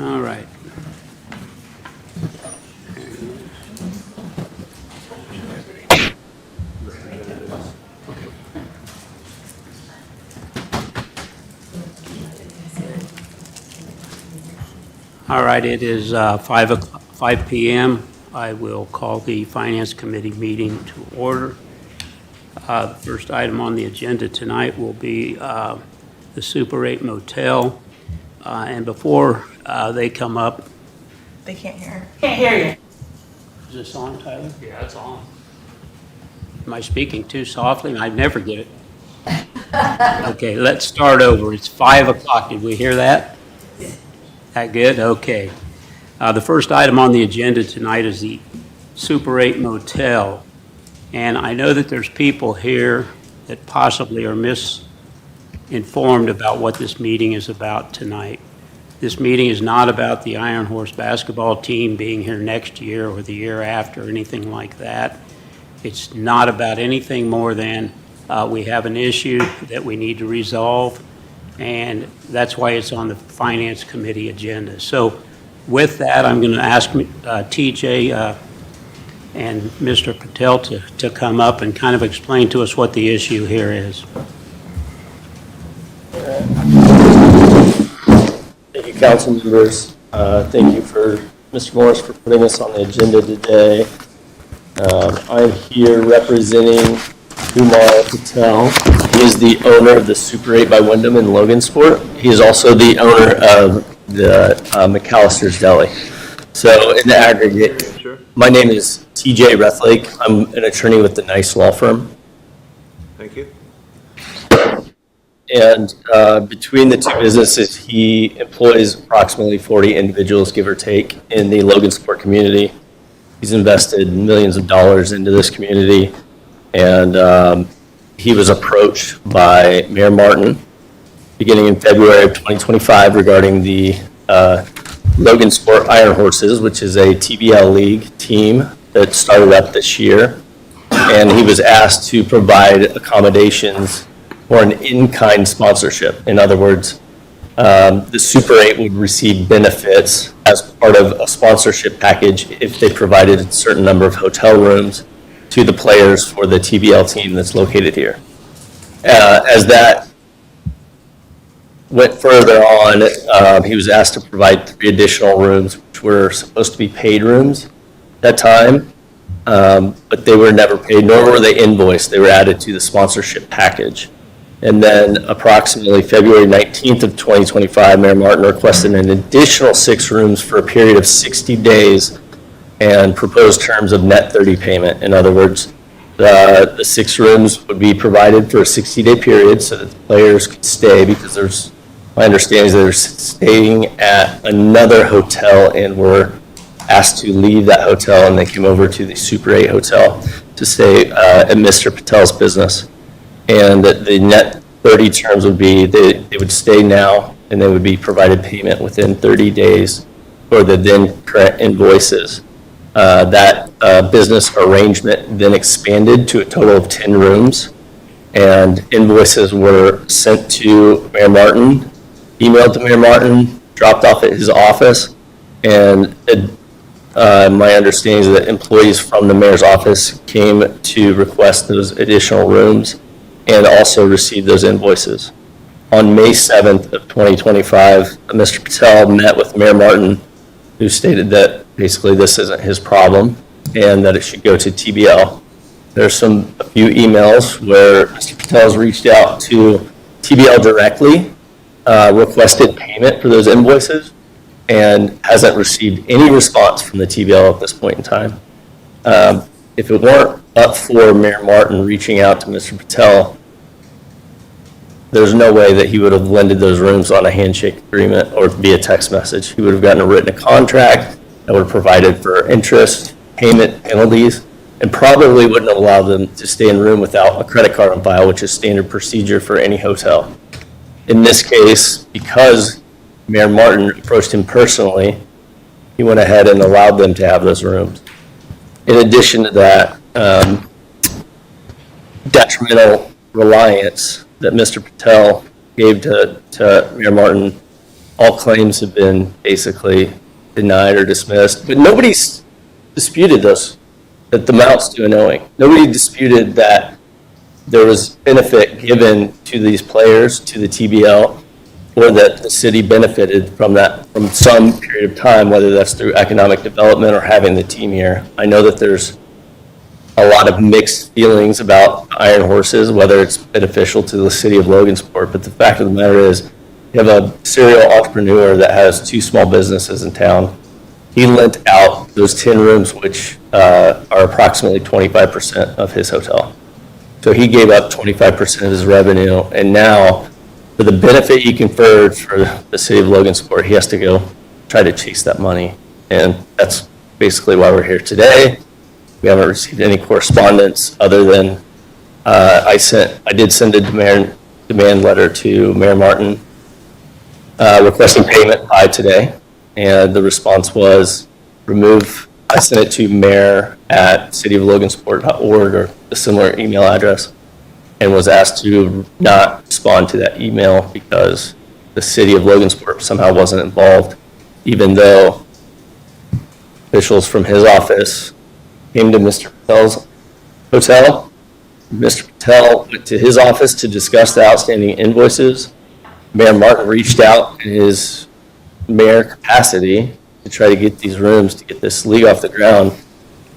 All right. All right, it is 5 p.m. I will call the Finance Committee meeting to order. The first item on the agenda tonight will be the Super 8 motel. And before they come up. They can't hear. Can't hear you. Is this on, Tyler? Yeah, it's on. Am I speaking too softly? I never get it. Okay, let's start over. It's 5 o'clock. Did we hear that? That good? Okay. The first item on the agenda tonight is the Super 8 motel. And I know that there's people here that possibly are misinformed about what this meeting is about tonight. This meeting is not about the Iron Horse basketball team being here next year or the year after or anything like that. It's not about anything more than we have an issue that we need to resolve, and that's why it's on the Finance Committee agenda. So with that, I'm going to ask TJ and Mr. Patel to come up and kind of explain to us what the issue here is. Thank you, council members. Thank you for Mr. Morris for putting us on the agenda today. I'm here representing Kumar Patel. He is the owner of the Super 8 by Wyndham in Logansport. He is also the owner of the McAllister's Deli. So in the aggregate, my name is TJ Rethlake. I'm an attorney with the Nice Law Firm. Thank you. And between the two businesses, he employs approximately 40 individuals, give or take, in the Logansport community. He's invested millions of dollars into this community, and he was approached by Mayor Martin beginning in February of 2025 regarding the Logan Sport Iron Horses, which is a TBL league team that started up this year. And he was asked to provide accommodations for an in-kind sponsorship. In other words, the Super 8 would receive benefits as part of a sponsorship package if they provided a certain number of hotel rooms to the players for the TBL team that's located here. As that went further on, he was asked to provide 3 additional rooms, which were supposed to be paid rooms at that time, but they were never paid, nor were they invoiced. They were added to the sponsorship package. And then approximately February 19th of 2025, Mayor Martin requested an additional 6 rooms for a period of 60 days and proposed terms of net 30 payment. In other words, the 6 rooms would be provided for a 60-day period so that the players could stay, because my understanding is they're staying at another hotel and were asked to leave that hotel, and they came over to the Super 8 hotel to stay at Mr. Patel's business. And the net 30 terms would be they would stay now, and they would be provided payment within 30 days for the then current invoices. That business arrangement then expanded to a total of 10 rooms, and invoices were sent to Mayor Martin, emailed to Mayor Martin, dropped off at his office, and my understanding is that employees from the mayor's office came to request those additional rooms and also received those invoices. On May 7th of 2025, Mr. Patel met with Mayor Martin, who stated that basically this isn't his problem and that it should go to TBL. There's a few emails where Mr. Patel has reached out to TBL directly, requested payment for those invoices, and hasn't received any response from the TBL at this point in time. If it weren't up for Mayor Martin reaching out to Mr. Patel, there's no way that he would have lended those rooms on a handshake agreement or via text message. He would have gotten a written contract that would have provided for interest, payment penalties, and probably wouldn't have allowed them to stay in a room without a credit card on file, which is standard procedure for any hotel. In this case, because Mayor Martin approached him personally, he went ahead and allowed them to have those rooms. In addition to that, detrimental reliance that Mr. Patel gave to Mayor Martin, all claims have been basically denied or dismissed, but nobody's disputed those, that the amounts to an owing. Nobody disputed that there was benefit given to these players, to the TBL, or that the city benefited from that from some period of time, whether that's through economic development or having the team here. I know that there's a lot of mixed feelings about Iron Horses, whether it's beneficial to the city of Logansport, but the fact of the matter is, you have a serial entrepreneur that has 2 small businesses in town. He lent out those 10 rooms, which are approximately 25% of his hotel. So he gave up 25% of his revenue, and now, for the benefit he conferred for the city of Logansport, he has to go try to chase that money. And that's basically why we're here today. We haven't received any correspondence other than I did send a demand letter to Mayor Martin requesting payment by today, and the response was I sent it to mayor@cityoflogansport.org or a similar email address, and was asked to not respond to that email because the city of Logansport somehow wasn't involved, even though officials from his office came to Mr. Patel's hotel. Mr. Patel went to his office to discuss the outstanding invoices. Mayor Martin reached out in his mayor capacity to try to get these rooms, to get this league off the ground.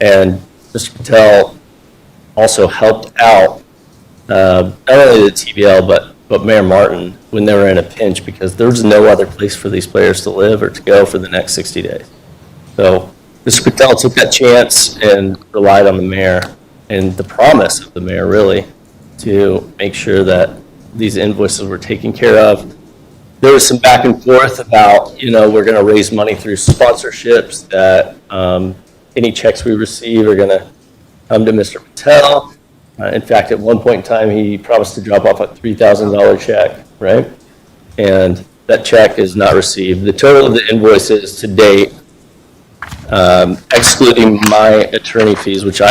And Mr. Patel also helped out not only the TBL, but Mayor Martin when they were in a pinch, because there was no other place for these players to live or to go for the next 60 days. So Mr. Patel took that chance and relied on the mayor and the promise of the mayor, really, to make sure that these invoices were taken care of. There was some back and forth about, we're going to raise money through sponsorships that any checks we receive are going to come to Mr. Patel. In fact, at one point in time, he promised to drop off a $3,000 check, right? And that check is not received. The total of the invoices to date, excluding my attorney fees, which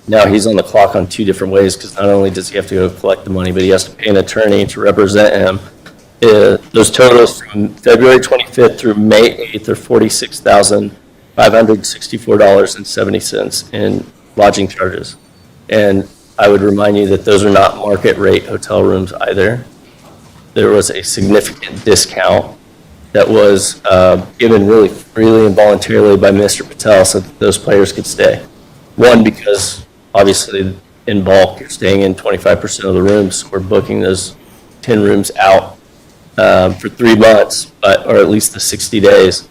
now he's on the clock on 2 different ways, because not only does he have to go collect the money, but he has to pay an attorney to represent him. Those totals from February 25th through May 8th are $46,564.70 in lodging charges. And I would remind you that those are not market rate hotel rooms either. There was a significant discount that was given really freely and voluntarily by Mr. Patel so that those players could stay. One, because obviously in bulk, you're staying in 25% of the rooms. So we're booking those 10 rooms out for 3 months, or at least the 60 days.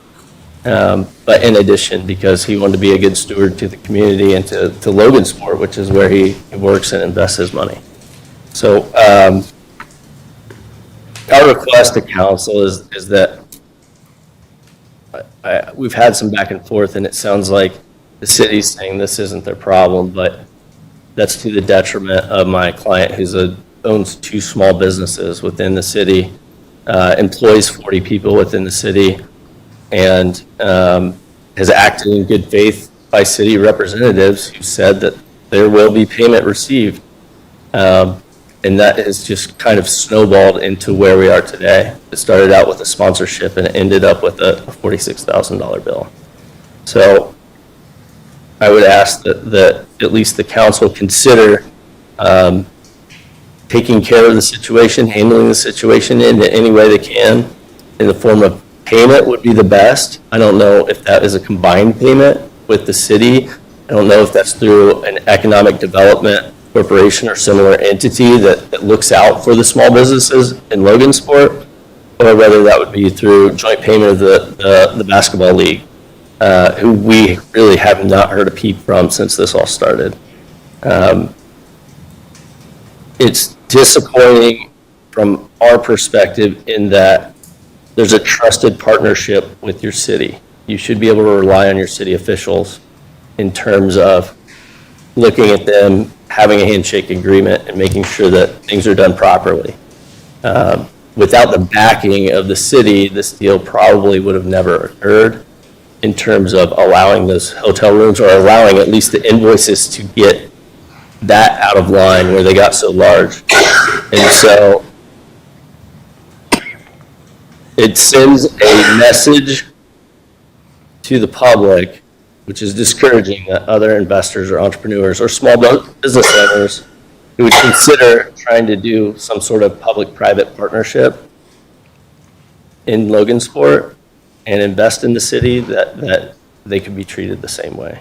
But in addition, because he wanted to be a good steward to the community and to Logansport, which is where he works and invests his money. So our request to council is that we've had some back and forth, and it sounds like the city's saying this isn't their problem, but that's to the detriment of my client who owns 2 small businesses within the city, employs 40 people within the city, and has acted in good faith by city representatives who said that there will be payment received. And that has just kind of snowballed into where we are today. It started out with a sponsorship and it ended up with a $46,000 bill. So I would ask that at least the council consider taking care of the situation, handling the situation in any way they can. In the form of payment would be the best. I don't know if that is a combined payment with the city. I don't know if that's through an economic development corporation or similar entity that looks out for the small businesses in Logansport, or whether that would be through joint payment of the basketball league, who we really have not heard a peep from since this all started. It's disappointing from our perspective in that there's a trusted partnership with your city. You should be able to rely on your city officials in terms of looking at them, having a handshake agreement, and making sure that things are done properly. Without the backing of the city, this deal probably would have never occurred in terms of allowing those hotel rooms, or allowing at least the invoices to get that out of line where they got so large. And so it sends a message to the public, which is discouraging, that other investors or entrepreneurs or small business owners who would consider trying to do some sort of public-private partnership in Logansport and invest in the city, that they could be treated the same way.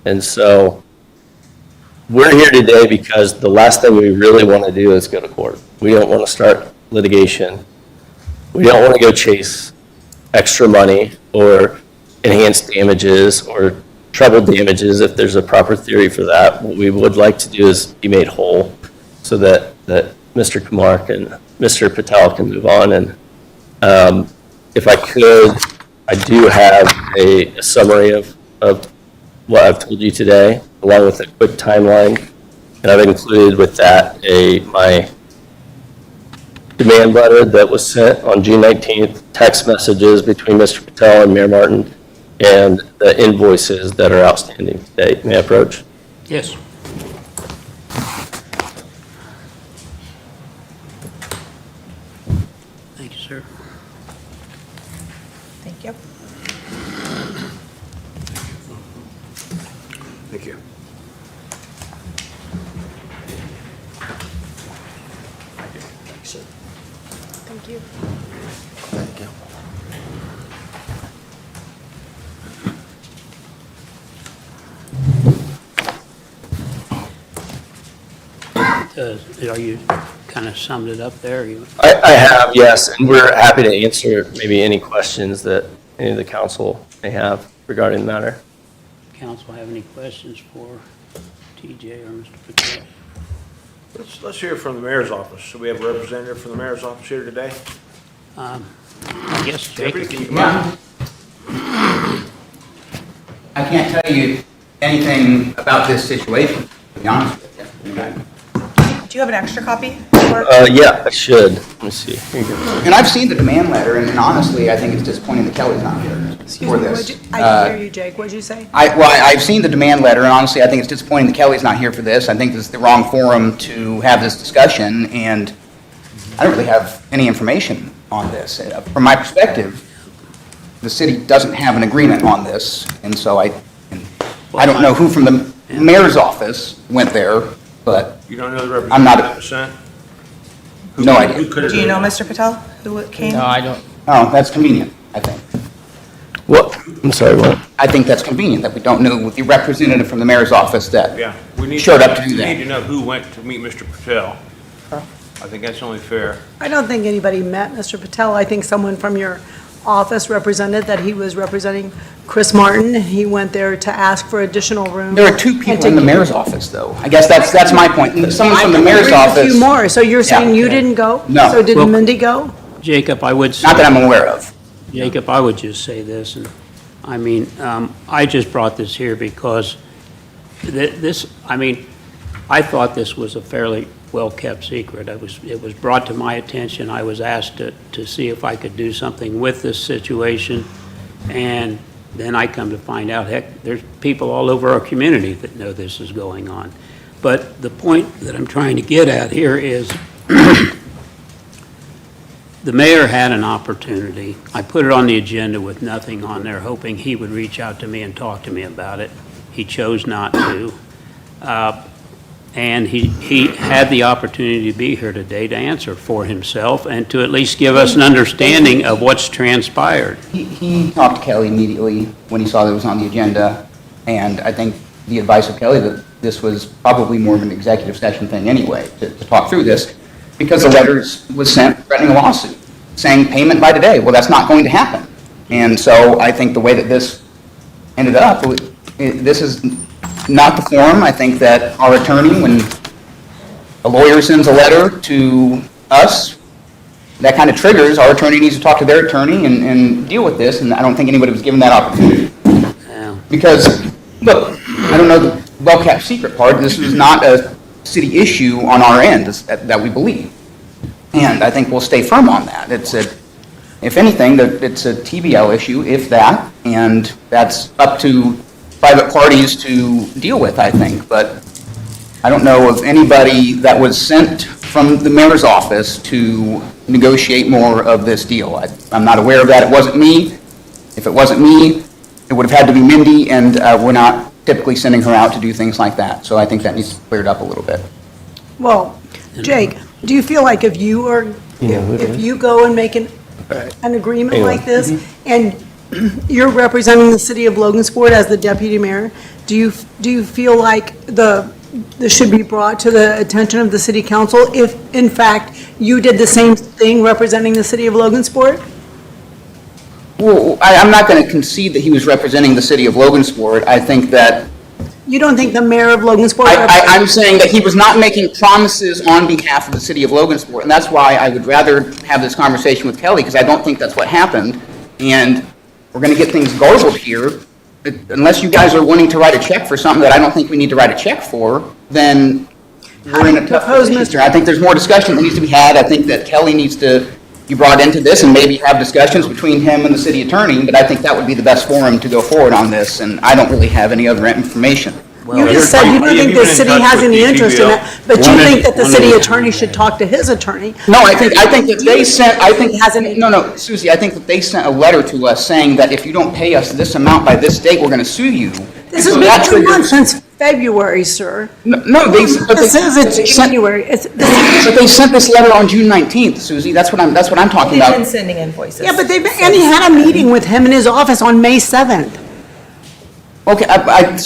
And so we're here today because the last thing we really want to do is go to court. We don't want to start litigation. We don't want to go chase extra money or enhanced damages or treble damages if there's a proper theory for that. What we would like to do is be made whole so that Mr. Kumar and Mr. Patel can move on. And if I could, I do have a summary of what I've told you today, along with a quick timeline. And I've included with that my demand letter that was sent on June 19th, text messages between Mr. Patel and Mayor Martin, and the invoices that are outstanding today. May I approach? Yes. Thank you, sir. Thank you. Thank you. Thank you. Thank you. Are you kind of summed it up there? I have, yes, and we're happy to answer maybe any questions that any of the council may have regarding the matter. Council have any questions for TJ or Mr. Patel? Let's hear from the mayor's office. So we have a representative from the mayor's office here today. I guess Jacob. Deputy, can you come out? I can't tell you anything about this situation, to be honest with you. Do you have an extra copy? Yeah, I should. Let me see. Here you go. And I've seen the demand letter, and honestly, I think it's disappointing that Kelly's not here Excuse for me, this. I can hear you, Jake. What'd you say? I've seen the demand letter, and honestly, I think it's disappointing that Kelly's not here for this. I think this is the wrong forum to have this discussion, and I don't really have any information on this. From my perspective, the city doesn't have an agreement on this, and so I don't know who from the mayor's office went there, but You don't know the I'm not a- representative? no idea. Who could have Do you know done it? Mr. Patel, who it came? No, I don't. Oh, that's convenient, I think. What? I'm sorry, what? I think that's convenient, that we don't know the representative from the mayor's office that Yeah. We need showed up to do We that. need to know who went to meet Mr. Patel. I think that's only fair. I don't think anybody met Mr. Patel. I think someone from your office represented that he was representing Chris Martin. He went there to ask for additional room. There are two people in the mayor's office, though. I guess that's my point. Someone from the I mayor's agree with office. you more, so you're saying Yeah. you didn't go? No. So did Well- Mindy go? Jacob, I would say. Not that I'm aware of. Jacob, I would just say this, and, I mean, I just brought this here because I thought this was a fairly well-kept secret. It was brought to my attention. I was asked to see if I could do something with this situation, and then I come to find out, heck, there's people all over our community that know this is going on. But the point that I'm trying to get at here is, the mayor had an opportunity. I put it on the agenda with nothing on there, hoping he would reach out to me and talk to me about it. He chose not to. And he had the opportunity to be here today to answer for himself and to at least give us an understanding of what's transpired. He talked to Kelly immediately when he saw that it was on the agenda, and I think the advice of Kelly that this was probably more of an executive session thing anyway, to talk through this, because the letters was sent threatening a lawsuit, saying payment by today. Well, that's not going to happen. And so I think the way that this ended up, this is not the forum. I think that our attorney, when a lawyer sends a letter to us, that kind of triggers, our attorney needs to talk to their attorney and deal with this, and I don't think anybody was given that opportunity. Yeah. Because, look, I don't know the well-kept secret part, this is not a city issue on our end that we believe. And I think we'll stay firm on that. If anything, it's a TBL issue, if that, and that's up to private parties to deal with, I think. But I don't know of anybody that was sent from the mayor's office to negotiate more of this deal. I'm not aware of that. It wasn't me. If it wasn't me, it would have had to be Mindy, and we're not typically sending her out to do things like that. So I think that needs to be cleared up a little bit. Well, Jake, do you feel like if you go and make an agreement like this, and you're representing the city of Logansport as the deputy mayor, do you feel like this should be brought to the attention of the city council if, in fact, you did the same thing representing the city of Logansport? Well, I'm not going to concede that he was representing the city of Logansport. I think that You don't think the mayor of Logansport? I'm saying that he was not making promises on behalf of the city of Logansport, and that's why I would rather have this conversation with Kelly, because I don't think that's what happened, and we're going to get things garbled here. Unless you guys are wanting to write a check for something that I don't think we need to write a check for, then we're in a tough position here. I think there's more discussion that needs to be had. I think that Kelly needs to be brought into this and maybe have discussions between him and the city attorney, but I think that would be the best forum to go forward on this, and I don't really have any other information. You just said you don't Have think you the been in city touch has with any interest in DPL? it, but you think that the city attorney should talk to his attorney. No, I think that they sent, Hasn't- no, Susie, I think that they sent a letter to us saying that if you don't pay us this amount by this date, we're going to sue you. This So has that been 2 triggers- months since February, sir. No, This is it's sent, January. but they sent this letter on June 19th, Susie, that's what I'm talking They've been about. sending invoices. Yeah, but and he had a meeting with him in his office on May 7th. Okay,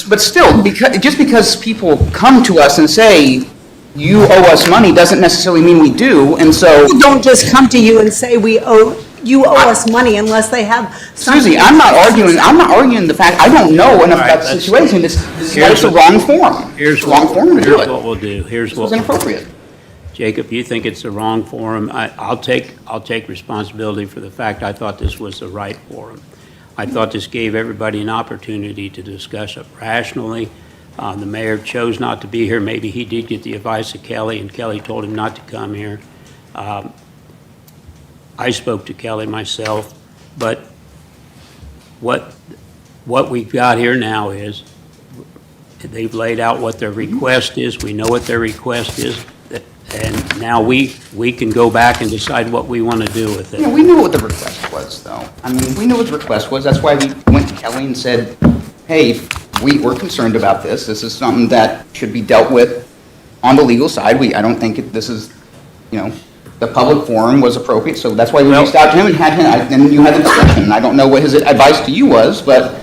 but still, just because people come to us and say, you owe us money, doesn't necessarily mean we do, and so. People don't just come to you and say, you owe us money unless they have something. Susie, I'm not arguing the fact, I don't know enough All right, about the let's- situation, this is here's the what- wrong forum. Here's It's the wrong forum to do Here's what it. we'll do. Here's This what. was inappropriate. Jacob, you think it's the wrong forum. I'll take responsibility for the fact I thought this was the right forum. I thought this gave everybody an opportunity to discuss it rationally. The mayor chose not to be here. Maybe he did get the advice of Kelly, and Kelly told him not to come here. I spoke to Kelly myself, but what we've got here now is they've laid out what their request is. We know what their request is, and now we can go back and decide what we want to do with Yeah, it. we knew what the request was, though. I mean, we knew what the request was. That's why we went to Kelly and said, hey, we're concerned about this. This is something that should be dealt with on the legal side. I don't think this is, the public forum was appropriate, so that's why we reached out to him and and you had the discussion. I don't know what his advice to you was, but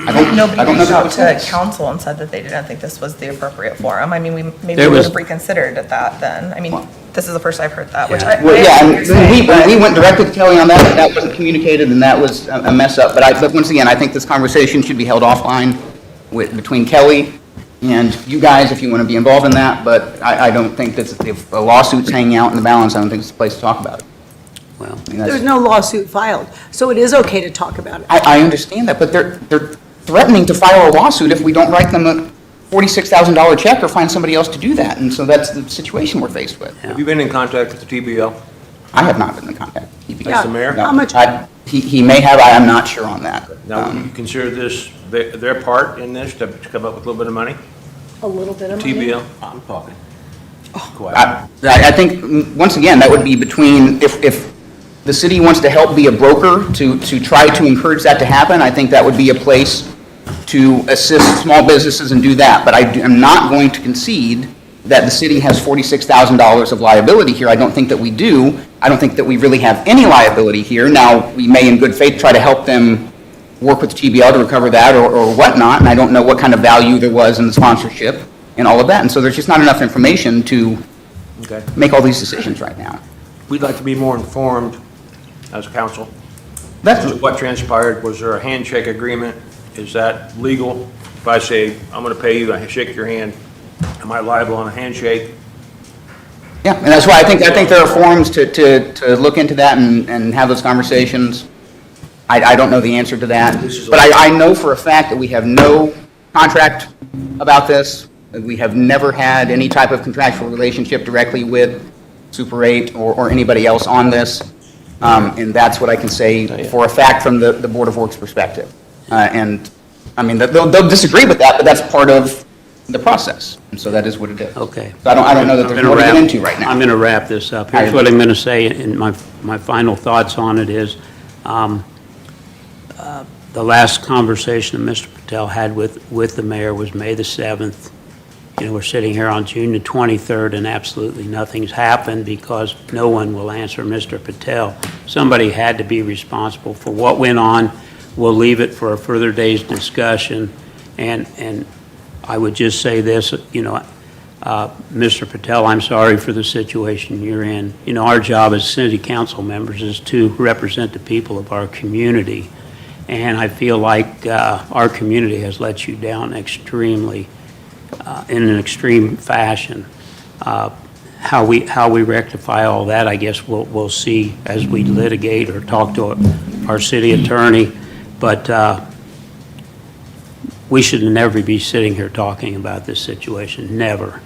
I don't know. Nobody reached if it out was to his. council and said that they didn't think this was the appropriate forum. I mean, maybe There we would was- have reconsidered at that then. I mean, this is the first I've heard that, which Yeah. I Well, yeah, understand and what you're saying, when we but- went directly to Kelly on that, that wasn't communicated, and that was a mess up. But once again, I think this conversation should be held offline between Kelly and you guys, if you want to be involved in that. But I don't think that if a lawsuit's hanging out in the balance, I don't think it's the place to talk about it. Well, I mean, that's- There's no lawsuit filed, so it is okay to talk about it. I understand that, but they're threatening to file a lawsuit if we don't write them a $46,000 check or find somebody else to do that. And so that's the situation we're faced with. Have you been in contact with the TBL? I have not been in contact with TBL. That's the mayor? No, How much- He may have, I am not sure on that. Now, would you consider this their part in this to come up with a little bit of money? A little bit of money. TBL? I'm talking. I think, once again, that would be between, if the city wants to help be a broker to try to encourage that to happen, I think that would be a place to assist small businesses and do that. But I am not going to concede that the city has $46,000 of liability here. I don't think that we do. I don't think that we really have any liability here. Now, we may in good faith try to help them work with the TBL to recover that or whatnot, and I don't know what kind of value there was in the sponsorship and all of that. And so there's just not enough information to Okay. make all these decisions right now. We'd like to be more informed as council. That's, What transpired? Was there a handshake agreement? Is that legal? If I say, I'm going to pay you, I shake your hand, am I liable on a handshake? yeah, and that's why I think there are forums to look into that and have those conversations. I don't know the answer to that, but I know for a fact that we have no contract about this. We have never had any type of contractual relationship directly with Super 8 or anybody else on this. And that's what I can say for a fact from the Board of Works perspective. And, I mean, they'll disagree with that, but that's part of the process. And so that is what it is. okay. So I don't know that I'm there's gonna more to get wrap- into right now. I'm going to wrap this up. Here's what I'm going to say, and my final thoughts on it is, the last conversation that Mr. Patel had with the mayor was May the 7th. We're sitting here on June the 23rd, and absolutely nothing's happened because no one will answer Mr. Patel. Somebody had to be responsible for what went on. We'll leave it for a further day's discussion. And I would just say this, Mr. Patel, I'm sorry for the situation you're in. Our job as city council members is to represent the people of our community. And I feel like our community has let you down extremely, in an extreme fashion. How we rectify all that, I guess we'll see as we litigate or talk to our city attorney. But we should never be sitting here talking about this situation, never.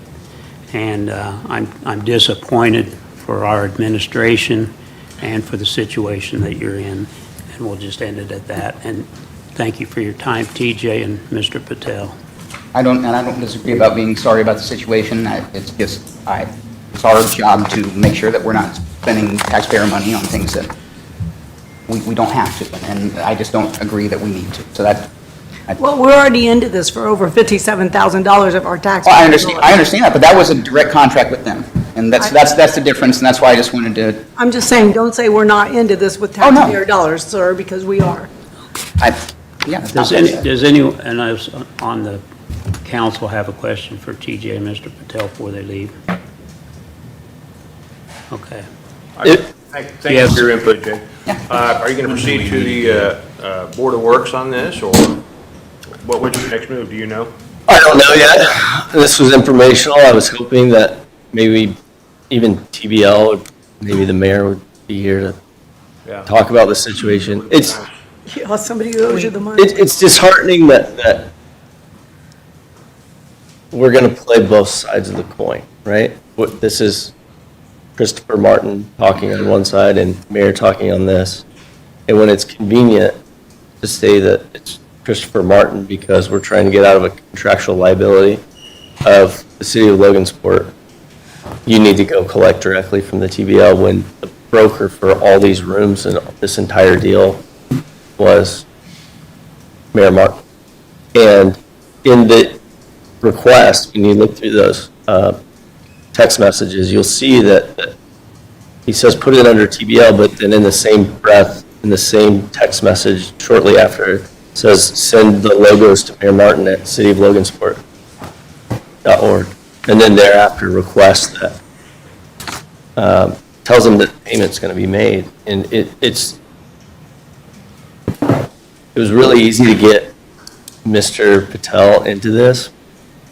And I'm disappointed for our administration and for the situation that you're in. And we'll just end it at that. And thank you for your time, TJ and Mr. Patel. I don't disagree about being sorry about the situation. It's our job to make sure that we're not spending taxpayer money on things that we don't have to. And I just don't agree that we need to. So Well, we're already into this for over $57,000 of our tax. well, I understand that, but that was a direct contract with them. And that's the difference, and that's why I just wanted to, I'm just saying, don't say we're not into this with Oh, no. taxpayer dollars, sir, because we are. yeah. it's not Does anyone, and I was on the council, have a question for TJ and Mr. Patel before they leave? Okay. Thank you for your input, Jay. Are you going to proceed to the Board of Works on this, or what's your next move? Do you know? I don't know yet. This was informational. I was hoping that maybe even TBL, or maybe the mayor would be here to Yeah. talk about the situation. It's Yeah, somebody who owes you the money. It's disheartening that we're going to play both sides of the coin, right? This is Christopher Martin talking on one side and Mayor talking on this. And when it's convenient to say that it's Christopher Martin because we're trying to get out of a contractual liability of the city of Logansport, you need to go collect directly from the TBL when the broker for all these rooms and this entire deal was Mayor Martin. And in the request, when you look through those text messages, you'll see that he says put it under TBL, but then in the same breath, in the same text message shortly after, it says send the logos to Mayor Martin at cityoflogansport.org. And then thereafter request that, tells them that payment's going to be made. And it was really easy to get Mr. Patel into this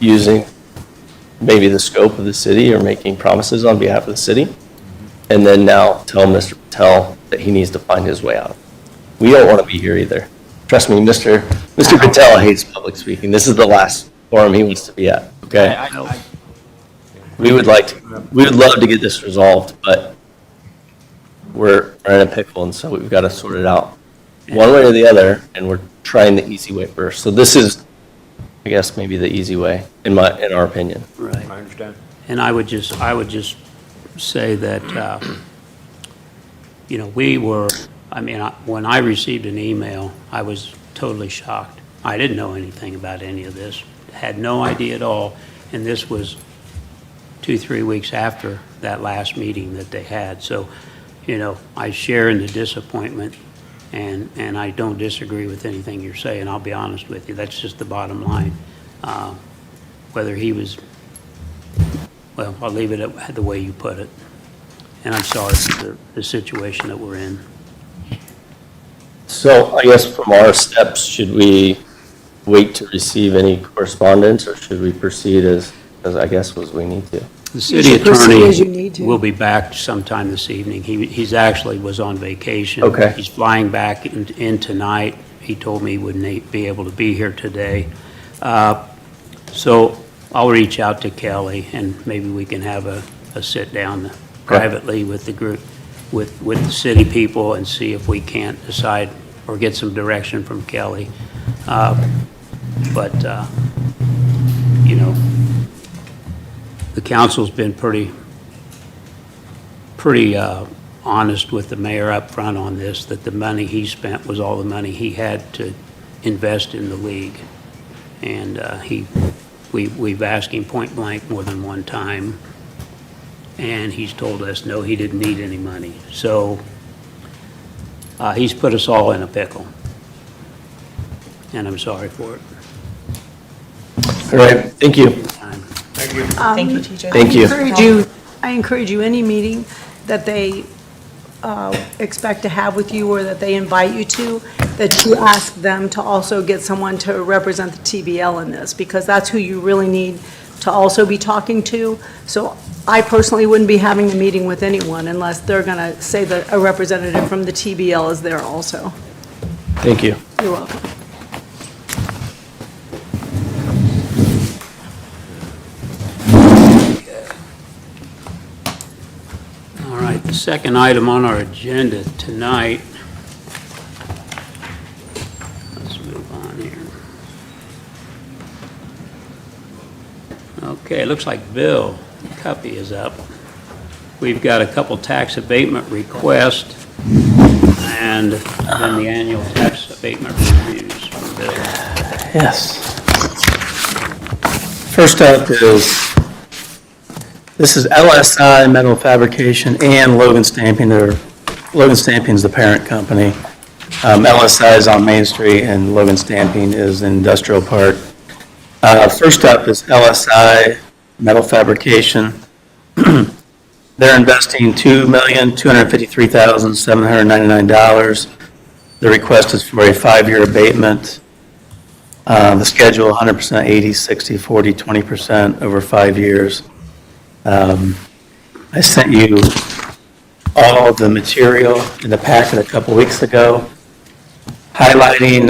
using maybe the scope of the city or making promises on behalf of the city. And then now tell Mr. Patel that he needs to find his way out. We don't want to be here either. Trust me, Mr. Patel hates public speaking. This is the last forum he wants to be at, okay? We would love to get this resolved, but we're in a pickle, and so we've got to sort it out one way or the other, and we're trying the easy way first. So this is, I guess, maybe the easy way, in our opinion. Right. I understand. And I would just say that, when I received an email, I was totally shocked. I didn't know anything about any of this, had no idea at all, and this was 2-3 weeks after that last meeting that they had. So, I share in the disappointment, and I don't disagree with anything you're saying. I'll be honest with you. That's just the bottom line. Whether he was, well, I'll leave it at the way you put it. And I'm sorry for the situation that we're in. So I guess from our steps, should we wait to receive any correspondence, or should we proceed as I guess as we need to? The city should proceed as you need attorney to. will be back sometime this evening. He's actually was on vacation. Okay. He's flying back in tonight. He told me he wouldn't be able to be here today. So I'll reach out to Kelly, and maybe we can have a sit-down privately with the group, with the city people, and see if we can't decide or get some direction from Kelly. But the council's been pretty honest with the mayor up front on this, that the money he spent was all the money he had to invest in the league. And we've asked him point blank more than one time, and he's told us, no, he didn't need any money. So he's put us all in a pickle, and I'm sorry for it. All right, thank you. Thank you. Thank you, TJ. Thank you. I encourage you, any meeting that they expect to have with you or that they invite you to, that you ask them to also get someone to represent the TBL in this, because that's who you really need to also be talking to. So I personally wouldn't be having a meeting with anyone unless they're going to say that a representative from the TBL is there also. Thank you. You're welcome. All right, the second item on our agenda tonight, let's move on here. Okay, it looks like Bill Cuppy is up. We've got a couple tax abatement requests and then the annual tax abatement reviews from Bill. Yes. First up this is LSI Metal Fabrication and Logan Stamping. Logan Stamping is the parent company. LSI is on Main Street and Logan Stamping is in Industrial Park. First up is LSI Metal Fabrication. They're investing $2,253,799. The request is for a 5-year abatement. The schedule 100%, 80, 60, 40, 20% over 5 years. I sent you all of the material in the packet a couple weeks ago. highlighting,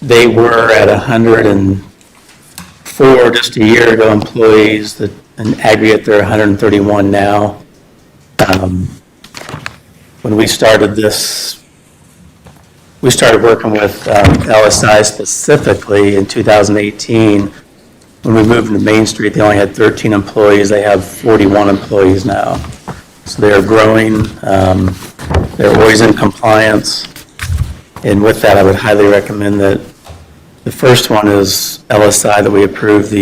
they were at 104 just a year ago employees, that in aggregate they're 131 now. When we started this, we started working with LSI specifically in 2018. When we moved into Main Street, they only had 13 employees. They have 41 employees now. So they're growing. They're always in compliance. And with that, I would highly recommend that the first one is LSI, that we approve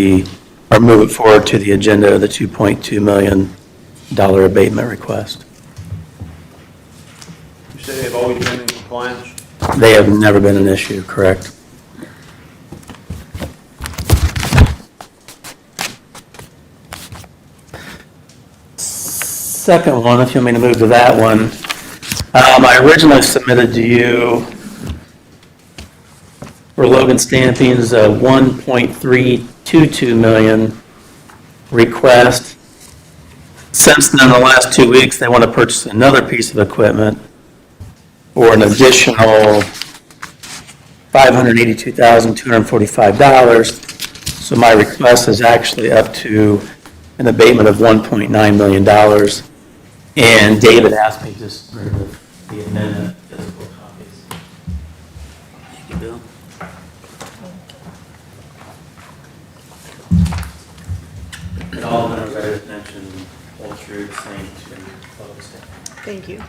or move it forward to the agenda of the $2.2 million abatement request. You say they've always been in compliance? They have never been an issue, correct? Second one, if you want me to move to that one, I originally submitted to you for Logan Stamping's $1.322 million request. Since then, the last 2 weeks, they want to purchase another piece of equipment for an additional $582,245. So my request is actually up to an abatement of $1.9 million. And David asked me just for the amendment, physical copies. Thank you, Bill. And all of them are mentioned, all true, same to Logan Stamping. Thank you.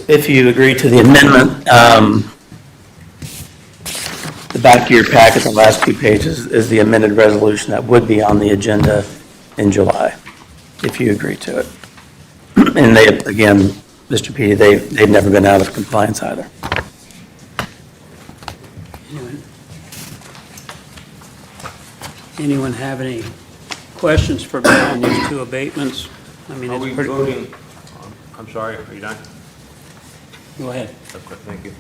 If you agree to the amendment, the back of your packet, the last 2 pages, is the amended resolution that would be on the agenda in July, if you agree to it. And they, again, Mr. Petey, they've never been out of compliance either. Anyone have any questions for Bill on these 2 abatements? I mean, Are we it's pretty... voting, I'm sorry, are you done? Go ahead. Okay, thank you.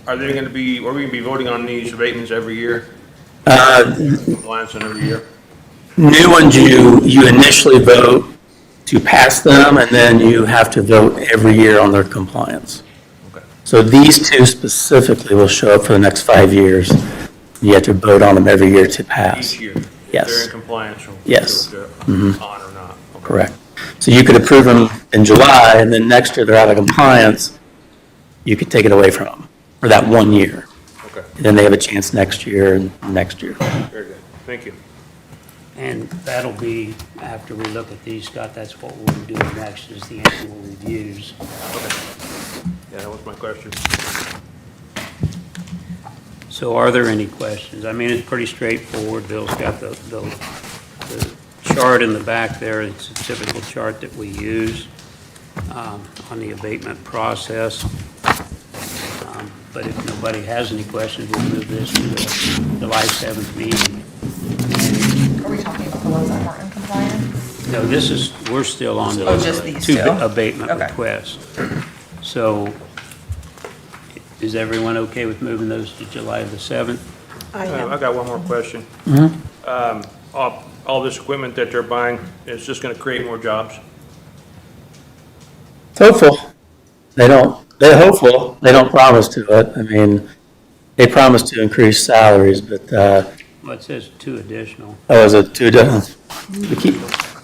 Are we going to be voting on these abatements every year? Compliance on every year? New ones, you initially vote to pass them, and then you have to vote every year on their compliance. Okay. So these 2 specifically will show up for the next 5 years. You have to vote on them every year to pass. Each year? Yes. If they're in compliance? Yes. On or not? Okay. Correct. So you could approve them in July, and then next year they're out of compliance, you could take it away from them for that 1 year. Okay, And then they have a chance next year and next year. very good. Thank you. And that'll be, after we look at these, Scott, that's what we'll do next, is the annual reviews. Yeah, that was my question. So are there any questions? I mean, it's pretty straightforward. Bill's got the chart in the back there. It's a typical chart that we use on the abatement process. But if nobody has any questions, we'll move this to the July 7th meeting. Are we talking about the ones that weren't in compliance? No, we're still on Oh, just the these 2 two? abatement Okay. requests. So is everyone okay with moving those to July the 7th? I am. I got one more question. All this equipment that they're buying, is just going to create more jobs? Hopeful. They're hopeful. They don't promise to it. I mean, they promise to increase salaries, but, Well, it says 2 additional. is it 2 dozen?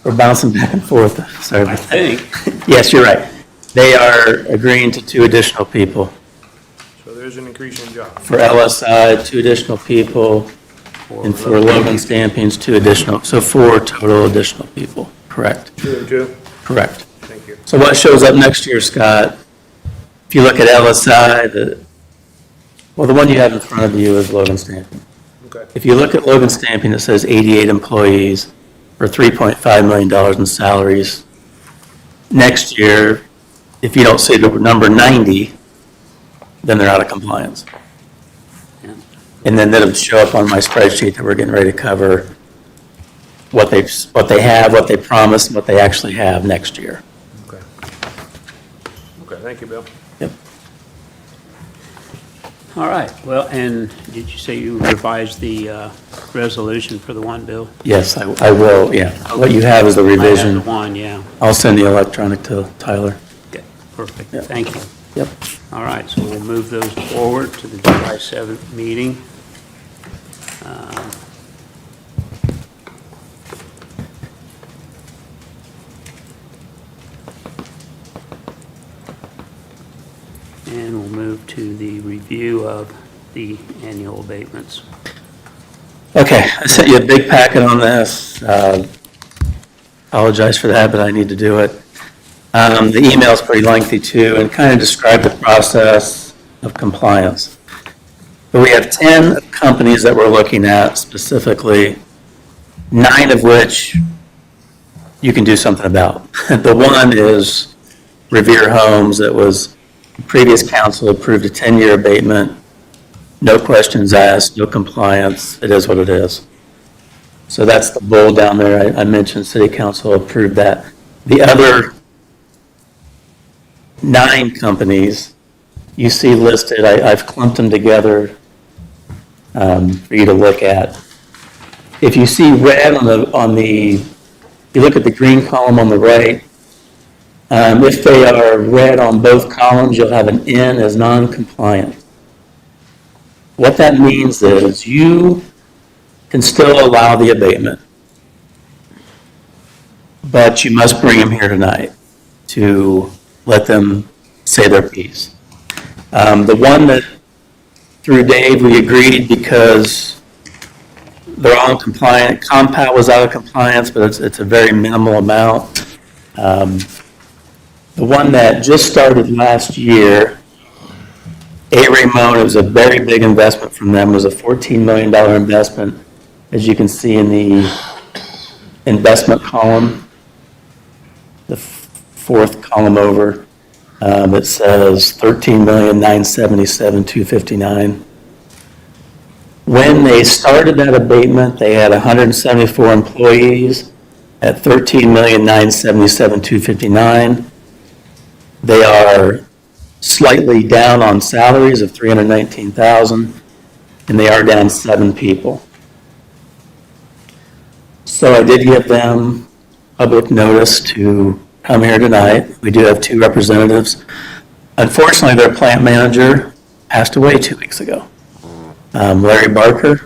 We're bouncing back and forth. Sorry I about that. think. Yes, you're right. They are agreeing to 2 additional people. So there's an increase in jobs. For LSI, 2 additional people, and for Logan Stampings, 2 additional, so 4 total additional people. Correct, 2 and 2? correct. Thank you. So what shows up next year, Scott, if you look at LSI, the one you have in front of you is Logan Stamping. Okay. If you look at Logan Stamping, it says 88 employees for $3.5 million in salaries. Next year, if you don't see the number 90, then they're out of compliance. Yeah. And then that'll show up on my spreadsheet that we're getting ready to cover what they have, what they promised, and what they actually have next year. Okay. Okay, thank you, Bill. Yep. All right, well, and did you say you revised the resolution for the one bill? Yes, I will, yeah. What you have is the I have revision. the one, yeah. I'll send the electronic to Tyler. Okay, perfect, Yeah. thank you. Yep. All right, so we'll move those forward to the July 7th meeting. And we'll move to the review of the annual abatements. Okay, I sent you a big packet on this. Apologize for that, but I need to do it. The email's pretty lengthy too, and kind of described the process of compliance. But we have 10 companies that we're looking at specifically, 9 of which you can do something about. The one is Revere Homes. That was, previous council approved a 10-year abatement, no questions asked, no compliance, it is what it is. So that's the bull down there. I mentioned city council approved that. The other 9 companies you see listed, I've clumped them together for you to look at. If you see red you look at the green column on the right, if they are red on both columns, you'll have an N as non-compliant. What that means is you can still allow the abatement, but you must bring them here tonight to let them say their piece. The one that, through Dave, we agreed because they're all compliant. Compound was out of compliance, but it's a very minimal amount. The one that just started last year, Raymond, it was a very big investment from them. It was a $14 million investment, as you can see in the investment column, the fourth column over. It says $13,977,259. When they started that abatement, they had 174 employees at $13,977,259. They are slightly down on salaries of $319,000, and they are down 7 people. So I did give them public notice to come here tonight. We do have 2 representatives. Unfortunately, their plant manager passed away 2 weeks ago. Larry Barker,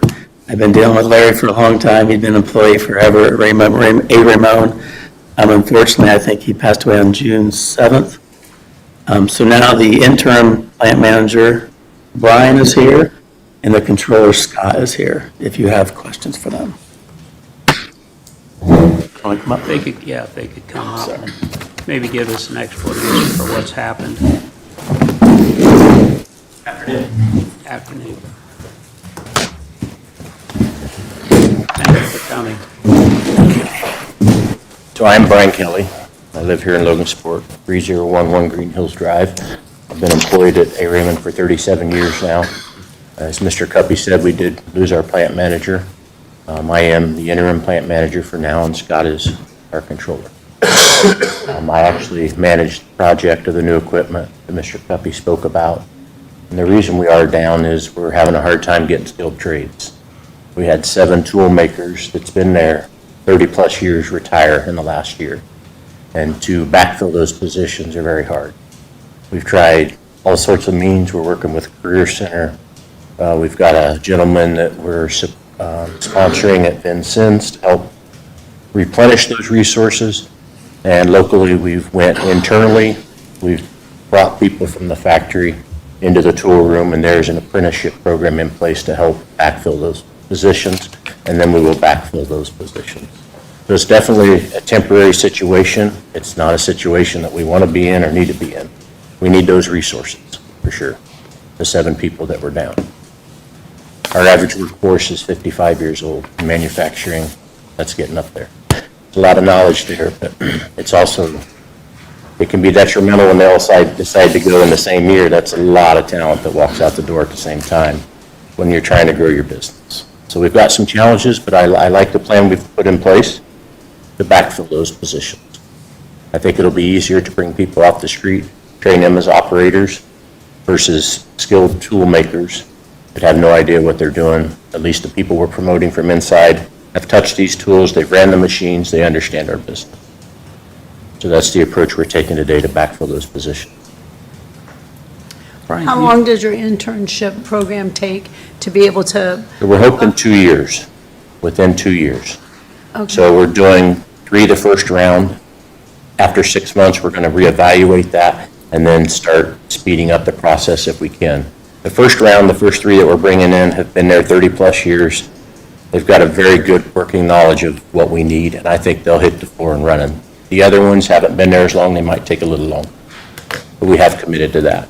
I've been dealing with Larry for a long time. He'd been an employee forever at Raymond. Unfortunately, I think he passed away on June 7th. So now the interim plant manager, Brian, is here, and the controller, Scott, is here, if you have questions for them. Want to come up? If they could come up and maybe give us an explanation for what's happened. Afternoon. Thank you for coming. So I'm Brian Kelly. I live here in Logansport, 3011 Green Hills Drive. I've been employed at A. Raymond for 37 years now. As Mr. Cuppy said, we did lose our plant manager. I am the interim plant manager for now, and Scott is our controller. I actually managed the project of the new equipment that Mr. Cuppy spoke about. And the reason we are down is we're having a hard time getting skilled trades. We had 7 tool makers that's been there 30 plus years retire in the last year. And to backfill those positions are very hard. We've tried all sorts of means. We're working with Career Center. We've got a gentleman that we're sponsoring at Vincennes to help replenish those resources. And locally, we've went internally. We've brought people from the factory into the tool room, and there's an apprenticeship program in place to help backfill those positions, and then we will backfill those positions. So it's definitely a temporary situation. It's not a situation that we want to be in or need to be in. We need those resources, for sure, the 7 people that were down. Our average workforce is 55 years old. In manufacturing, that's getting up there. There's a lot of knowledge there, but it's also, it can be detrimental when they all decide to go in the same year. That's a lot of talent that walks out the door at the same time when you're trying to grow your business. So we've got some challenges, but I like the plan we've put in place to backfill those positions. I think it'll be easier to bring people off the street, train them as operators, versus skilled tool makers that have no idea what they're doing. At least the people we're promoting from inside have touched these tools, they've ran the machines, they understand our business. So that's the approach we're taking today to backfill those positions. Brian, How long does your internship program take to be able to? So we're hoping 2 years, within 2 years. Okay. So we're doing 3 the first round. After 6 months, we're going to reevaluate that and then start speeding up the process if we can. The first round, the first 3 that we're bringing in have been there 30-plus years. They've got a very good working knowledge of what we need, and I think they'll hit the floor and running. The other ones haven't been there as long, they might take a little longer. But we have committed to that.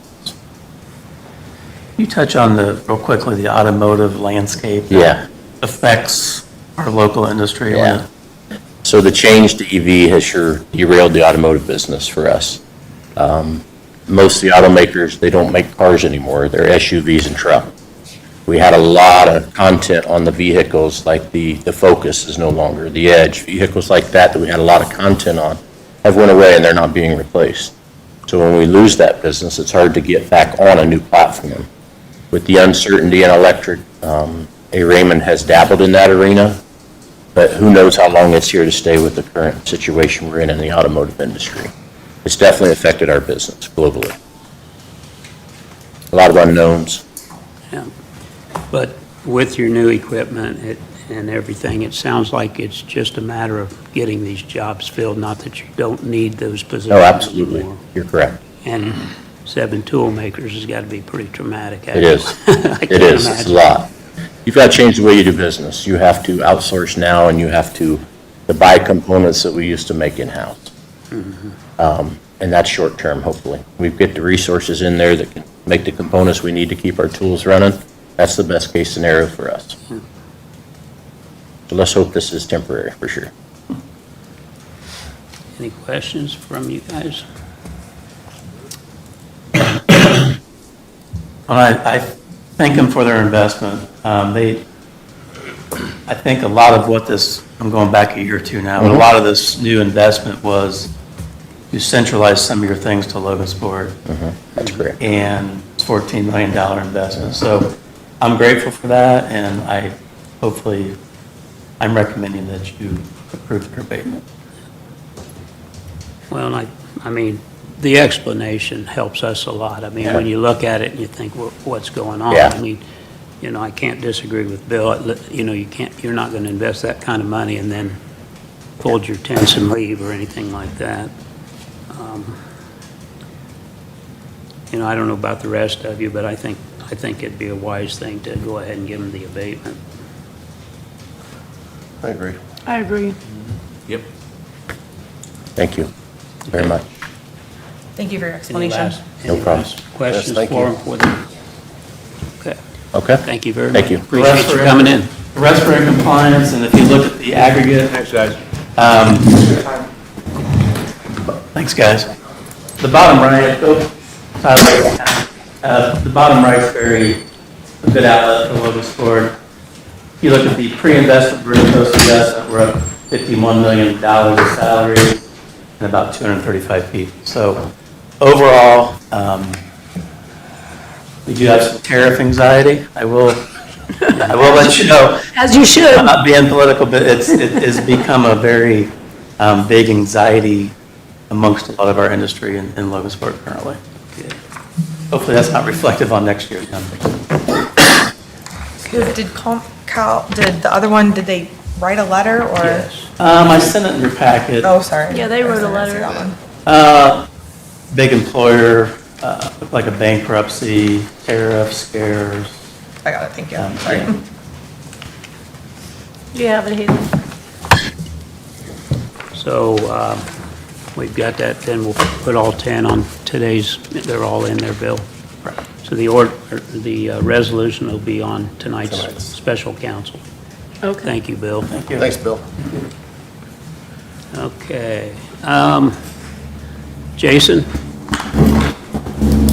you touch on real quickly, the automotive landscape? Yeah. Affects our local industry? Yeah. So the change to EV has sure derailed the automotive business for us. Most of the automakers, they don't make cars anymore. They're SUVs and trucks. We had a lot of content on the vehicles, like the Focus is no longer, the Edge, vehicles like that we had a lot of content on, have went away and they're not being replaced. So when we lose that business, it's hard to get back on a new platform. With the uncertainty in electric, Raymond has dabbled in that arena, but who knows how long it's here to stay with the current situation we're in the automotive industry. It's definitely affected our business globally. A lot of unknowns. Yeah. But with your new equipment and everything, it sounds like it's just a matter of getting these jobs filled, not that you don't need those positions Oh, absolutely. anymore. You're correct. And 7 tool makers has got to be pretty traumatic. It is. I It can't is. It's a imagine. lot. You've got to change the way you do business. You have to outsource now, and you have to buy components that we used to make in-house. And that's short-term, hopefully. We get the resources in there that can make the components we need to keep our tools running. That's the best-case scenario for us. So let's hope this is temporary, for sure. Any questions from you guys? Well, I thank them for their investment. I think a lot of what this, I'm going back a year or two now, but a lot of this new investment was you centralize some of your things to Logansport. That's correct. And it's $14 million investment. So I'm grateful for that, and I'm recommending that you approve their abatement. Well, I mean, the explanation helps us a lot. I mean, when you look at it and you think, what's going on? Yeah. I mean, I can't disagree with Bill. You're not going to invest that kind of money and then fold your tents and leave or anything like that. I don't know about the rest of you, but I think it'd be a wise thing to go ahead and give them the abatement. I agree. I agree. Yep. Thank you very much. Thank you for your Any explanation. No problem. Questions Yes, thank for you. them? for them? Okay, Okay? thank you very much. Thank you. Appreciate you coming in. The rest were in compliance, and if you look at the aggregate, Thanks, guys. thanks, guys. The bottom right, the bottom right is a good outlet for Logansport. If you look at the pre-investment versus post-investment, we're up $51 million in salaries and about 235 people. So overall, we do have some tariff anxiety. I will let you know. As you should. I'm not being political, but it has become a very big anxiety amongst a lot of our industry in Logansport currently. Hopefully that's not reflective on next year's numbers. Did the other one, did they write a letter or? Yes. I sent it in your packet. Oh, sorry. Yeah, they wrote a I didn't see letter. that one. Big employer, looked like a bankruptcy, tariff scares. I got it, thank you. Yeah. Sorry. Do you have it, Hayden? So we've got that, then we'll put all 10 on today's, they're all in there, Bill. So the resolution will be on tonight's special council. Okay. Thank you, Bill. Thank you. Thanks, Bill. Okay. Jason,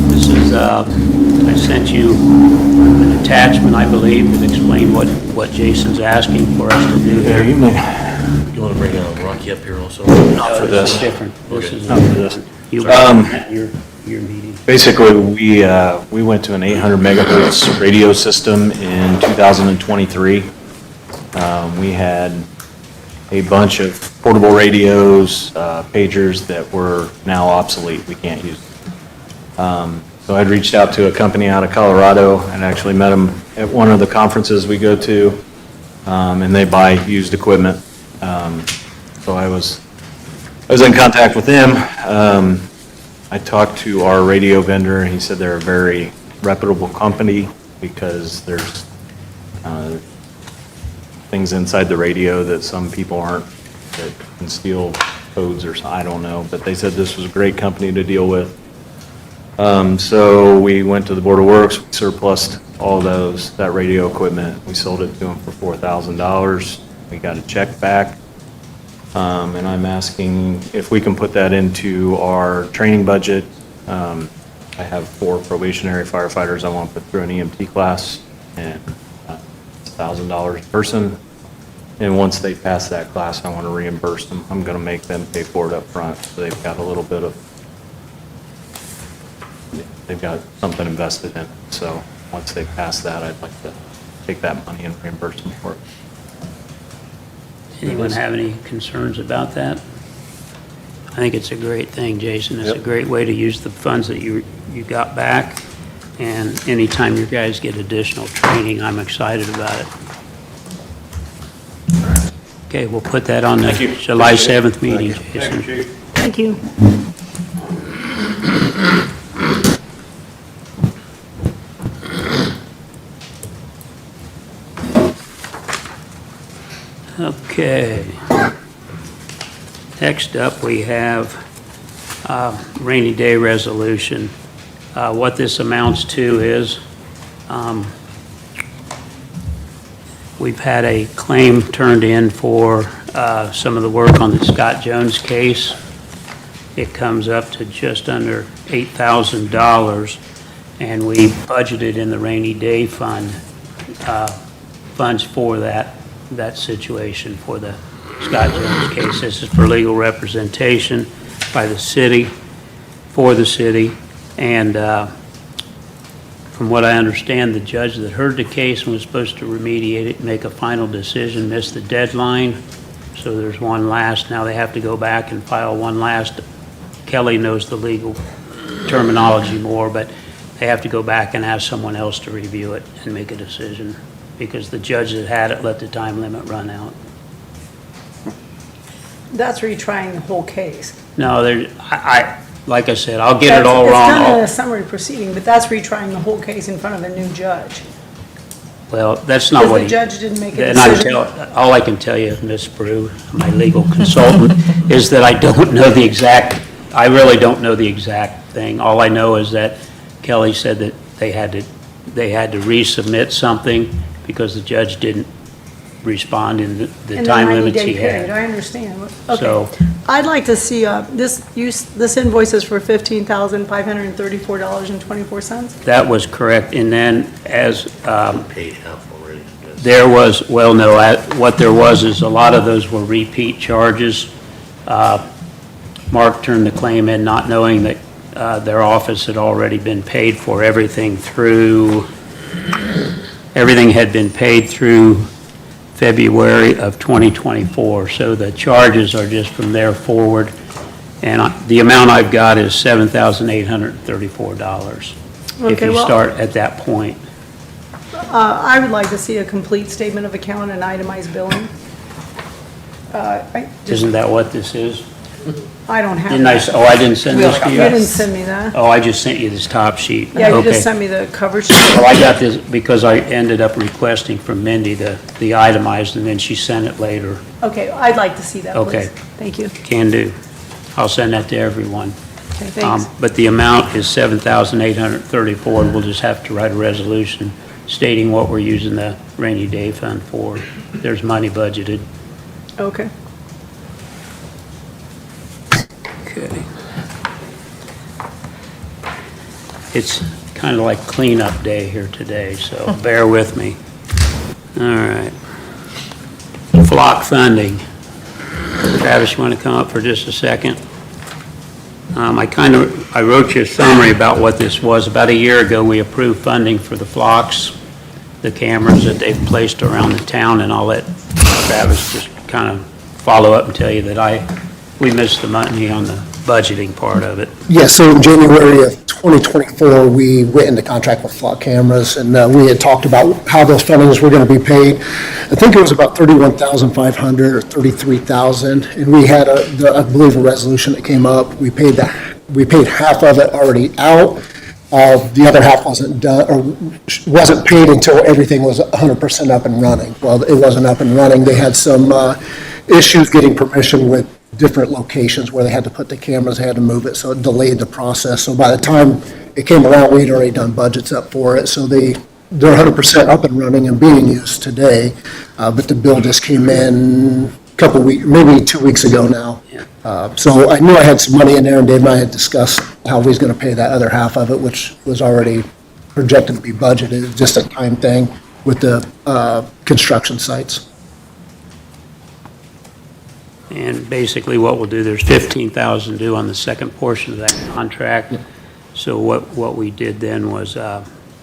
this is, I sent you an attachment, I believe, that explained what Jason's asking for us to do here. You want to bring Rocky up here also? Not for this. Different. This is not for this. You, your meeting? Basically, we went to an 800 megahertz radio system in 2023. We had a bunch of portable radios, pagers that were now obsolete. We can't use them. So I'd reached out to a company out of Colorado and actually met them at one of the conferences we go to, and they buy used equipment. So I was in contact with them. I talked to our radio vendor, and he said they're a very reputable company because there's things inside the radio that some people aren't, that can steal codes or something, I don't know. But they said this was a great company to deal with. So we went to the Board of Works, we surplused all that radio equipment. We sold it to them for $4,000. We got a check back. And I'm asking if we can put that into our training budget. I have 4 probationary firefighters I want to put through an EMT class, and it's $1,000 a person. And once they pass that class, I want to reimburse them. I'm going to make them pay for it up front, so they've got a little bit of, they've got something invested in it. So once they pass that, I'd like to take that money and reimburse them for it. Anyone have any concerns about that? I think it's a great thing, Jason. It's a great way to use the funds that you got back. And anytime you guys get additional training, I'm excited about it. Okay, we'll put that on the July 7th meeting, Jason. Thank you, Chief. Thank you. Okay. Next up, we have rainy day resolution. What this amounts to is we've had a claim turned in for some of the work on the Scott Jones case. It comes up to just under $8,000, and we budgeted in the rainy day fund funds for that situation for the Scott Jones case. This is for legal representation by the city, for the city, and from what I understand, the judge that heard the case and was supposed to remediate it, make a final decision, missed the deadline, so there's one last. Now they have to go back and file one last. Kelly knows the legal terminology more, but they have to go back and ask someone else to review it and make a decision, because the judge that had it let the time limit run out. That's retrying the whole case. No, like I said, I'll get it all It's wrong. done in a summary proceeding, but that's retrying the whole case in front of a new judge. Well, that's not Because what the he... judge didn't make a And I decision. all I can tell you, Ms. Brew, my legal consultant, is that I don't know the exact, I really don't know the exact thing. All I know is that Kelly said that they had to resubmit something because the judge didn't respond in the time limits he had. I understand. So- Okay. I'd like to see, this invoice is for $15,534.24. That was correct. And then as Paid half already. there was, well, no, what there was is a lot of those were repeat charges. Mark turned the claim in not knowing that their office had already been paid for everything had been paid through February of 2024. So the charges are just from there forward. And the amount I've got is $7,834. If Okay, you well- start at that point. I would like to see a complete statement of account and itemized billing. Isn't that what this is? I don't have Didn't I, that. I didn't send this to You you? didn't send me that. Oh, I just sent you this top sheet. Yeah, you Okay. just sent me the cover sheet. Well, I got this because I ended up requesting from Mindy the itemized, and then she sent it later. Okay, I'd like to see that, please. Okay. Thank you. Can do. I'll send that to everyone. Okay, thanks. But the amount is $7,834, and we'll just have to write a resolution stating what we're using the rainy day fund for. There's money budgeted. Okay. Okay. It's kind of like cleanup day here today, so bear with me. All right. Flock funding. Travis, you want to come up for just a second? I wrote you a summary about what this was. About a year ago, we approved funding for the flocks, the cameras that they've placed around the town, and I'll let Travis just kind of follow up and tell you that we missed the money on the budgeting part of it. Yeah, so in January of 2024, we went into contract with flock cameras, and we had talked about how those fundings were going to be paid. I think it was about $31,500 or $33,000, and we had, I believe, a resolution that came up. We paid half of it already out. The other half wasn't done, or wasn't paid until everything was 100% up and running. Well, it wasn't up and running. They had some issues getting permission with different locations where they had to put the cameras, they had to move it, so it delayed the process. So by the time it came around, we'd already done budgets up for it. So they're 100% up and running and being used today, but the bill just came in a couple weeks, maybe 2 weeks ago now. So I knew I had some money in there, and Dave and I had discussed how we was going to pay that other half of it, which was already projected to be budgeted. It's just a time thing with the construction sites. And basically what we'll do, there's $15,000 due on the second portion of that contract. So what we did then was,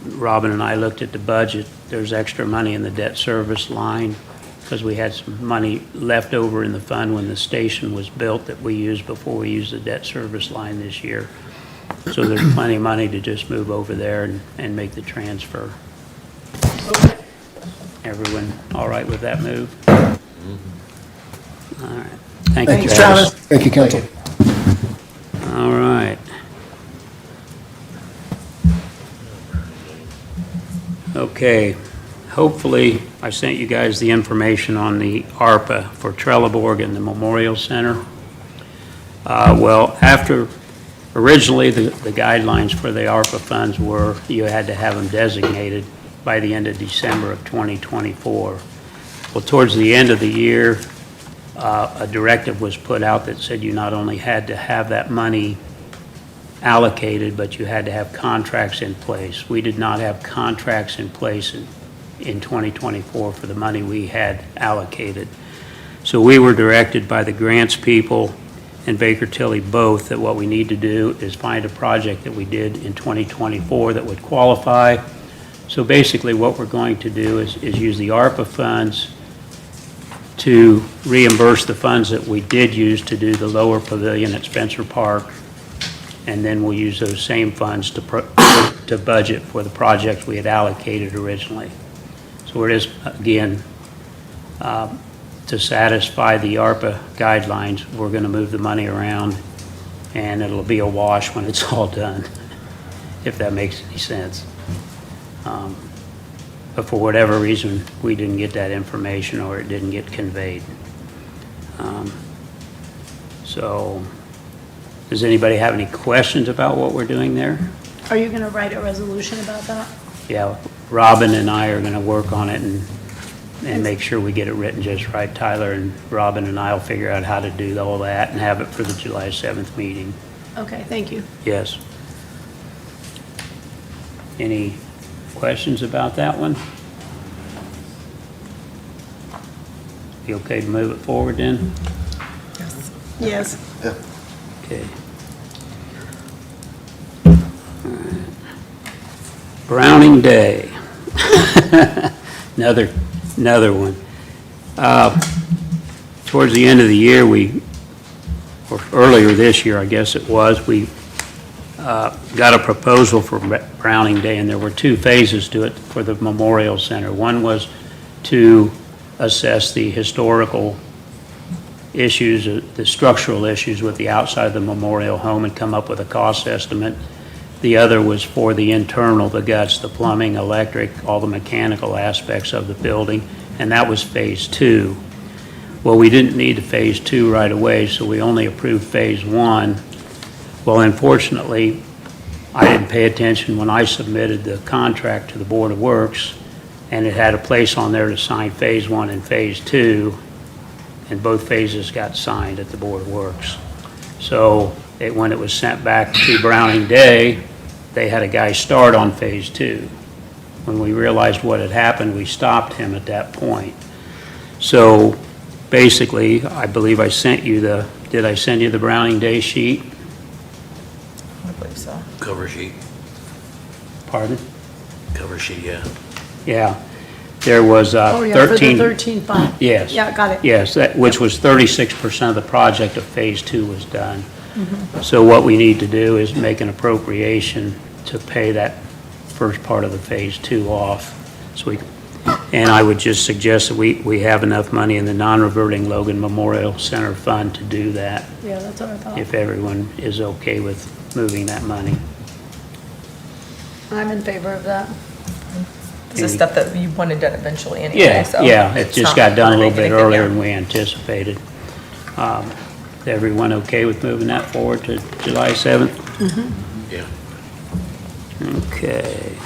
Robin and I looked at the budget. There's extra money in the debt service line because we had some money left over in the fund when the station was built that we used before we used the debt service line this year. So there's plenty of money to just move over there and make the transfer. Everyone all right with that move? All right. Thank you, Thanks, Travis. Thank you, Council. All right. Okay. Hopefully, I sent you guys the information on the ARPA for Trelleborg and the Memorial Center. Well, originally the guidelines for the ARPA funds were you had to have them designated by the end of December of 2024. Well, towards the end of the year, a directive was put out that said you not only had to have that money allocated, but you had to have contracts in place. We did not have contracts in place in 2024 for the money we had allocated. So we were directed by the grants people and Baker Tilly both that what we need to do is find a project that we did in 2024 that would qualify. So basically what we're going to do is use the ARPA funds to reimburse the funds that we did use to do the lower pavilion at Spencer Park, and then we'll use those same funds to budget for the projects we had allocated originally. So it is, again, to satisfy the ARPA guidelines, we're going to move the money around, and it'll be a wash when it's all done, if that makes any sense. But for whatever reason, we didn't get that information or it didn't get conveyed. So, does anybody have any questions about what we're doing there? Are you going to write a resolution about that? Yeah, Robin and I are going to work on it and make sure we get it written just right. Tyler and Robin and I will figure out how to do all that and have it for the July 7th meeting. Okay, thank you. Yes. Any questions about that one? You okay to move it forward then? Yes. Okay. All right. Browning Day. Another one. Towards the end of the year, or earlier this year, I guess it was, we got a proposal for Browning Day, and there were two phases to it for the Memorial Center. One was to assess the historical issues, the structural issues with the outside of the memorial home and come up with a cost estimate. The other was for the internal, the guts, the plumbing, electric, all the mechanical aspects of the building, and that was phase 2. Well, we didn't need phase 2 right away, so we only approved phase 1. Well, unfortunately, I didn't pay attention when I submitted the contract to the Board of Works, and it had a place on there to sign phase 1 and phase 2, and both phases got signed at the Board of Works. So when it was sent back to Browning Day, they had a guy start on phase 2. When we realized what had happened, we stopped him at that point. So basically, I believe I sent you did I send you the Browning Day sheet? believe so. Cover sheet, Pardon? cover sheet, yeah. Yeah. There was Oh, yeah, for the 13. 13.5. Yes. Yeah, got it. Yes, which was 36% of the project of Phase 2 was done. So what we need to do is make an appropriation to pay that first part of the Phase 2 off. And I would just suggest that we have enough money in the non-reverting Logan Memorial Center Fund to do that, Yeah, that's what I thought. if everyone is okay with moving that money. I'm in favor of that. This is stuff that you wanted done eventually anyway, Yeah, so. yeah, it it's just not got done a gonna little make bit anything earlier there. than we anticipated. Is everyone okay with moving that forward to July 7th? Yeah. Okay.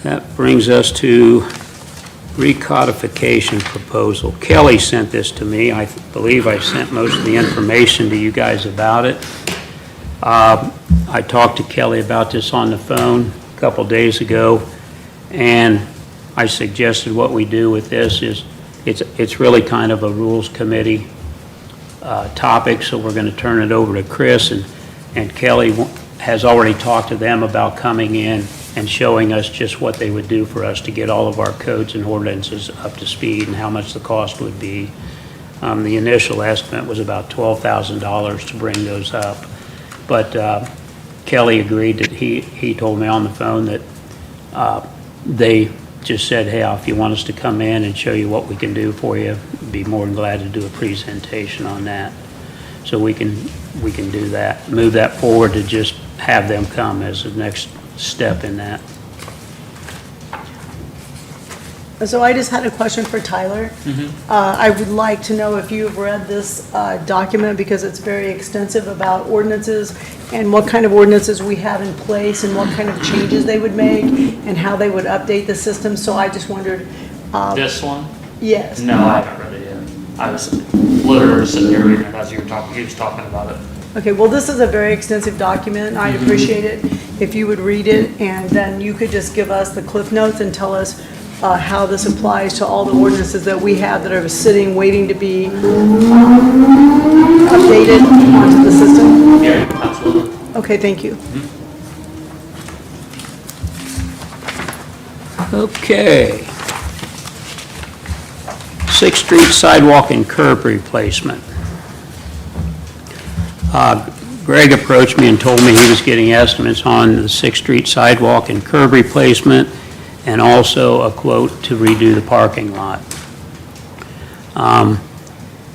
That brings us to recodification proposal. Kelly sent this to me. I believe I sent most of the information to you guys about it. I talked to Kelly about this on the phone a couple days ago, and I suggested what we do with this is, it's really kind of a Rules Committee topic, so we're going to turn it over to Chris, and Kelly has already talked to them about coming in and showing us just what they would do for us to get all of our codes and ordinances up to speed and how much the cost would be. The initial estimate was about $12,000 to bring those up. But Kelly agreed that he told me on the phone that they just said, hey, if you want us to come in and show you what we can do for you, be more than glad to do a presentation on that. So we can do that, move that forward to just have them come as the next step in that. So I just had a question for Tyler. I would like to know if you've read this document, because it's very extensive about ordinances and what kind of ordinances we have in place and what kind of changes they would make and how they would update the system. So I just wondered. This one? Yes. No, I haven't read it yet. I was literally sitting here reading it as you were talking, he was talking about it. Okay, well, this is a very extensive document. I'd appreciate it if you would read it, and then you could just give us the cliff notes and tell us how this applies to all the ordinances that we have that are sitting, waiting to be updated onto the system. Yeah, absolutely. Okay, thank you. Okay. 6th Street sidewalk and curb replacement. Greg approached me and told me he was getting estimates on the 6th Street sidewalk and curb replacement, and also a quote to redo the parking lot.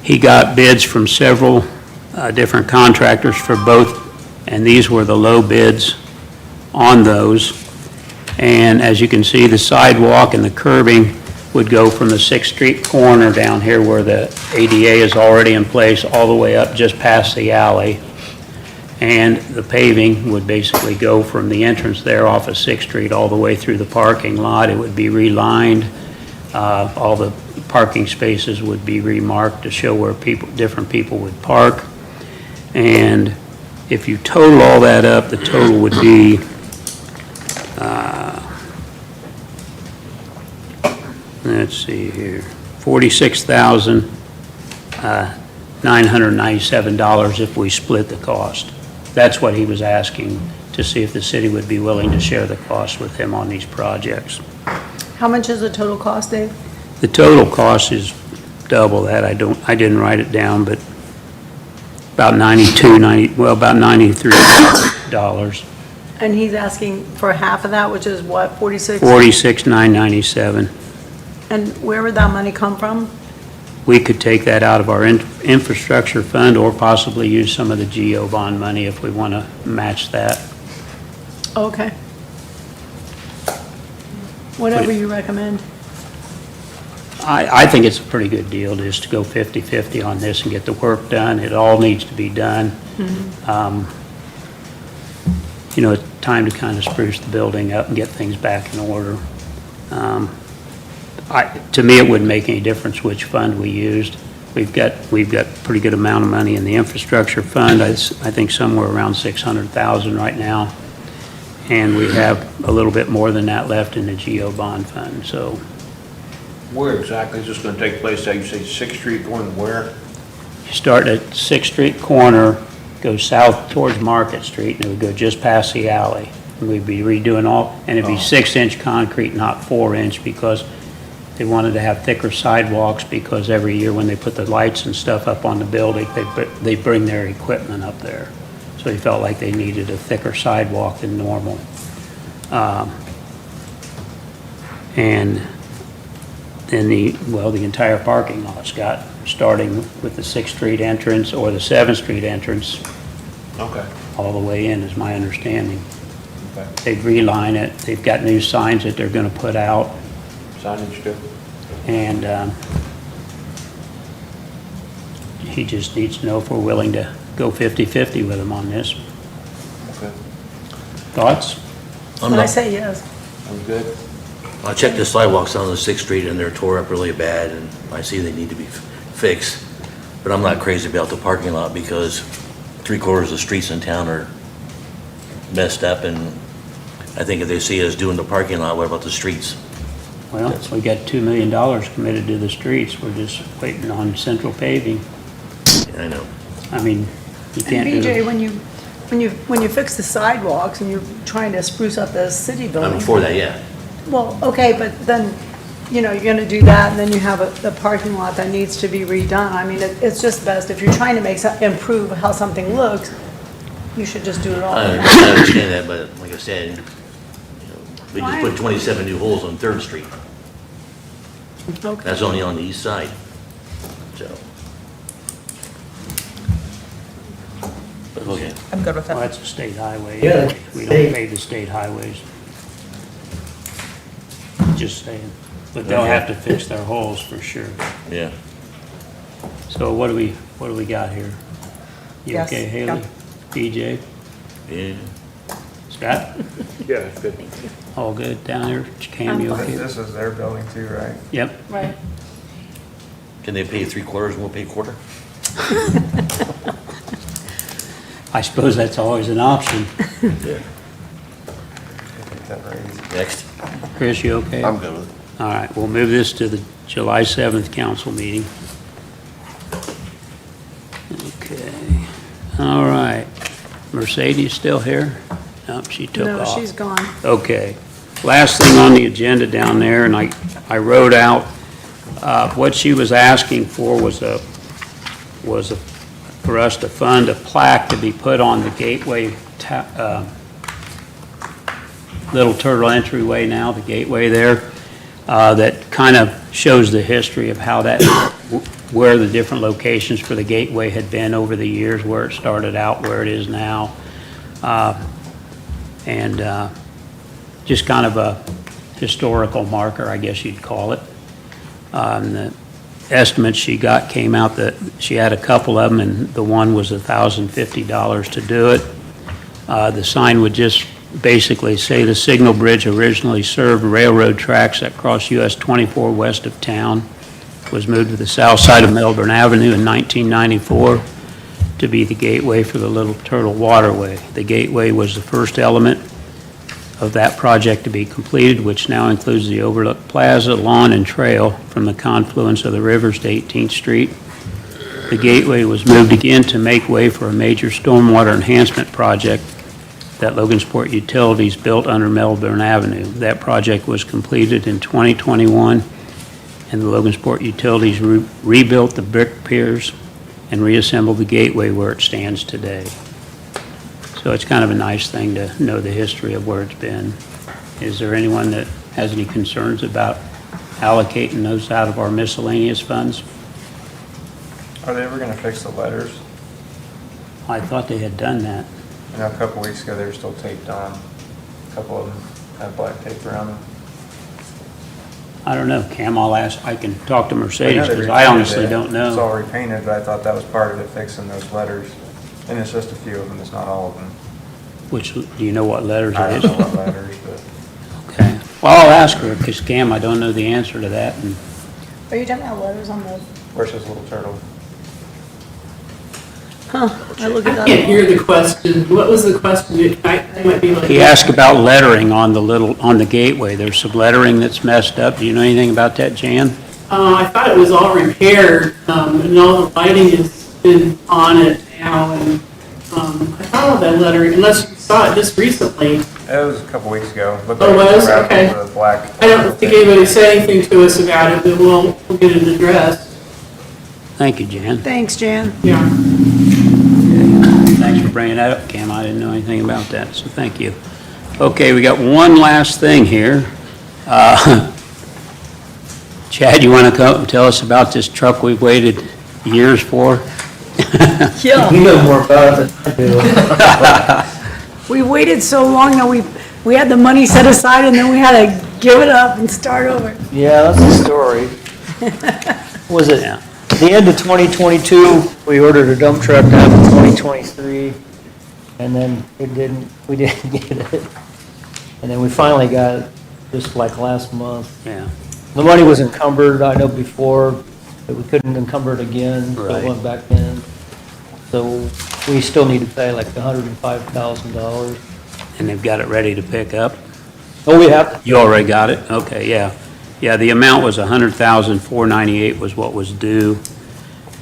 He got bids from several different contractors for both, and these were the low bids on those. And as you can see, the sidewalk and the curbing would go from the 6th Street corner down here where the ADA is already in place, all the way up just past the alley. And the paving would basically go from the entrance there off of 6th Street all the way through the parking lot. It would be relined. All the parking spaces would be remarked to show where different people would park. And if you total all that up, the total would be let's see here, $46,997 if we split the cost. That's what he was asking, to see if the city would be willing to share the cost with him on these projects. How much is the total cost, Dave? The total cost is double that. I didn't write it down, but about about $93. And he's asking for half of that, which is what, 46? $46,997. And where would that money come from? We could take that out of our infrastructure fund, or possibly use some of the GO bond money if we want to match that. Okay. Whatever you recommend. I think it's a pretty good deal just to go 50-50 on this and get the work done. It all needs to be done. It's time to kind of spruce the building up and get things back in order. To me, it wouldn't make any difference which fund we used. We've got pretty good amount of money in the infrastructure fund. I think somewhere around $600,000 right now. And we have a little bit more than that left in the GO bond fund. So Where exactly is this going to take place? How you say 6th Street going where? You start at 6th Street corner, go south towards Market Street, and it would go just past the alley. And we'd be redoing all, and it'd be 6-inch concrete, not 4-inch, because they wanted to have thicker sidewalks, because every year when they put the lights and stuff up on the building, they bring their equipment up there. So they felt like they needed a thicker sidewalk than normal. And then the entire parking lot's got, starting with the 6th Street entrance or the 7th Street entrance, Okay. all the way in, is my understanding. Okay. They'd reline it, they've got new signs that they're gonna put out, Signage too? and he just needs to know if we're willing to go 50-50 with him on this. Okay. Thoughts? And I say yes. I'm good. I checked the sidewalks on the 6th Street and they're tore up really bad and I see they need to be fixed. But I'm not crazy about the parking lot because 3/4 of the streets in town are messed up and I think if they see us doing the parking lot, what about the streets? Well, we got $2 million committed to the streets, we're just waiting on central paving. I know. I mean, you can't And do. BJ, when you fix the sidewalks and you're trying to spruce up the city building. I'm for that, yeah. Well, okay, but then, you're gonna do that, and then you have the parking lot that needs to be redone. I mean, it's just best, if you're trying to improve how something looks, you should just do it all. I understand that, but like I said, we just put 27 new holes on 3rd Street. Okay. That's only on the east side, so. But okay. I'm good with Well, it. that's a state highway. Yeah, We state. don't pay the state highways. Just saying. But they'll have to fix their holes for sure. Yeah. So what do we got here? You Yes, okay, yeah. Haley? DJ? Yeah. Scott? Yeah, that's good. All good down there? Cam, you okay? This is their building too, right? Yep. Right. Can they pay 3/4 and we'll pay 1/4? I suppose that's always an option. Yeah. Get that raised. Next. Chris, you okay? I'm good with it. All right, we'll move this to the July 7th council meeting. Okay, all right. Mercedes still here? Nope, she took No, off. she's gone. Okay. Last thing on the agenda down there, and I wrote out, what she was asking for was for us to fund a plaque to be put on the gateway, Little Turtle entryway now, the gateway there, that kind of shows the history of how that, where the different locations for the gateway had been over the years, where it started out, where it is now. And just kind of a historical marker, I guess you'd call it. The estimates she got came out that she had a couple of them, and the one was $1,050 to do it. The sign would just basically say the signal bridge originally served railroad tracks that crossed US 24 west of town, was moved to the south side of Melbourne Avenue in 1994 to be the gateway for the Little Turtle Waterway. The gateway was the first element of that project to be completed, which now includes the Overlook Plaza, lawn, and trail from the confluence of the rivers to 18th Street. The gateway was moved again to make way for a major stormwater enhancement project that Logansport Utilities built under Melbourne Avenue. That project was completed in 2021, and the Logansport Utilities rebuilt the brick piers and reassembled the gateway where it stands today. So it's kind of a nice thing to know the history of where it's been. Is there anyone that has any concerns about allocating those out of our miscellaneous funds? Are they ever gonna fix the letters? I thought they had done that. You know, a couple weeks ago, they were still taped on. A couple of them had black tape around them. I don't know, Cam, I'll ask, I can talk to know Mercedes, they because I repainted honestly it. don't It's know. all repainted, but I thought that was part of it, fixing those letters. And it's just a few of them, it's not all of them. Which, do you know what letters I it don't is? know what letters, but Okay. Well, I'll ask her, because Cam, I don't know the answer to that, and Are you talking about letters on the, where's this Little Turtle? I look at I that. can't hear the question. What was the question? I might be like. He asked about lettering on the gateway. There's some lettering that's messed up. Do you know anything about that, Jan? I thought it was all repaired, and all the lighting has been on it now, and, I thought all that lettering, unless you saw it just recently. It was a couple weeks ago. Looked Oh, like it was? wrapped Okay. with black. I don't think anybody said anything to us about it, but we'll get it addressed. Thank you, Jan. Thanks, Jan. Yeah. Thanks for bringing that up, Cam. I didn't know anything about that, so thank you. Okay, we got one last thing here. Chad, you want to come tell us about this truck we've waited years for? Yeah. You know more about it than I do. We waited so long that we had the money set aside and then we had to give it up and start over. Yeah, that's the story. Was it the end of 2022, we ordered a dump truck down in 2023, and then we didn't get it. And then we finally got it just like last month. Yeah. The money was encumbered, I know before, but we couldn't encumber it again, so Right. it went back in. So we still need to pay like $105,000. And they've got it ready to pick up? Oh, we have? You already got it? Okay, yeah. Yeah, the amount was $100,498 was what was due,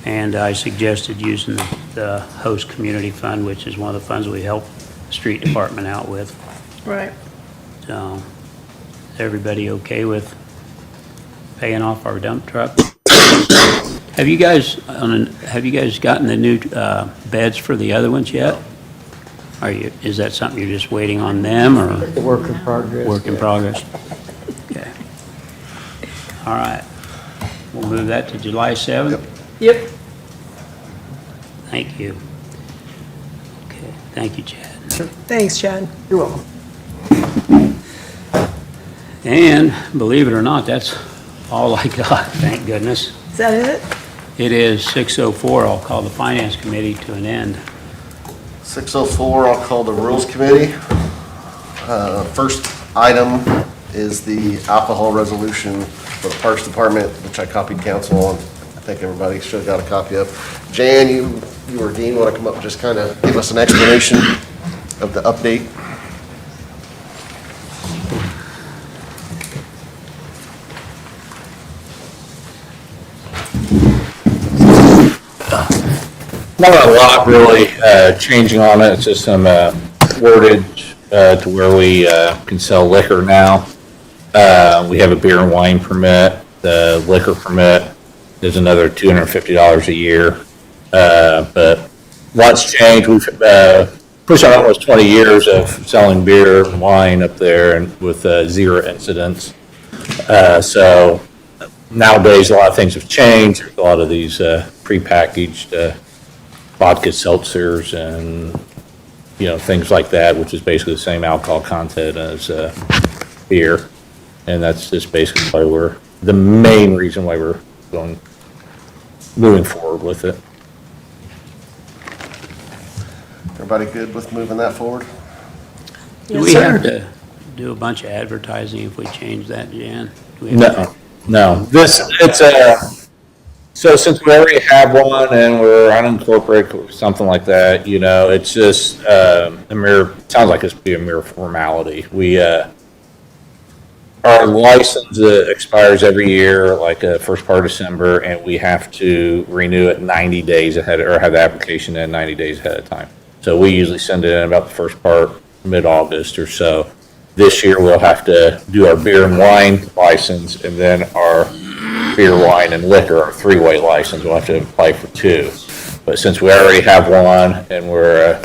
and I suggested using the host community fund, which is one of the funds we help the street department out with. Right. So, is everybody okay with paying off our dump truck? Have you guys gotten the new beds for the other ones yet? Is that something you're just waiting on them, or? The work in progress. Work in progress? Okay. All right. We'll move that to July 7th? Yep. Thank you. Okay, thank you, Chad. Thanks, Chad. You're welcome. And believe it or not, that's all I got, thank goodness. Is that it? It is 6:04. I'll call the Finance Committee to an end. 6:04, I'll call the Rules Committee. First item is the alcohol resolution for the Parks Department, which I copied council on. I think everybody should have got a copy of. Jan, you or Dean want to come up and just kind of give us an explanation of the update? Not a lot really changing on it, it's just some wordage to where we can sell liquor now. We have a beer and wine permit, the liquor permit is another $250 a year. But lots changed, we've pushed on almost 20 years of selling beer and wine up there and with 0 incidents. So nowadays, a lot of things have changed, there's a lot of these prepackaged vodka seltzers and, things like that, which is basically the same alcohol content as beer. And that's just basically why the main reason why we're moving forward with it. Everybody good with moving that forward? Do we have to do a bunch of advertising if we change that, Jan? Do we have No. So since we already have one and we're unincorporated or something like that, it's just sounds like it's be a mere formality. Our license expires every year, like first part of December, and we have to renew it 90 days ahead, or have the application in 90 days ahead of time. So we usually send it in about the first part, mid-August or so. This year, we'll have to do our beer and wine license, and then our beer, wine, and liquor, our 3-way license. We'll have to apply for 2. But since we already have one, and we're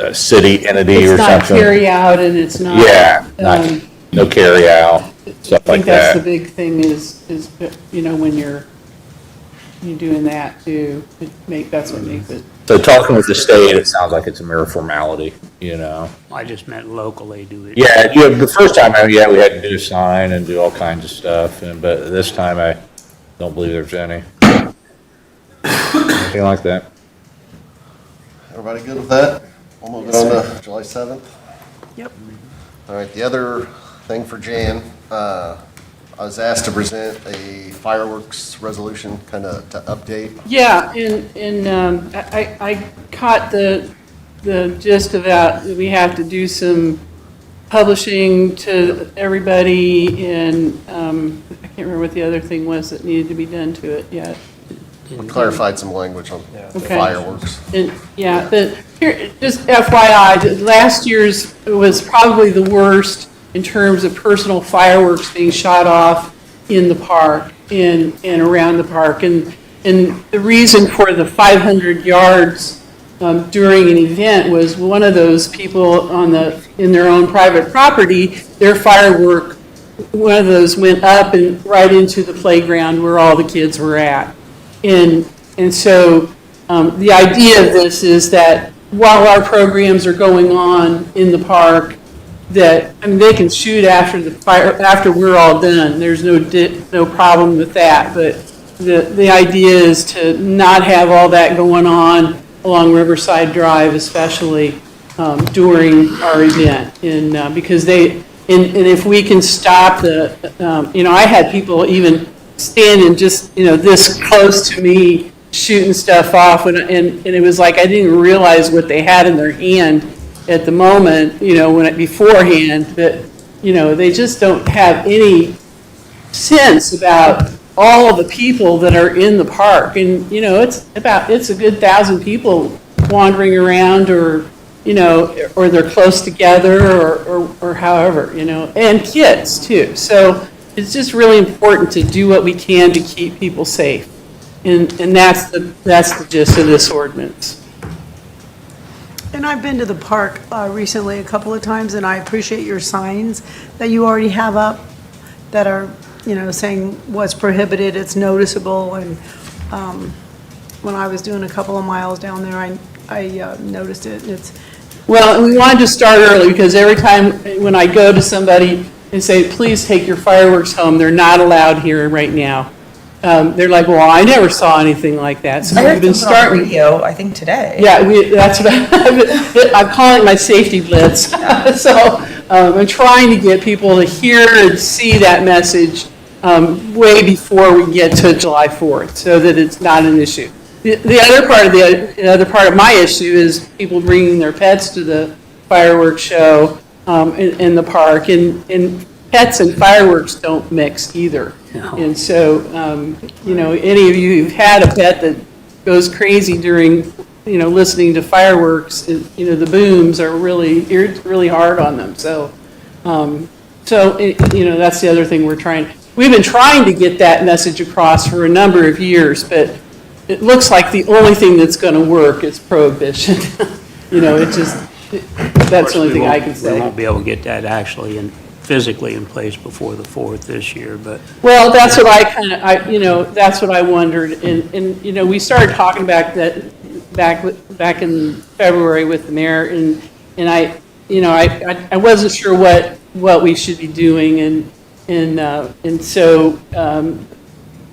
a city entity or something. It's not carry out and it's not. Yeah, no carry out, stuff I like think that's the that. big thing is, when you're doing that too, that's what makes it. So talking with the state, it sounds like it's a mere formality, I just meant locally, do it. Yeah, the first time, we had to do a sign and do all kinds of stuff, but this time I don't believe there's anything like that. Everybody good with that? We'll move it on to July 7th. Yep. All right, the other thing for Jan, I was asked to present a fireworks resolution, kind of to update. Yeah, and I caught the gist of that. We have to do some publishing to everybody, and I can't remember what the other thing was that needed to be done to it yet. I clarified some language on the Okay. fireworks. And, yeah, here, just FYI, last year's was probably the worst in terms of personal fireworks being shot off in the park and around the park. And the reason for the 500 yards during an event was one of those people in their own private property, their firework, one of those went up and right into the playground where all the kids were at. And so the idea of this is that while our programs are going on in the park, that, I mean, they can shoot after we're all done. There's no problem with that. But the idea is to not have all that going on along Riverside Drive, especially during our event. And because and if we can stop I had people even standing just, this close to me shooting stuff off, and it was like I didn't realize what they had in their hand at the moment, beforehand, but, they just don't have any sense about all the people that are in the park. And, it's a good 1,000 people wandering around, or they're close together, or however, and kids too. So it's just really important to do what we can to keep people safe. And that's the gist of this ordinance. And I've been to the park recently a couple of times, and I appreciate your signs that you already have up that are, saying what's prohibited, it's noticeable. And when I was doing a couple of miles down there, I noticed it. Well, we wanted to start early because every time when I go to somebody and say, please take your fireworks home, they're not allowed here right now. They're like, well, I never saw anything like that. So we've been starting. Radio, I think today. Yeah, that's what I'm calling it my safety blitz. So I'm trying to get people to hear and see that message way before we get to July 4th, so that it's not an issue. The other part of my issue is people bringing their pets to the fireworks show in the park, and pets and fireworks don't mix either. No. And so, any of you who've had a pet that goes crazy during, listening to fireworks, the booms are really hard on them. So, that's the other thing we've been trying to get that message across for a number of years, but it looks like the only thing that's going to work is prohibition. That's the only thing I can say. We won't be able to get that actually physically in place before the 4th this year, but. Well, that's what that's what I wondered. And we started talking back in February with the mayor, and I wasn't sure what we should be doing, and so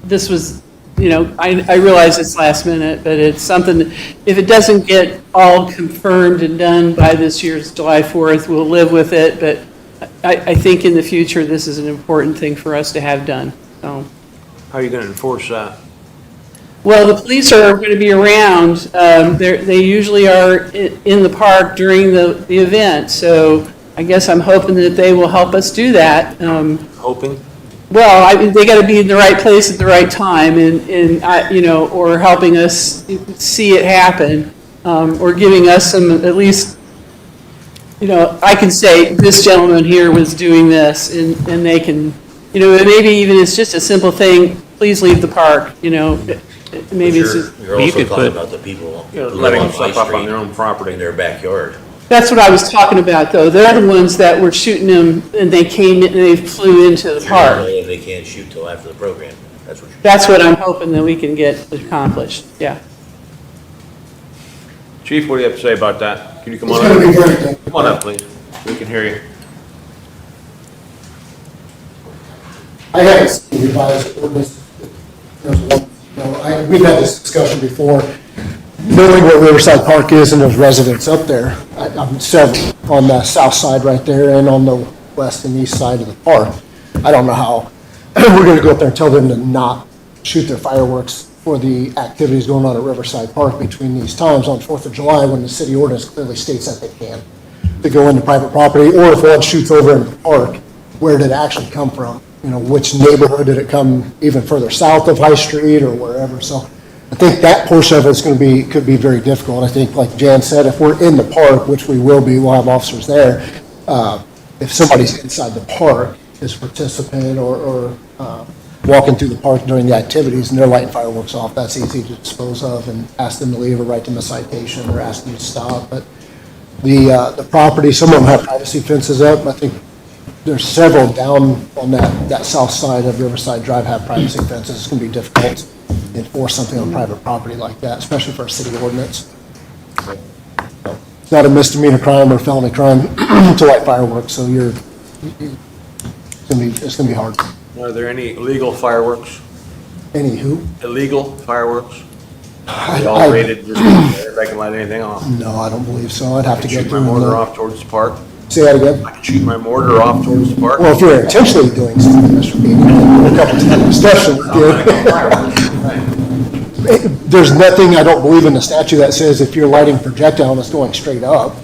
this was, I realize it's last minute, but it's something that if it doesn't get all confirmed and done by this year's July 4th, we'll live with it. But I think in the future, this is an important thing for us to have done. So. How are you going to enforce that? Well, the police are going to be around. They usually are in the park during the event. So I guess I'm hoping that they will help us do that. Hoping? Well, they got to be in the right place at the right time, or helping us see it happen, or giving us some, at least, I can say this gentleman here was doing this, and they can, maybe even it's just a simple thing. Please leave the park. Maybe it's just. You're also talking about the people who live letting on them High stuff up on Street their own property. in their backyard. That's what I was talking about, though. They're the ones that were shooting them, and they flew into the You're park. not saying they can't shoot till after the program. That's what I'm hoping that we can get accomplished. Yeah. Chief, what do you have to say about that? Can you come on It's gonna be up? very good. Come on up, please. We can hear you. I haven't seen the revised ordinance. We've had this discussion before, knowing what Riverside Park is and those residents up there. I'm several on the south side right there and on the west and east side of the park. I don't know how we're going to go up there and tell them to not shoot their fireworks for the activities going on at Riverside Park between these times on 4th of July, when the city ordinance clearly states that they can, to go into private property, or if one shoots over in the park, where did it actually come from? You know, which neighborhood did it come, even further south of High Street or wherever? So I think that portion of it's going to be, could be very difficult. I think, like Jan said, if we're in the park, which we will be, we'll have officers there. If somebody's inside the park as a participant or walking through the park during the activities and they're lighting fireworks off, that's easy to dispose of and ask them to leave or write them a citation or ask them to stop. But the property, some of them have privacy fences up. I think there's several down on that south side of Riverside Drive have privacy fences. It's going to be difficult to enforce something on private property like that, especially for a city ordinance. It's not a misdemeanor crime or felony crime to light fireworks, so it's going to be hard. Are there any illegal fireworks? Any who? Illegal fireworks? I- They all rated, just everybody can light anything off? No, I don't believe so. I'd have to get Shoot my through. mortar off towards the park? Say that again? I can shoot my mortar off towards the park? Well, if you're intentionally doing something, Mr. Bean, a couple of discussion with you. There's nothing, I don't believe in the statute that says if you're lighting projectile that's going straight up.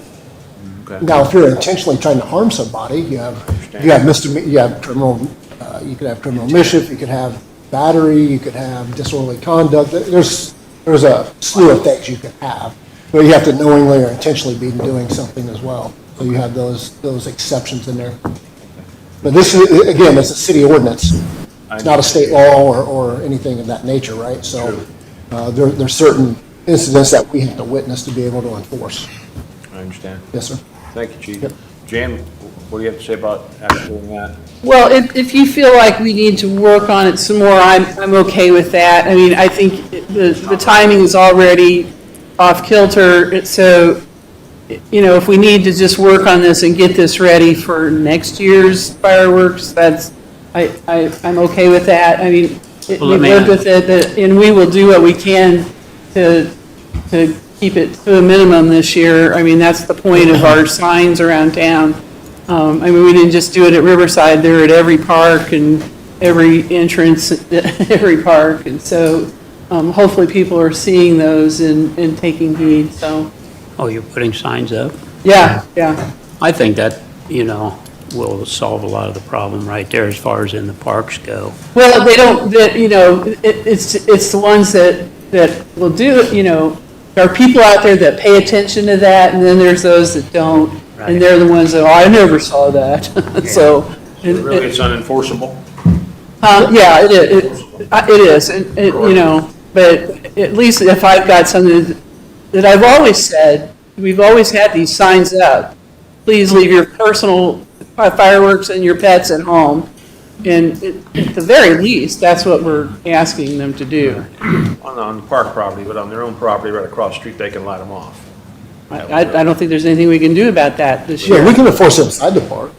Okay. Now, if you're intentionally trying to harm somebody, you have misdemeanor, you have criminal, you could have criminal mischief, you could have battery, you could have disorderly conduct. There's a slew of things you could have, but you have to knowingly or intentionally be doing something as well. So you have those exceptions in there. But this is, again, it's a city ordinance. It's not a state law or anything of that nature, right? So there's certain incidents that we have to witness to be able to enforce. I understand. Yes, sir. Thank you, Chief. Yep. Jan, what do you have to say about actually doing that? Well, if you feel like we need to work on it some more, I'm okay with that. I mean, I think the timing is already off kilter, so, you know, if we need to just work on this and get this ready for next year's fireworks, I'm okay with that. I mean, we've worked with it, and we will do what we can to keep it to a minimum this year. I mean, that's the point of our signs around town. I mean, we didn't just do it at Riverside, they're at every park and every entrance at every park. And so hopefully people are seeing those and taking heed, so. Oh, you're putting signs up? Yeah, yeah. I think that, you know, will solve a lot of the problem right there as far as in the parks go. Well, they don't, you know, it's the ones that will do it, you know. There are people out there that pay attention to that, and then there's those that don't. And they're the ones that, oh, I never saw that. So. Really, it's unenforceable? Yeah, it is, and, you know, but at least if I've got something that I've always said, we've always had these signs up. Please leave your personal fireworks and your pets at home. And at the very least, that's what we're asking them to do. On the park property, but on their own property right across the street, they can light them off. I don't think there's anything we can do about that this year. Yeah, we can enforce it inside the park.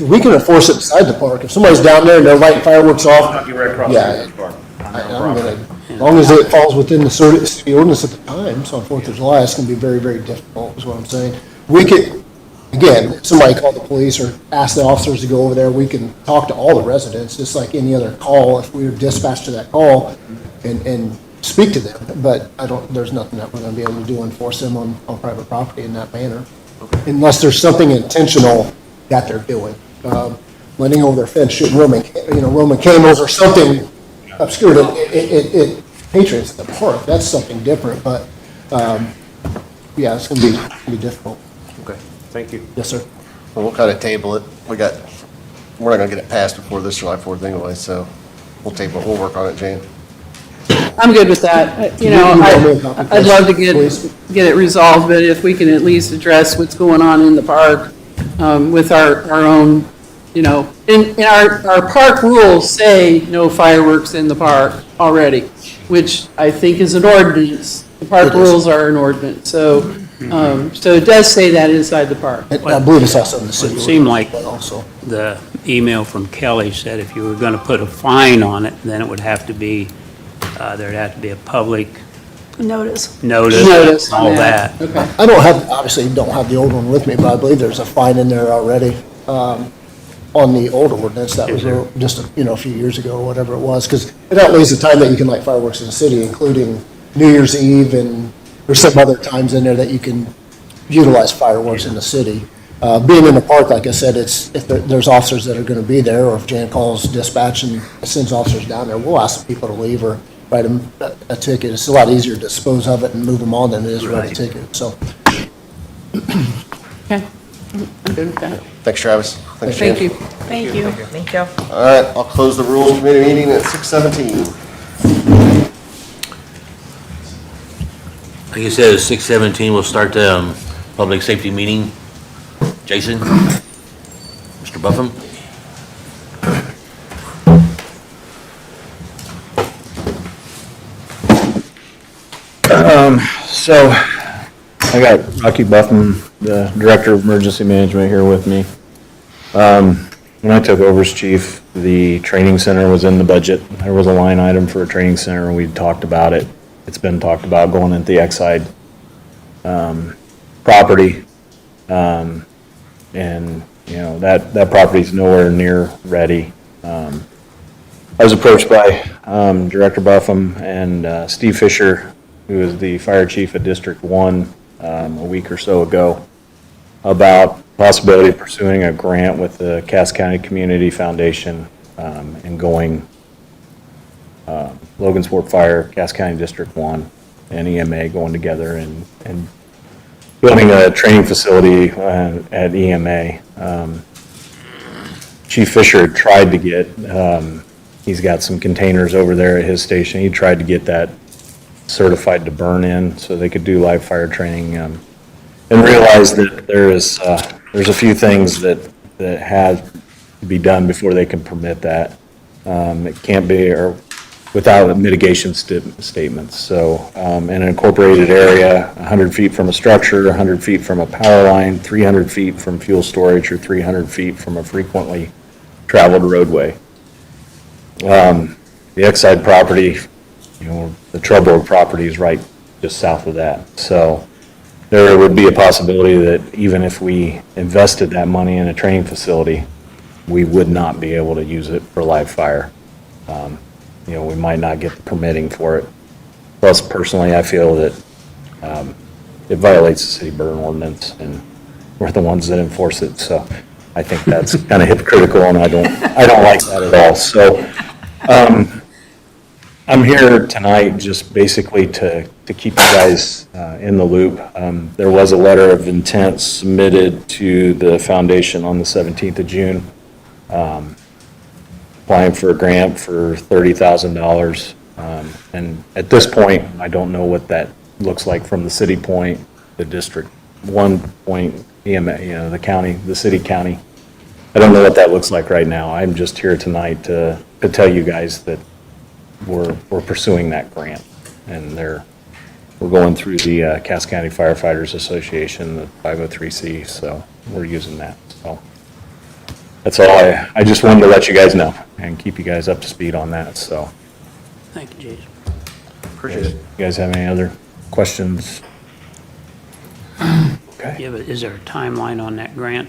We can enforce it inside the park. If somebody's down there and they're lighting fireworks off. Knock you right across the street from the park. I'm gonna, as long as it falls within the city ordinance at the time, so on 4th of July, it's gonna be very, very difficult, is what I'm saying. We could, again, if somebody called the police or asked the officers to go over there, we can talk to all the residents, just like any other call, if we were dispatched to that call and speak to them. But there's nothing that we're gonna be able to do, enforce them on private property in that manner. Unless there's something intentional that they're doing. Letting over their fence, shooting Roman candles or something obscure. It patrons at the park, that's something different, but, yeah, it's gonna be difficult. Okay, thank you. Yes, sir. Well, we'll kind of table it. We're not gonna get it passed before this July 4th anyway, so we'll table it. We'll work on it, Jane. I'm good with that. You know, I'd love to get it resolved, but if we can at least address what's going on in the park with our own, you know, in our park rules say no fireworks in the park already, which I think is an ordinance. The park rules are an ordinance, so it does say that inside the park. I believe it's also in the city. It seemed like also the email from Kelly said if you were going to put a fine on it, then it would have to be, there'd have to be a public Notice. notice, all that. I obviously don't have the old one with me, but I believe there's a fine in there already. on the old ordinance that was just, a few years ago or whatever it was, because it outlays the time that you can light fireworks in the city, including New Year's Eve, and there's some other times in there that you can utilize fireworks in the city. Being in the park, like I said, if there's officers that are going to be there, or if Jan calls dispatch and sends officers down there, we'll ask the people to leave or write them a ticket. It's a lot easier to dispose of it and move them on than it is to write a ticket, so. Okay, I'm good with that. Thanks, Travis. Thanks, Jan. Thank you. Thank you. Thank you. All right, I'll close the Rules Committee meeting at 6:17. Like you said, at 6:17, we'll start the public safety meeting. Jason? Mr. Buffum? So I got Rocky Buffman, the Director of Emergency Management, here with me. When I took over as chief, the training center was in the budget. There was a line item for a training center, and we talked about it. It's been talked about going into the Exide property. And, that property's nowhere near ready. I was approached by Director Buffum and Steve Fisher, who is the fire chief at District 1, a week or so ago, about possibility of pursuing a grant with the Cass County Community Foundation and going Logansport Fire, Cass County District 1, and EMA going together and building a training facility at EMA. Chief Fisher tried to get, he's got some containers over there at his station. He tried to get that certified to burn in so they could do live fire training, and realized that there's a few things that have to be done before they can permit that. It can't be without mitigation statements. So in an incorporated area, 100 feet from a structure, 100 feet from a power line, 300 feet from fuel storage, or 300 feet from a frequently traveled roadway. The Exide property, the Trouble property is right just south of that. So there would be a possibility that even if we invested that money in a training facility, we would not be able to use it for live fire. We might not get the permitting for it. Plus, personally, I feel that it violates the city burn ordinance, and we're the ones that enforce it. So I think that's kind of hypocritical, and I don't like that at all. So I'm here tonight just basically to keep you guys in the loop. There was a letter of intent submitted to the foundation on the 17th of June, applying for a grant for $30,000. And at this point, I don't know what that looks like from the city point, the District 1 point, EMA, the county, the city county. I don't know what that looks like right now. I'm just here tonight to tell you guys that we're pursuing that grant, and we're going through the Cass County Firefighters Association, the 503C, so we're using that. So that's all I just wanted to let you guys know and keep you guys up to speed on that. So Thank you, Jason. Appreciate it. you guys have any other questions? Okay. Yeah, but is there a timeline on that grant,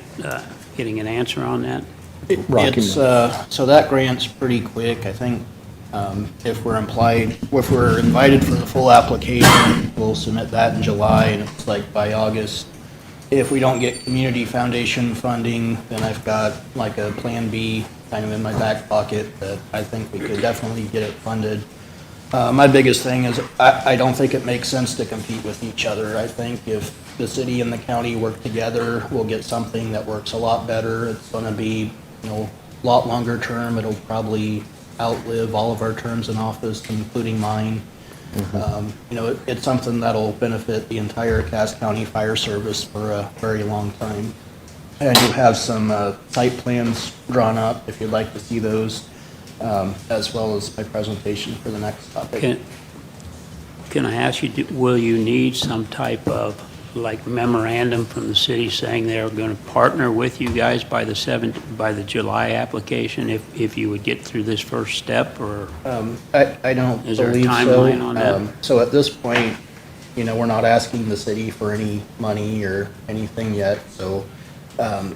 getting an answer on that? So that grant's pretty quick. I think if we're invited for the full application, we'll submit that in July, and it's like by August. If we don't get community foundation funding, then I've got like a plan B kind of in my back pocket that I think we could definitely get it funded. My biggest thing is I don't think it makes sense to compete with each other. I think if the city and the county work together, we'll get something that works a lot better. It's going to be, a lot longer term. It'll probably outlive all of our terms in office, including mine. It's something that'll benefit the entire Cass County Fire Service for a very long time. And you have some site plans drawn up if you'd like to see those, as well as my presentation for the next topic. Can I ask you, will you need some type of memorandum from the city saying they're going to partner with you guys by the July application if you would get through this first step, or? I don't believe so. Is there a timeline on that? So at this point, we're not asking the city for any money or anything yet. So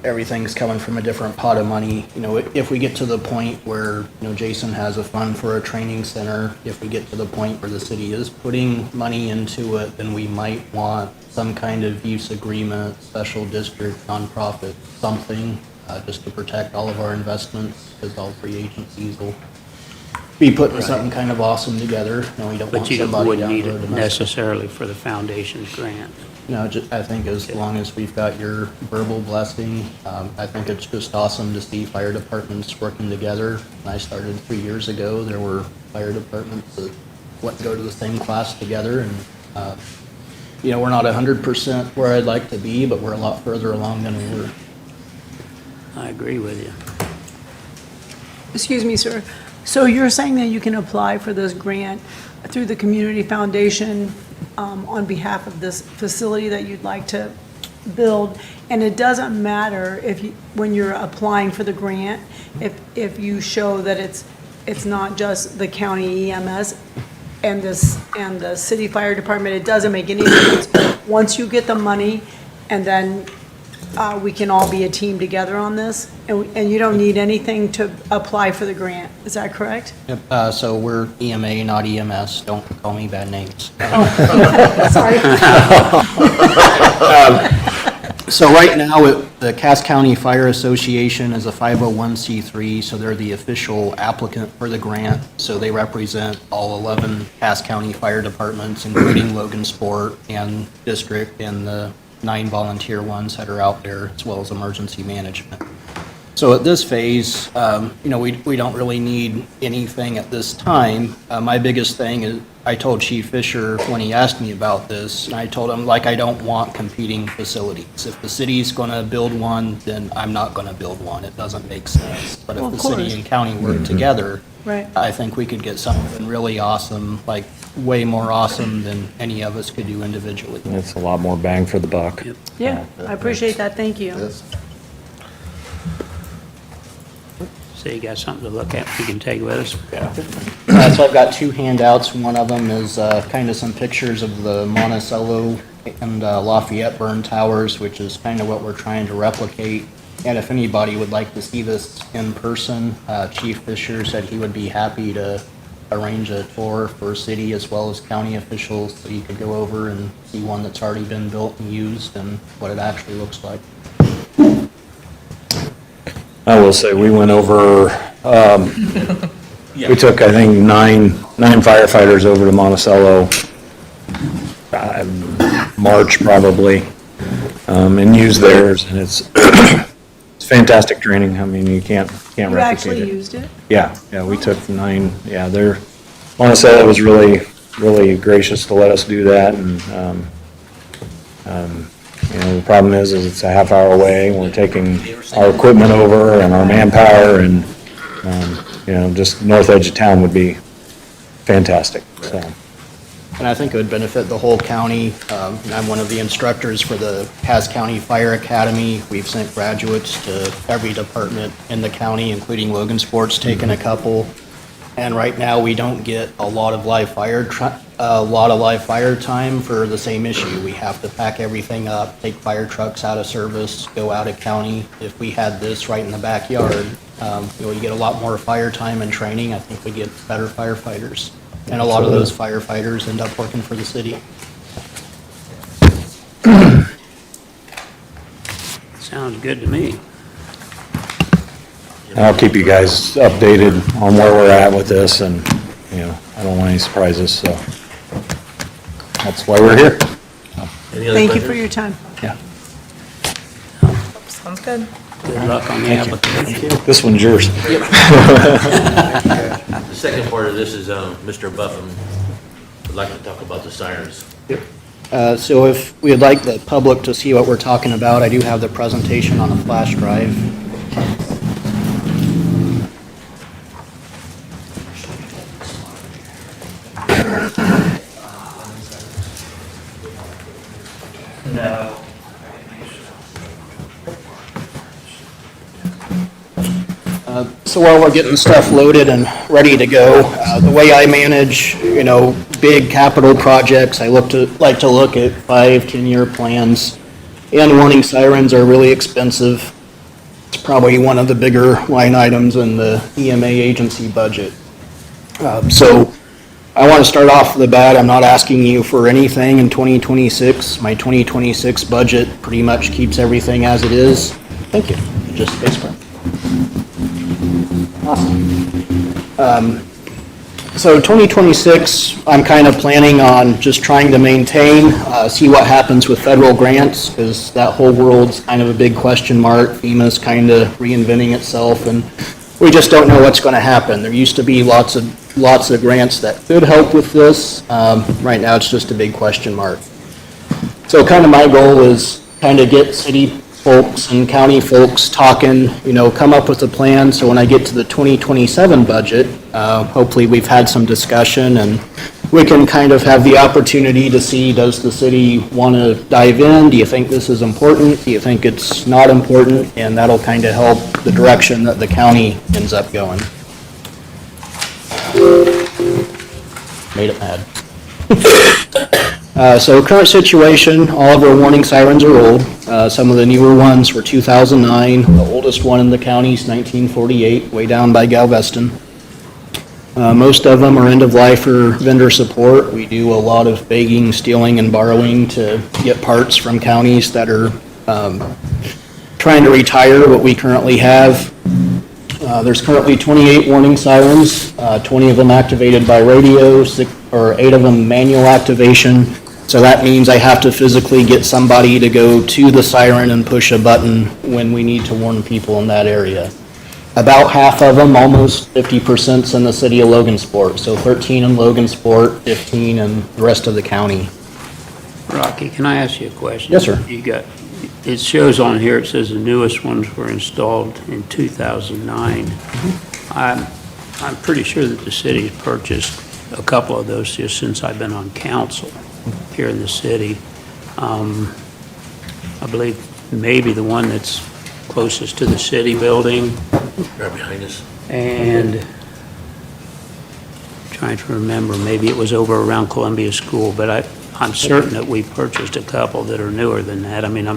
everything's coming from a different pot of money. You know, if we get to the point where, you know, Jason has a fund for a training center, if we get to the point where the city is putting money into it, then we might want some kind of use agreement, special district, nonprofit, something, just to protect all of our investments, because all three agencies will be putting something kind of awesome together. No, we don't want But you somebody wouldn't down need the road it to mess. necessarily for the foundation's grant. No, I think as long as we've got your verbal blessing, I think it's just awesome to see fire departments working together. When I started 3 years ago, there were fire departments that wouldn't go to the same class together, and, you know, we're not 100% where I'd like to be, but we're a lot further along than we were. I agree with you. Excuse me, sir. So you're saying that you can apply for this grant through the community foundation on behalf of this facility that you'd like to build, and it doesn't matter if you, when you're applying for the grant, if you show that it's not just the county EMS and the city fire department, it doesn't make any difference. Once you get the money, and then we can all be a team together on this, and you don't need anything to apply for the grant. Is that correct? Yep, so we're EMA, not EMS. Don't call me bad names. Sorry. So right now, the Cass County Fire Association is a 501c3, so they're the official applicant for the grant. So they represent all 11 Cass County fire departments, including Logansport and District, and the 9 volunteer ones that are out there, as well as emergency management. So at this phase, you know, we don't really need anything at this time. My biggest thing is, I told Chief Fisher when he asked me about this, and I told him, like, I don't want competing facilities. If the city's gonna build one, then I'm not gonna build one. It doesn't make sense. But Well, if of the city course. and county work together, Right. I think we could get something really awesome, like way more awesome than any of us could do individually. It's a lot more bang for the buck. Yeah, I appreciate that. Thank you. So you got something to look at, you can take with us? So I've got 2 handouts. One of them is kind of some pictures of the Monticello and Lafayette burn towers, which is kind of what we're trying to replicate. And if anybody would like to see this in person, Chief Fisher said he would be happy to arrange a tour for city as well as county officials, so you could go over and see one that's already been built and used and what it actually looks like. I will say, we went over, we took, I think, nine firefighters over to Monticello, March probably, and used theirs, and it's it's fantastic training. I mean, you can't You replicate actually it. used it? Yeah, we took 9, Monticello was really gracious to let us do that, and, you know, the problem is it's a half hour away, and we're taking our equipment over and our manpower, and, you know, just north edge of town would be fantastic, so. And I think it would benefit the whole county. And I'm one of the instructors for the Cass County Fire Academy. We've sent graduates to every department in the county, including Logansport's taken a couple. And right now, we don't get a lot of live fire time for the same issue. We have to pack everything up, take fire trucks out of service, go out of county. If we had this right in the backyard, you know, you get a lot more fire time and training. I think we get better firefighters. And a lot of those firefighters end up working for the city. Sounds good to me. I'll keep you guys updated on where we're at with this, and, you know, I don't want any surprises, so that's why we're here. Thank you for your time. Yeah. Sounds good. Good luck on the application. This one's yours. The second part of this is Mr. Buffum would like to talk about the sirens. So if we would like the public to see what we're talking about, I do have the presentation on a flash drive. No. So while we're getting stuff loaded and ready to go, the way I manage, you know, big capital projects, I like to look at 5-10-year plans. And warning sirens are really expensive. It's probably one of the bigger line items in the EMA agency budget. So I want to start off the bat, I'm not asking you for anything in 2026. My 2026 budget pretty much keeps everything as it is. Thank you. Just space bar. Awesome. So 2026, I'm kind of planning on just trying to maintain, see what happens with federal grants, because that whole world's kind of a big question mark. FEMA's kind of reinventing itself, and we just don't know what's going to happen. There used to be lots of grants that could help with this. Right now, it's just a big question mark. So kind of my goal is kind of get city folks and county folks talking, come up with a plan, so when I get to the 2027 budget, hopefully we've had some discussion and we can kind of have the opportunity to see, does the city want to dive in? Do you think this is important? Do you think it's not important? And that'll kind of help the direction that the county ends up going. Made it mad. So current situation, all of our warning sirens are old. Some of the newer ones were 2009. The oldest one in the county is 1948, way down by Galveston. Most of them are end of life or vendor support. We do a lot of begging, stealing, and borrowing to get parts from counties that are trying to retire what we currently have. There's currently 28 warning sirens, 20 of them activated by radio, 8 of them manual activation. So that means I have to physically get somebody to go to the siren and push a button when we need to warn people in that area. About half of them, almost 50%, in the city of Logansport. So 13 in Logansport, 15 in the rest of the county. Rocky, can I ask you a question? Yes, sir. It shows on here, it says the newest ones were installed in 2009. I'm pretty sure that the city's purchased a couple of those just since I've been on council here in the city. I believe maybe the one that's closest to the city building. Right behind us. And trying to remember, maybe it was over around Columbia School, but I'm certain that we purchased a couple that are newer than that. I mean,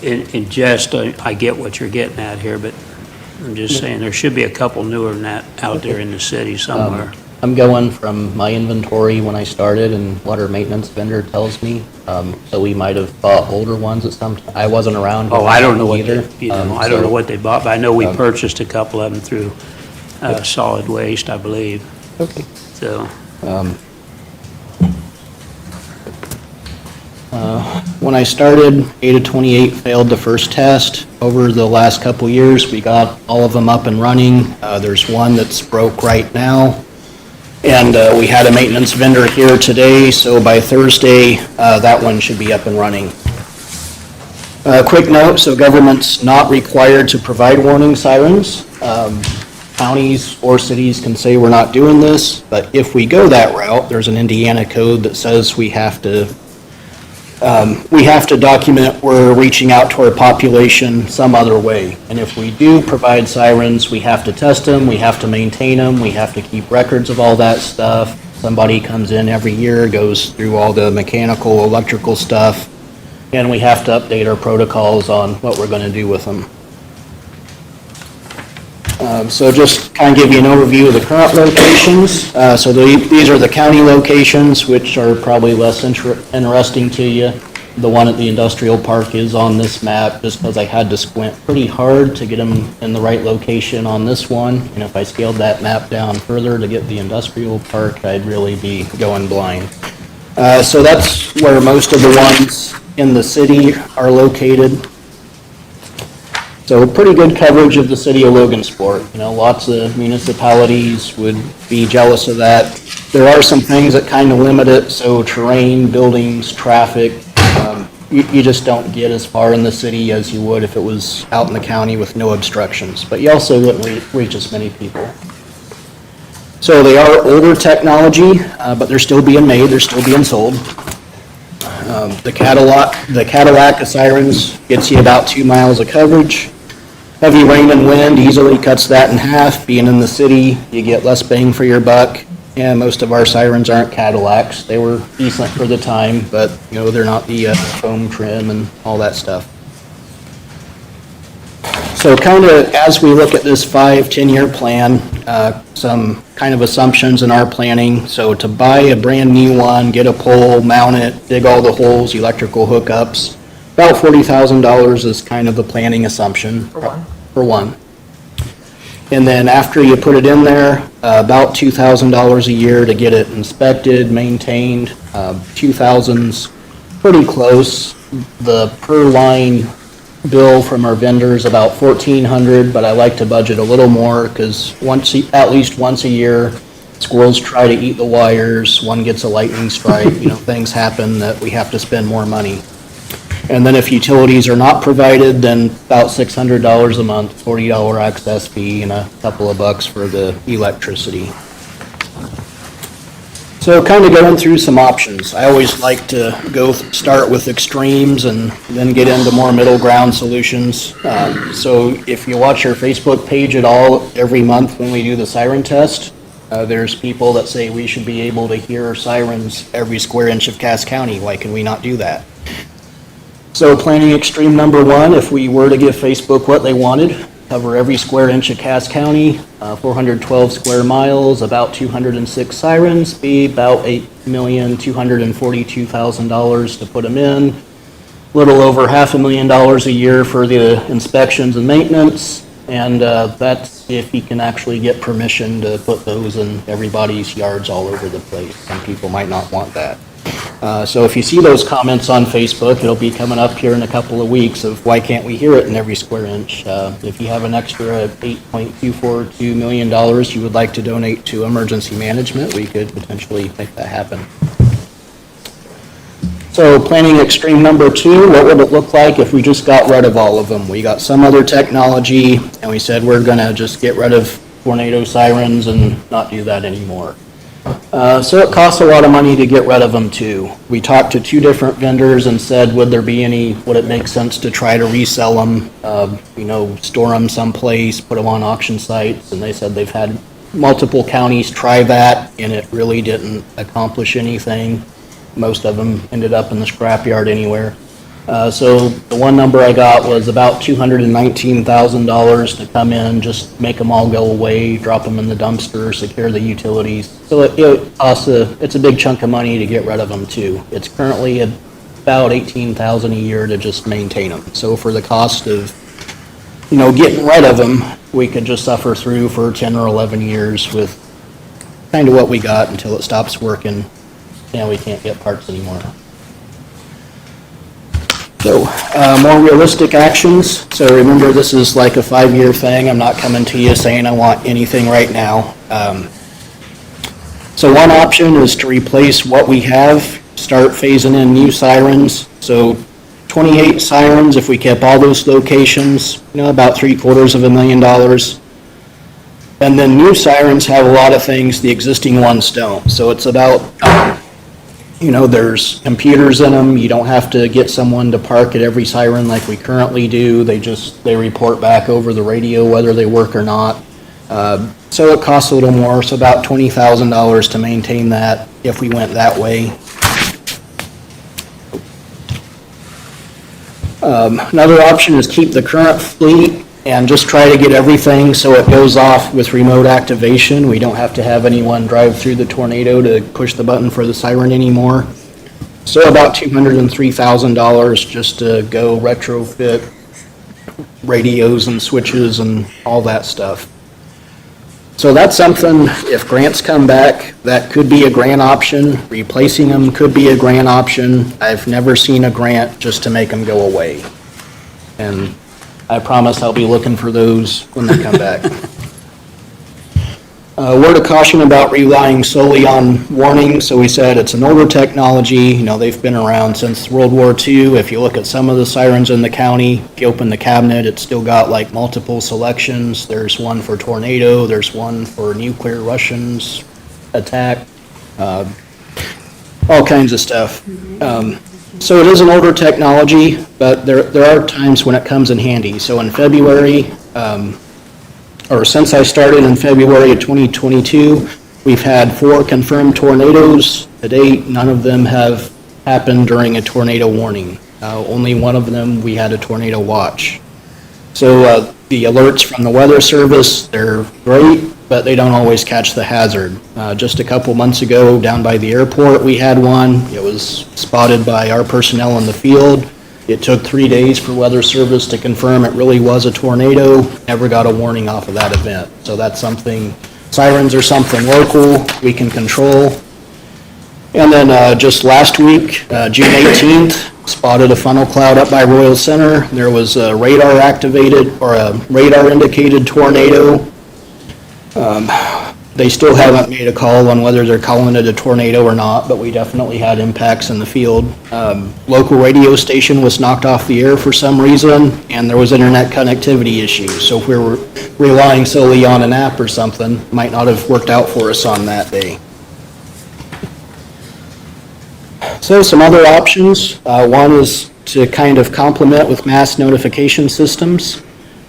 in jest, I get what you're getting at here, but I'm just saying there should be a couple newer than that out there in the city somewhere. I'm going from my inventory when I started and what our maintenance vendor tells me. So we might have bought older ones at some time. I wasn't around. Oh, I don't know what either. I don't know what they bought, but I know we purchased a couple of them through solid waste, I believe. Okay. So. When I started, 8 of 28 failed the first test. Over the last couple years, we got all of them up and running. There's one that's broke right now. And we had a maintenance vendor here today, so by Thursday, that one should be up and running. Quick note, so government's not required to provide warning sirens. Counties or cities can say we're not doing this, but if we go that route, there's an Indiana code that says we have to document we're reaching out to our population some other way. And if we do provide sirens, we have to test them, we have to maintain them, we have to keep records of all that stuff. Somebody comes in every year, goes through all the mechanical, electrical stuff, and we have to update our protocols on what we're going to do with them. So just kind of give you an overview of the current locations. So these are the county locations, which are probably less interesting to you. The one at the industrial park is on this map just because I had to squint pretty hard to get them in the right location on this one. And if I scaled that map down further to get the industrial park, I'd really be going blind. So that's where most of the ones in the city are located. So pretty good coverage of the city of Logansport. Lots of municipalities would be jealous of that. There are some things that kind of limit it, so terrain, buildings, traffic, you just don't get as far in the city as you would if it was out in the county with no obstructions. But you also wouldn't reach as many people. So they are older technology, but they're still being made, they're still being sold. The Cadillac sirens gets you about 2 miles of coverage. Heavy rain and wind easily cuts that in half. Being in the city, you get less bang for your buck. and most of our sirens aren't Cadillacs. They were decent for the time, but, you know, they're not the foam trim and all that stuff. So kind of as we look at this 5-10-year plan, some kind of assumptions in our planning. So to buy a brand new one, get a pole, mount it, dig all the holes, electrical hookups, about $40,000 is kind of the planning assumption. For one. For one. And then after you put it in there, about $2,000 a year to get it inspected, maintained. 2,000's pretty close. The per line bill from our vendors about $1,400, but I like to budget a little more because at least once a year, squirrels try to eat the wires, one gets a lightning strike, you know, things happen that we have to spend more money. And then if utilities are not provided, then about $600 a month, $40 access fee, and a couple of bucks for the electricity. So kind of going through some options. I always like to start with extremes and then get into more middle ground solutions. So if you watch our Facebook page at all, every month when we do the siren test, there's people that say we should be able to hear sirens every square inch of Cass County. Why can we not do that? So planning extreme number one, if we were to give Facebook what they wanted, cover every square inch of Cass County, 412 square miles, about 206 sirens, be about $8,242,000 to put them in, little over $500,000 a year for the inspections and maintenance, and that's if you can actually get permission to put those in everybody's yards all over the place. Some people might not want that. So if you see those comments on Facebook, it'll be coming up here in a couple of weeks of why can't we hear it in every square inch. If you have an extra $8.242 million you would like to donate to emergency management, we could potentially make that happen. So planning extreme number two, what would it look like if we just got rid of all of them? We got some other technology and we said we're gonna just get rid of tornado sirens and not do that anymore. So it costs a lot of money to get rid of them too. We talked to 2 different vendors and said, would it make sense to try to resell them, store them someplace, put them on auction sites? And they said they've had multiple counties try that and it really didn't accomplish anything. Most of them ended up in the scrapyard anywhere. So the one number I got was about $219,000 to come in, just make them all go away, drop them in the dumpster, secure the utilities. So it's a big chunk of money to get rid of them too. It's currently about $18,000 a year to just maintain them. So for the cost of, getting rid of them, we could just suffer through for 10 or 11 years with kind of what we got until it stops working and we can't get parts anymore. So, more realistic actions. So remember, this is like a 5-year thing. I'm not coming to you saying I want anything right now. So one option is to replace what we have, start phasing in new sirens. So 28 sirens, if we kept all those locations, about $750,000. And then new sirens have a lot of things the existing ones don't. So it's about there's computers in them. You don't have to get someone to park at every siren like we currently do. They report back over the radio whether they work or not. So it costs a little more, so about $20,000 to maintain that if we went that way. Another option is keep the current fleet and just try to get everything so it goes off with remote activation. We don't have to have anyone drive through the tornado to push the button for the siren anymore. So about $203,000 just to go retrofit radios and switches and all that stuff. So that's something, if grants come back, that could be a grant option. Replacing them could be a grant option. I've never seen a grant just to make them go away. And I promise I'll be looking for those when they come back. Word of caution about relying solely on warning. So we said it's an older technology. They've been around since World War II. If you look at some of the sirens in the county, if you open the cabinet, it's still got like multiple selections. There's one for tornado. There's one for nuclear Russians attack. All kinds of stuff. So it is an older technology, but there are times when it comes in handy. So in February, since I started in February of 2022, We've had 4 confirmed tornadoes. To date, none of them have happened during a tornado warning. Only one of them, we had a tornado watch. So the alerts from the Weather Service, they're great, but they don't always catch the hazard. Just a couple months ago, down by the airport, we had one. It was spotted by our personnel in the field. It took 3 days for Weather Service to confirm it really was a tornado. Never got a warning off of that event. So that's something, sirens are something local, we can control. And then just last week, June 18th, spotted a funnel cloud up by Royal Center. There was a radar activated, or a radar indicated tornado. They still haven't made a call on whether they're calling it a tornado or not, but we definitely had impacts in the field. Local radio station was knocked off the air for some reason, and there was internet connectivity issues. So if we were relying solely on an app or something, it might not have worked out for us on that day. So some other options. One is to kind of complement with mass notification systems.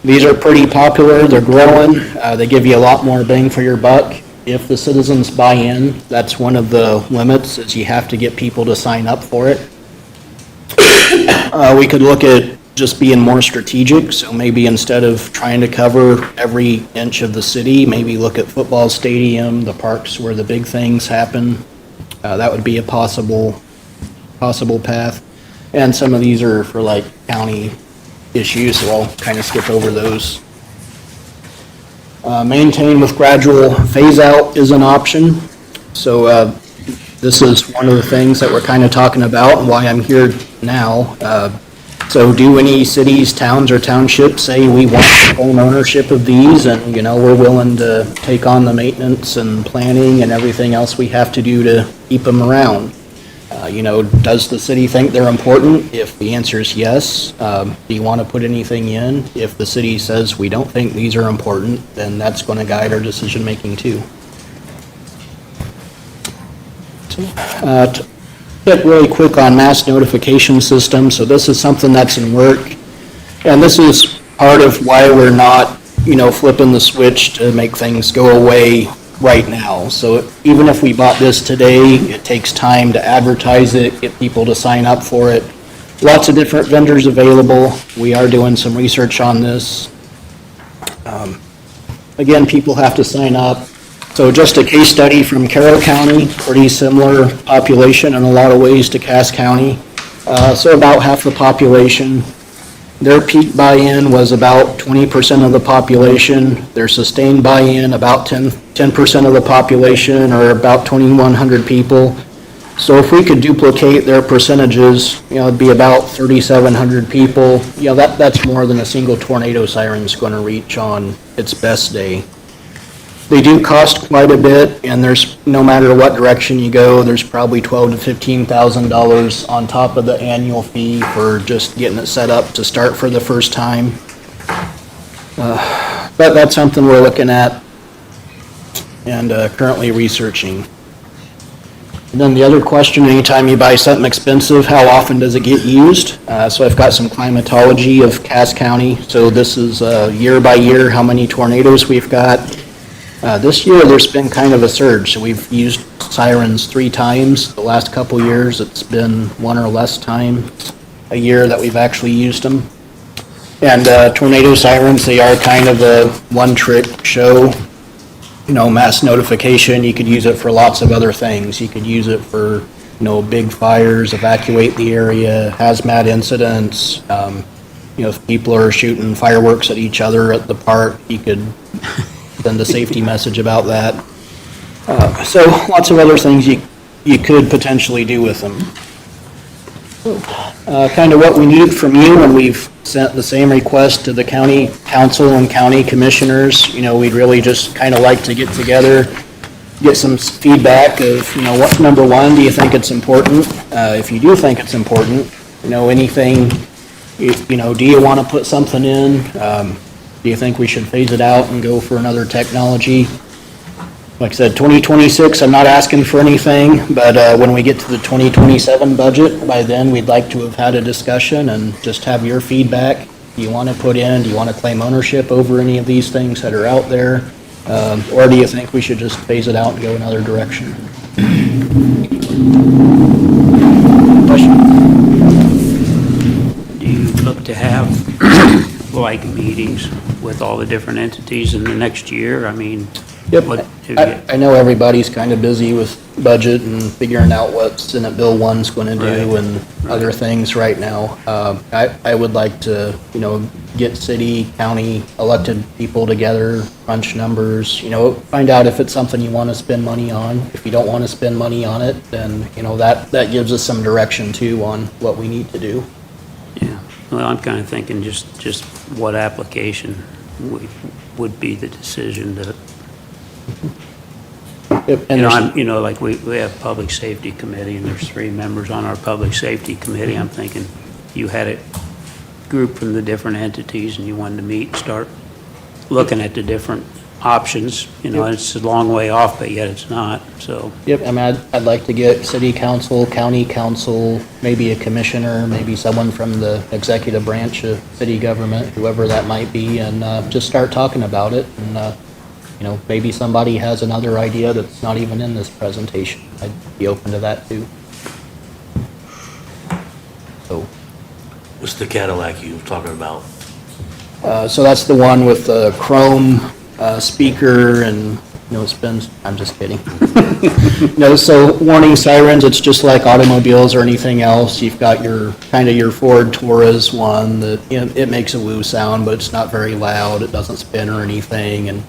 These are pretty popular, they're growing, they give you a lot more bang for your buck. If the citizens buy in, that's one of the limits, is you have to get people to sign up for it. We could look at just being more strategic, so maybe instead of trying to cover every inch of the city, maybe look at football stadium, the parks where the big things happen. That would be a possible path. And some of these are for like county issues, so I'll kind of skip over those. Maintain with gradual phase out is an option. So this is one of the things that we're kind of talking about and why I'm here now. So do any cities, towns, or townships say we want home ownership of these, and we're willing to take on the maintenance and planning and everything else we have to do to keep them around? Does the city think they're important? If the answer is yes, do you want to put anything in? If the city says we don't think these are important, then that's going to guide our decision making too. Get really quick on mass notification system. So this is something that's in work, and this is part of why we're not, flipping the switch to make things go away right now. So even if we bought this today, it takes time to advertise it, get people to sign up for it. Lots of different vendors available. We are doing some research on this. Again, people have to sign up. So just a case study from Carroll County, pretty similar population in a lot of ways to Cass County. So about half the population. Their peak buy-in was about 20% of the population. Their sustained buy-in, about 10% of the population, or about 2,100 people. So if we could duplicate their percentages, it'd be about 3,700 people. That's more than a single tornado siren's going to reach on its best day. They do cost quite a bit, and there's, no matter what direction you go, there's probably $12,000 to $15,000 on top of the annual fee for just getting it set up to start for the first time. But that's something we're looking at and currently researching. And then the other question, anytime you buy something expensive, how often does it get used? So I've got some climatology of Cass County. So this is year by year, how many tornadoes we've got. This year, there's been kind of a surge. So we've used sirens 3 times. The last couple years, it's been 1 or less times a year that we've actually used them. And tornado sirens, they are kind of a one-trick show. Mass notification, you could use it for lots of other things. You could use it for, big fires, evacuate the area, hazmat incidents. If people are shooting fireworks at each other at the park, you could send a safety message about that. So lots of other things you could potentially do with them. Kind of what we need from you, and we've sent the same request to the county council and county commissioners. We'd really just kind of like to get together, get some feedback of, what, number one, do you think it's important? If you do think it's important, anything, do you want to put something in? Do you think we should phase it out and go for another technology? Like I said, 2026, I'm not asking for anything, but when we get to the 2027 budget, by then we'd like to have had a discussion and just have your feedback. Do you want to put in, do you want to claim ownership over any of these things that are out there? Or do you think we should just phase it out and go another direction? Do you look to have like meetings with all the different entities in the next year? I mean, Yep. what, I know everybody's kind of busy with budget and figuring out what Senate Bill 1's going to do Right. and other things right now. I would like to, get city, county elected people together, crunch numbers, find out if it's something you want to spend money on. If you don't want to spend money on it, then, that gives us some direction too on what we need to do. yeah, well, I'm kind of thinking just what application would be the decision to, And there's- like we have Public Safety Committee, and there's 3 members on our Public Safety Committee. I'm thinking you had it grouped from the different entities, and you wanted to meet and start looking at the different options. It's a long way off, but yet it's not, so. Yep, I mean, I'd like to get city council, county council, maybe a commissioner, maybe someone from the executive branch of city government, whoever that might be, and just start talking about it. And, maybe somebody has another idea that's not even in this presentation. I'd be open to that too. So, What's the Cadillac you were talking about? so that's the one with the chrome speaker and, I'm just kidding. No, so warning sirens, it's just like automobiles or anything else. You've got your Ford Taurus one that, it makes a woo sound, but it's not very loud. It doesn't spin or anything. And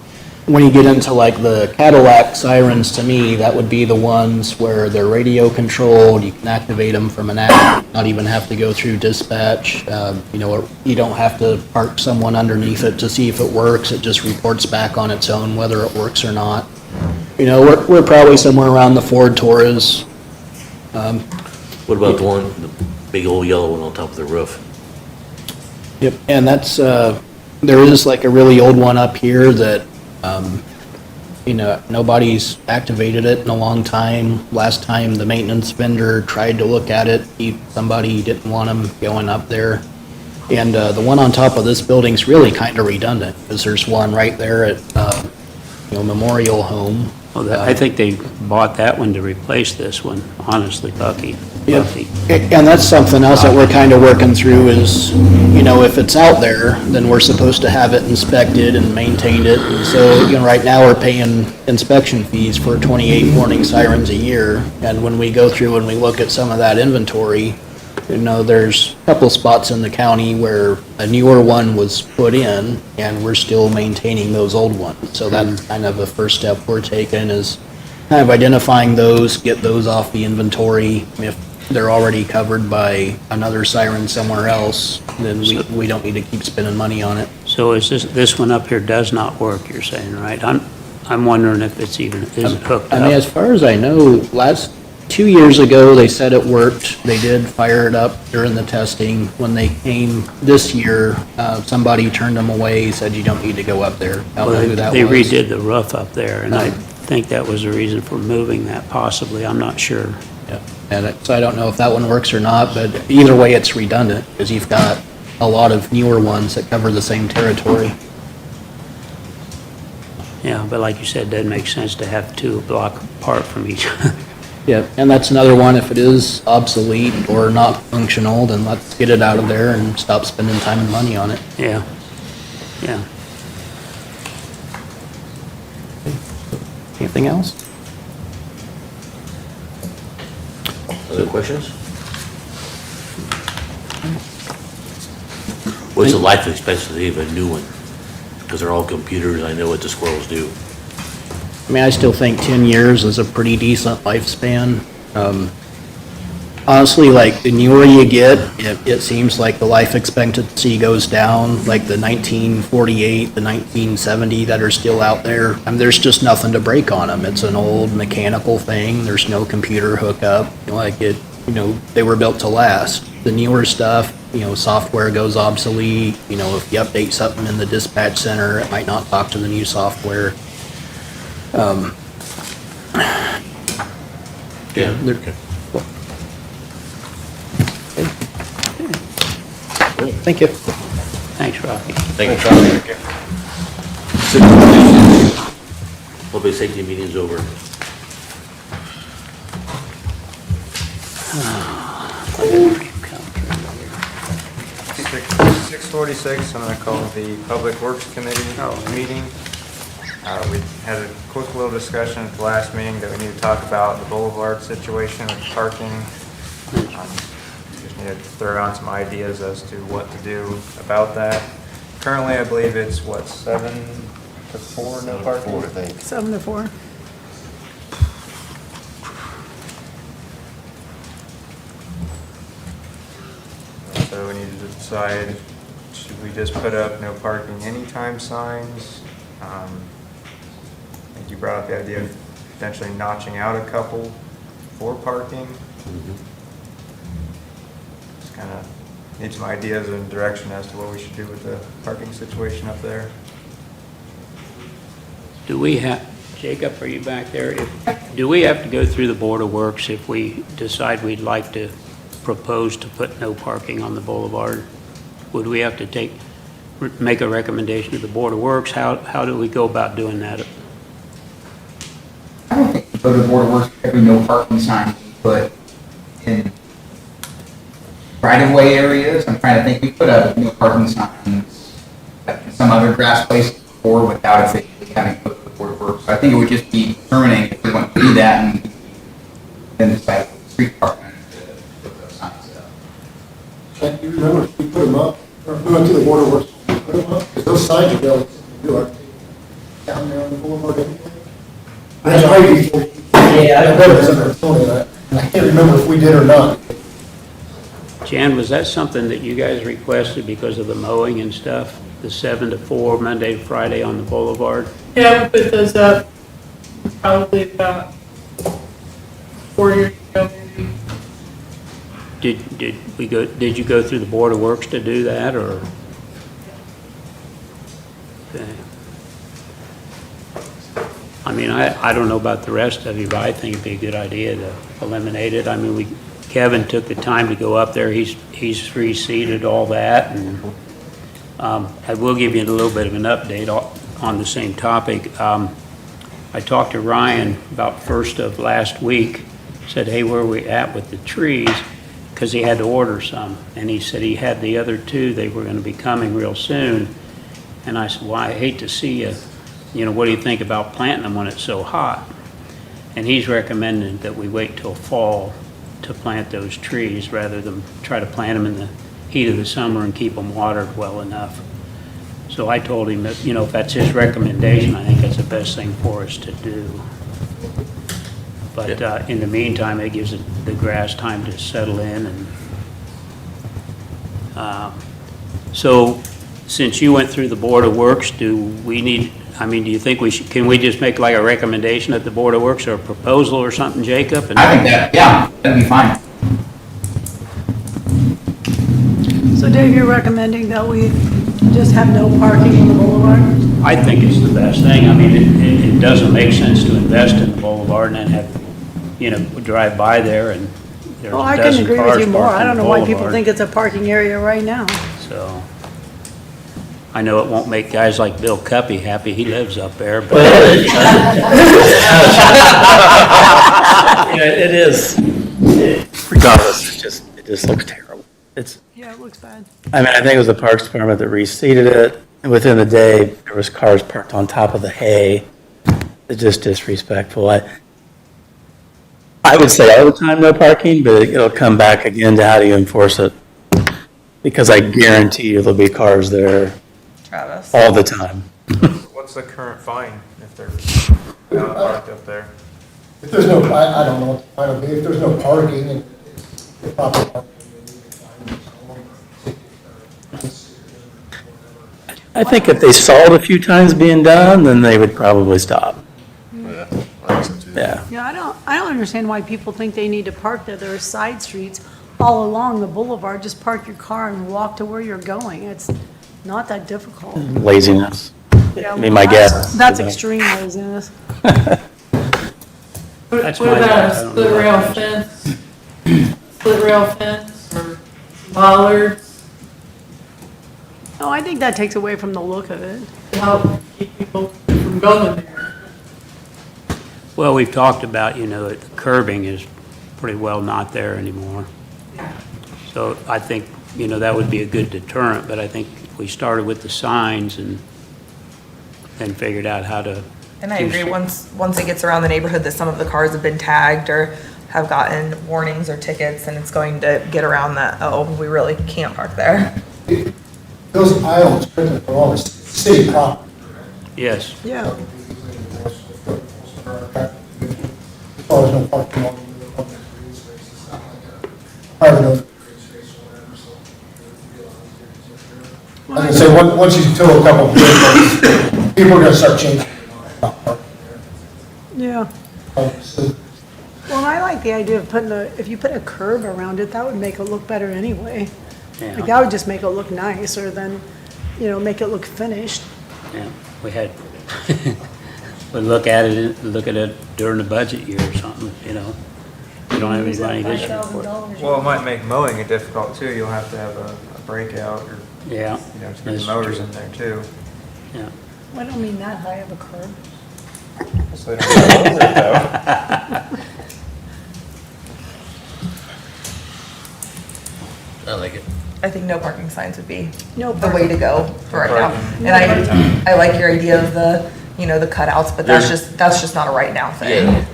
when you get into like the Cadillac sirens, to me, that would be the ones where they're radio controlled. You can activate them from an app, not even have to go through dispatch. You don't have to park someone underneath it to see if it works. It just reports back on its own whether it works or not. We're probably somewhere around the Ford Taurus. What about the big old yellow one on top of the roof? Yep, and that's, there is like a really old one up here that, nobody's activated it in a long time. Last time the maintenance vendor tried to look at it, somebody didn't want him going up there. And the one on top of this building's really kind of redundant, because there's one right there at, Memorial Home. Well, I think they bought that one to replace this one, honestly, Bucky. Yeah, and that's something else that we're kind of working through is, if it's out there, then we're supposed to have it inspected and maintained it. And so, right now, we're paying inspection fees for 28 warning sirens a year. And when we go through and we look at some of that inventory, there's a couple spots in the county where a newer one was put in, and we're still maintaining those old ones. So that's kind of the first step we're taking, is kind of identifying those, get those off the inventory. If they're already covered by another siren somewhere else, then we don't need to keep spending money on it. So is this one up here does not work, you're saying, right? I'm wondering if it's even, is it hooked up? I mean, as far as I know, 2 years ago, they said it worked. They did fire it up during the testing. When they came this year, somebody turned them away, said you don't need to go up there. I don't know who that was. They redid the roof up there, and I think that was the reason for moving that, possibly. I'm not sure. Yeah, and so I don't know if that one works or not, but either way, it's redundant, because you've got a lot of newer ones that cover the same territory. Yeah, but like you said, it doesn't make sense to have 2 a block apart from each other. Yeah, and that's another one, if it is obsolete or not functional, then let's get it out of there and stop spending time and money on it. Yeah, yeah. Anything else? Other questions? What's the life expectancy of a new one? Because they're all computers, I know what the squirrels do. I mean, I still think 10 years is a pretty decent lifespan. Honestly, like, the newer you get, it seems like the life expectancy goes down, like the 1948, the 1970 that are still out there. I mean, there's just nothing to break on them. It's an old mechanical thing. There's no computer hookup. They were built to last. The newer stuff, software goes obsolete. If you update something in the dispatch center, it might not talk to the new software. Yeah. Okay. Thank you. Thanks, Rocky. Thank you. Public safety meeting's over. Six 6:46, I'm going to call the Public Works Committee meeting. We had a quick little discussion at the last meeting that we need to talk about the Boulevard situation with parking. Just need to throw around some ideas as to what to do about that. Currently, I believe it's, what, 7 to 4, no parking? 4, I think. 7 to 4. So we need to decide, should we just put up no parking anytime signs? I think you brought up the idea of potentially notching out a couple for parking. Just kind of need some ideas and direction as to what we should do with the parking situation up there. Do we have, Jacob, are you back there? Do we have to go through the Board of Works if we decide we'd like to propose to put no parking on the boulevard? Would we have to make a recommendation to the Board of Works? How do we go about doing that? I don't think go to the Board of Works, every no parking sign we put in right-of-way areas. I'm trying to think, we put up no parking signs in some other grass place before without officially having to go to the Board of Works. So I think it would just be determining if we want to do that and then decide with the street department to put those signs up. Jack, you remember if we put them up, or we went to the Board of Works, we put them up, because those signs are relatively new, aren't they? Down there on the boulevard anyway. That's how you, yeah, I read it in there, Tony, and I can't remember if we did or not. Jan, was that something that you guys requested because of the mowing and stuff? The 7 to 4, Monday to Friday on the boulevard? Yeah, we put those up probably about 4 years ago, maybe. Did you go through the Board of Works to do that, or? Okay. I mean, I don't know about the rest of you, but I think it'd be a good idea to eliminate it. I mean, Kevin took the time to go up there. He's reseeded all that, and I will give you a little bit of an update on the same topic. I talked to Ryan about first of last week, said, hey, where are we at with the trees? Because he had to order some, and he said he had the other 2, they were going to be coming real soon. And I said, well, I hate to see you. You know, what do you think about planting them when it's so hot? And he's recommending that we wait till fall to plant those trees rather than try to plant them in the heat of the summer and keep them watered well enough. So I told him that, you know, if that's his recommendation, I think that's the best thing for us to do. But in the meantime, it gives the grass time to settle in. And so since you went through the Board of Works, do you think can we just make like a recommendation at the Board of Works or a proposal or something, Jacob? I think that'd be fine. So Dave, you're recommending that we just have no parking on the boulevard? I think it's the best thing. I mean, it doesn't make sense to invest in the boulevard and then have, drive by there and there's Well, a I dozen couldn't agree with cars you more. parked I on don't the know why people boulevard. think it's a parking area right now. So, I know it won't make guys like Bill Cuppy happy. He lives up there, but. It is. Regardless, it just looks terrible. Yeah, it looks bad. I mean, I think it was the Parks Department that reseeded it, and within the day, there was cars parked on top of the hay. It's just disrespectful. I would say all the time no parking, but it'll come back again to how do you enforce it? Because I guarantee you there'll be cars there Travis. all the time. What's the current fine if they're parked up there? If there's no, I don't know what the fine will be, if there's no parking and it's the proper parking. I think if they saw it a few times being done, then they would probably stop. Yeah. Yeah, I don't understand why people think they need to park there. There are side streets all along the boulevard. Just park your car and walk to where you're going. It's not that difficult. Laziness. Yeah, I mean, my guess. That's extreme laziness. What That's about my- a split rail fence? Split rail fence or bollards No, I think that takes away from the look of it. to help keep people from going there. Well, we've talked about, the curbing is pretty well not there anymore. So I think, that would be a good deterrent, but I think if we started with the signs and then figured out how to. And I agree, once it gets around the neighborhood that some of the cars have been tagged or have gotten warnings or tickets, and it's going to get around that, oh, we really can't park there. Those aisles printed for all the city property. Yes. Yeah. As far as no parking on the green space, it's not like a private owned green space or whatever, so. I was gonna say, once you tow a couple of vehicles, people are gonna start changing. Yeah. Well, I like the idea of if you put a curb around it, that would make it look better anyway. Yeah. Like, that would just make it look nicer than, make it look finished. Yeah, we had, we look at it during the budget year or something, We don't have any money this year for it. Well, it might make mowing it difficult too. You'll have to have a breakout or, Yeah. to get that's the mowers true. in there too. Yeah. I don't mean that high of a curb. So they don't go over it though. I like it. I think no parking signs would be No the way to go for right now. parking. And I like your idea of the cutouts, but that's just not a right now thing. Yeah,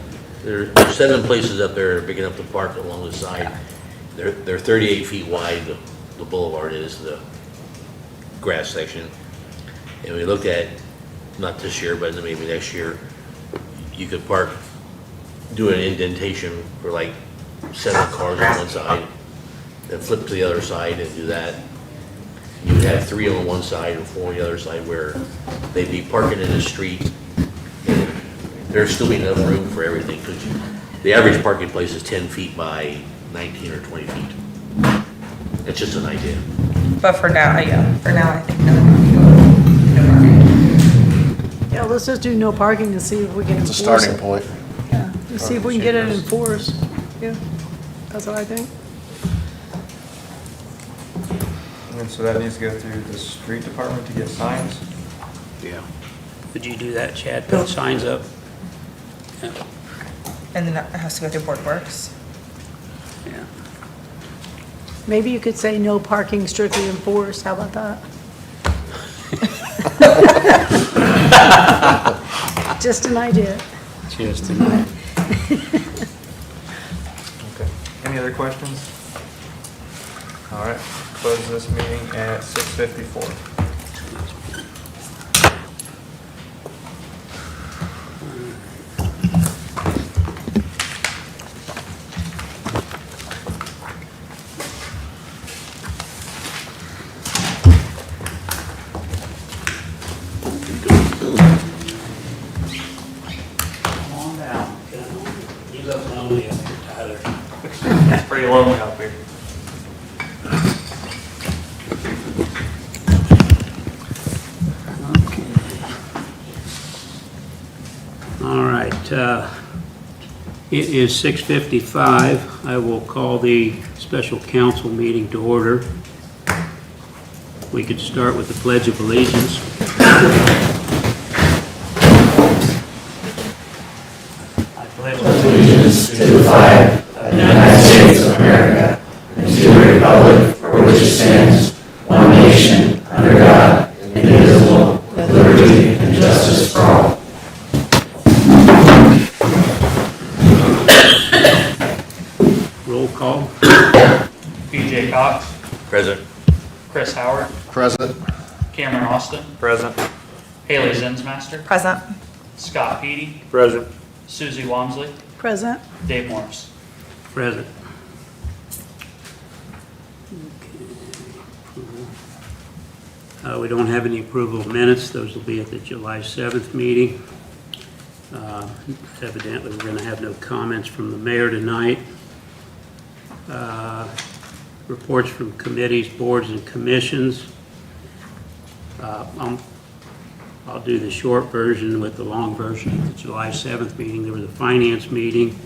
there's 7 places up there big enough to park along the side. They're 38 feet wide, the boulevard is, the grass section. And we looked at, not this year, but maybe next year, you could do an indentation for like 7 cars on one side, then flip to the other side and do that. You would have 3 on one side and 4 on the other side where they'd be parking in the street. And there'd still be enough room for everything, because the average parking place is 10 feet by 19 or 20 feet. It's just an idea. But for now, I think no parking. Yeah, let's just do no parking and see if we can It's enforce a it. starting point. Yeah, and see if we can get it enforced. Yeah, that's what I think. And so that needs to go through the street department to get signs. Yeah. Would you do that, Chad? Put signs up? Yeah. And then that has to go through Board Works. Yeah. Maybe you could say no parking strictly enforced. How about that? Just an idea. Just tonight. Okay. Any other questions? All right, close this meeting at 6:54. Come on down. You look lonely up here, Tyler. It's pretty lonely out here. All right, it is 6:55. I will call the special council meeting to order. We could start with the Pledge of Allegiance. I pledge allegiance to the flag of the United States of America and to the republic for which it stands, one nation, under God, indivisible, with liberty and justice for all. Roll call. BJ Cox, Present. Chris Howard, Present. Cameron Austin, Present. Haley Zinsmaster, Present. Scott Peedy, Present. Susie Wamsley, Present. Dave Morris. Present. We don't have any approval of minutes. Those will be at the July 7th meeting. Evidently, we're going to have no comments from the mayor tonight. Reports from committees, boards, and commissions. I'll do the short version with the long version of the July 7th meeting. There was a finance meeting,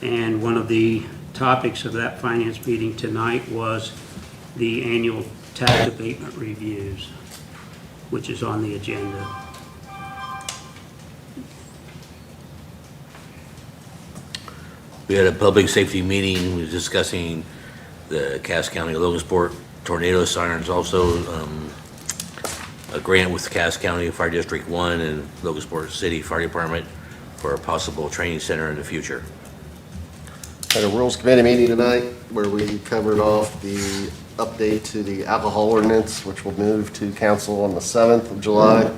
and one of the topics of that finance meeting tonight was the annual tax abatement reviews, which is on the agenda. We had a public safety meeting, we was discussing the Cass County Logansport tornado sirens, also a grant with Cass County Fire District 1 and Logansport City Fire Department for a possible training center in the future. Had a Rules Committee meeting tonight where we covered off the update to the alcohol ordinance, which will move to council on the 7th of July.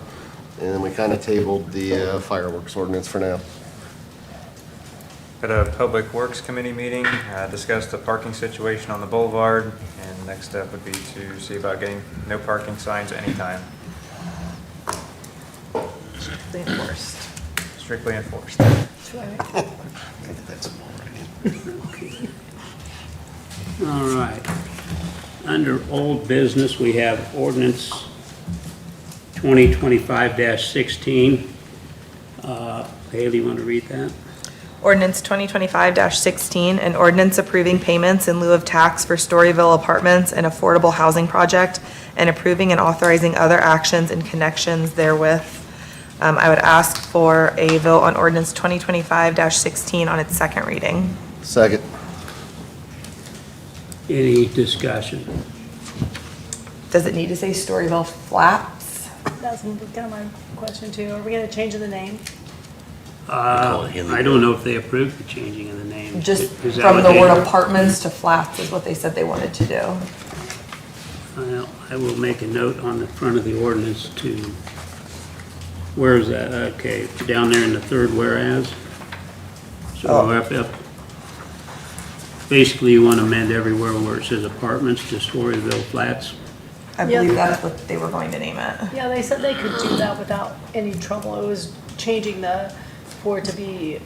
And we kind of tabled the fireworks ordinance for now. At a Public Works Committee meeting, discussed the parking situation on the Boulevard, and next step would be to see about getting no parking signs anytime. Strictly enforced. Strictly enforced. That's right. All right. Under old business, we have ordinance 2025-16. Haley, you want to read that? Ordinance 2025-16, an ordinance approving payments in lieu of tax for Storyville Apartments and affordable housing project, and approving and authorizing other actions in connections therewith. I would ask for a vote on ordinance 2025-16 on its second reading. Second. Any discussion? Does it need to say Storyville Flats? That's kind of my question too. Are we going to change the name? I don't know if they approved the changing of the name. Just Is that from what the they- word apartments to flats is what they said they wanted to do. Well, I will make a note on the front of the ordinance to, where is that? Okay, down there in the third whereas. So up. Basically, you want to amend everywhere where it says apartments to Storyville Flats. I believe that's what they were going to name it. Yeah, they said they could do that without any trouble. It was changing for it to be.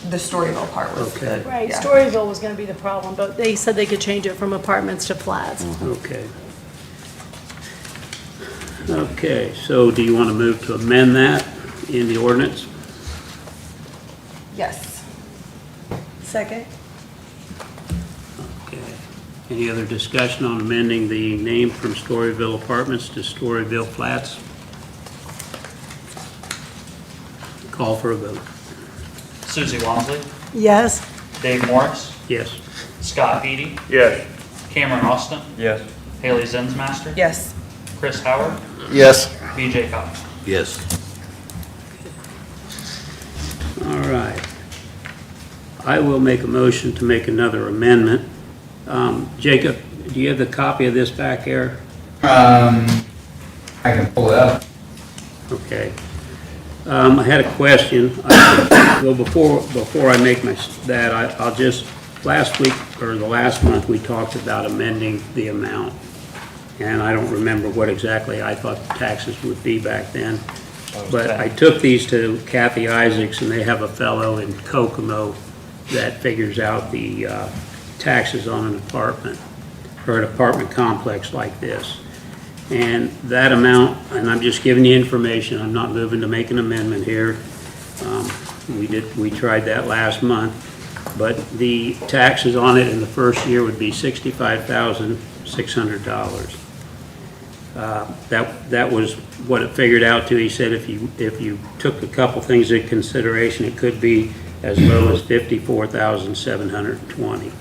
The Storyville part was Okay. the, Right, yeah. Storyville was gonna be the problem, but they said they could change it from apartments to flats. Okay. Okay, so do you want to move to amend that in the ordinance? Yes. Second? Okay. Any other discussion on amending the name from Storyville Apartments to Storyville Flats? Call for a vote. Susie Wamsley, Yes. Dave Morris, Yes. Scott Beatty, Yes. Cameron Austin, Yes. Haley Zensmaster, Yes. Chris Howard, Yes. BJ Cox. Yes. All right. I will make a motion to make another amendment. Jacob, do you have the copy of this back here? I can pull it up. Okay. I had a question. Well, before I make I'll just, last week, or the last month, we talked about amending the amount. And I don't remember what exactly I thought the taxes would be back then. But I took these to Kathy Isaacs, and they have a fellow in Kokomo that figures out the taxes on an apartment, or an apartment complex like this. And that amount, and I'm just giving you information, I'm not moving to make an amendment here. We tried that last month, but the taxes on it in the first year would be $65,600. That was what it figured out to. He said if you took a couple things into consideration, it could be as low as $54,720.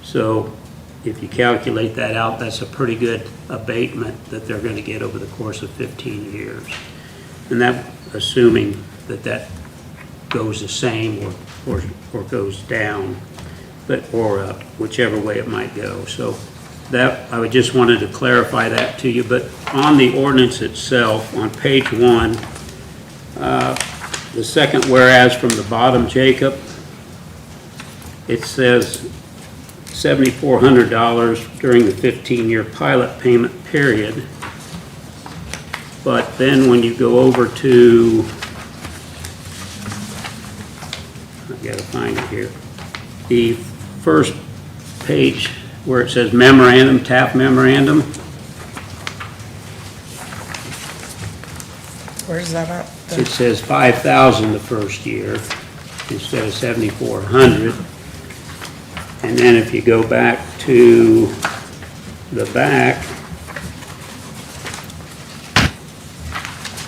So if you calculate that out, that's a pretty good abatement that they're going to get over the course of 15 years. And that, assuming that goes the same or goes down, or whichever way it might go. So that, I just wanted to clarify that to you. But on the ordinance itself, on page 1, the second whereas from the bottom, Jacob, it says $7,400 during the 15-year pilot payment period. But then when you go over to, I've got to find it here, the first page where it says memorandum, TAP memorandum, Where's that at? it says $5,000 the first year instead of $7,400. And then if you go back to the back,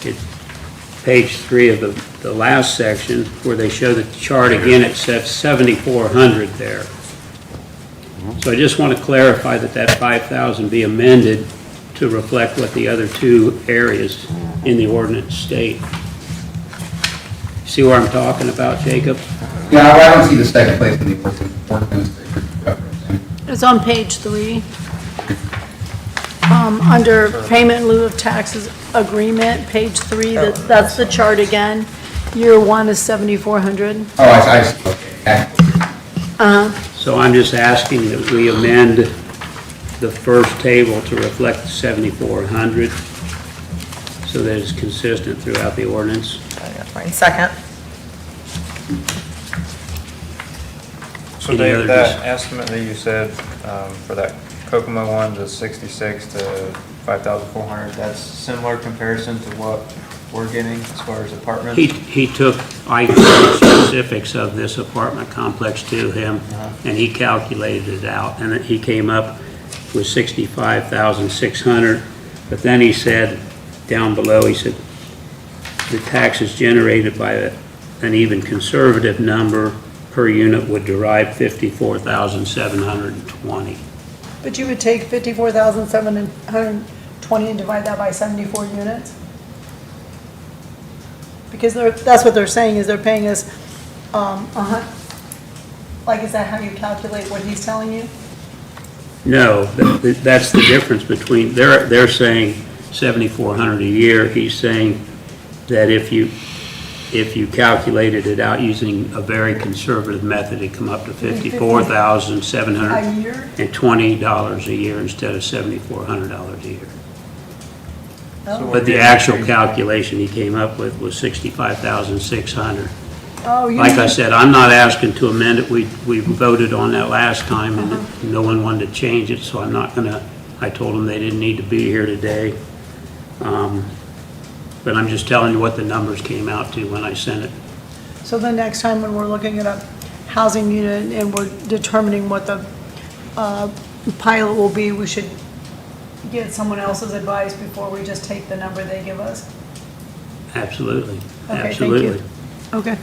it's page 3 of the the last section where they show the chart again, it says 7,400 there. So I just want to clarify that that 5,000 be amended to reflect what the other two areas in the ordinance state. See where I'm talking about, Jacob? Yeah, I don't see the second place in the ordinance. It's on page 3. Under payment in lieu of taxes agreement, page 3, that's the chart again. Year 1 is 7,400. Oh, I see, okay. So I'm just asking that we amend the first table to reflect the 7,400 so that it's consistent throughout the ordinance. That's fine. Second. So Any Dave, other that estimate that you said for that Kokomo one, the 66 to 5,400, that's similar comparison to what we're getting as far as apartments? He took, I gave the specifics of this apartment complex to him, and he calculated it out, and he came up with 65,600, but then he said, down below, he said, the taxes generated by an even conservative number per unit would derive 54,720. But you would take 54,720 and divide that by 74 units? Because that's what they're saying, is they're paying us, like, is that how you calculate what he's telling you? No, that's the difference between, they're saying 7,400 a year. He's saying that if you calculated it out using a very conservative method, it'd come up to $54,720 a year instead of $7,400 a year. But the actual calculation he came up with was 65,600. Oh, Like I said, I'm not asking to amend it. We voted on that last time, and no one wanted to change it, so I'm not gonna, I told them they didn't need to be here today. But I'm just telling you what the numbers came out to when I sent it. So the next time when we're looking at a housing unit and we're determining what the pilot will be, we should get someone else's advice before we just take the number they give us? Absolutely, Okay, absolutely. thank you. Okay.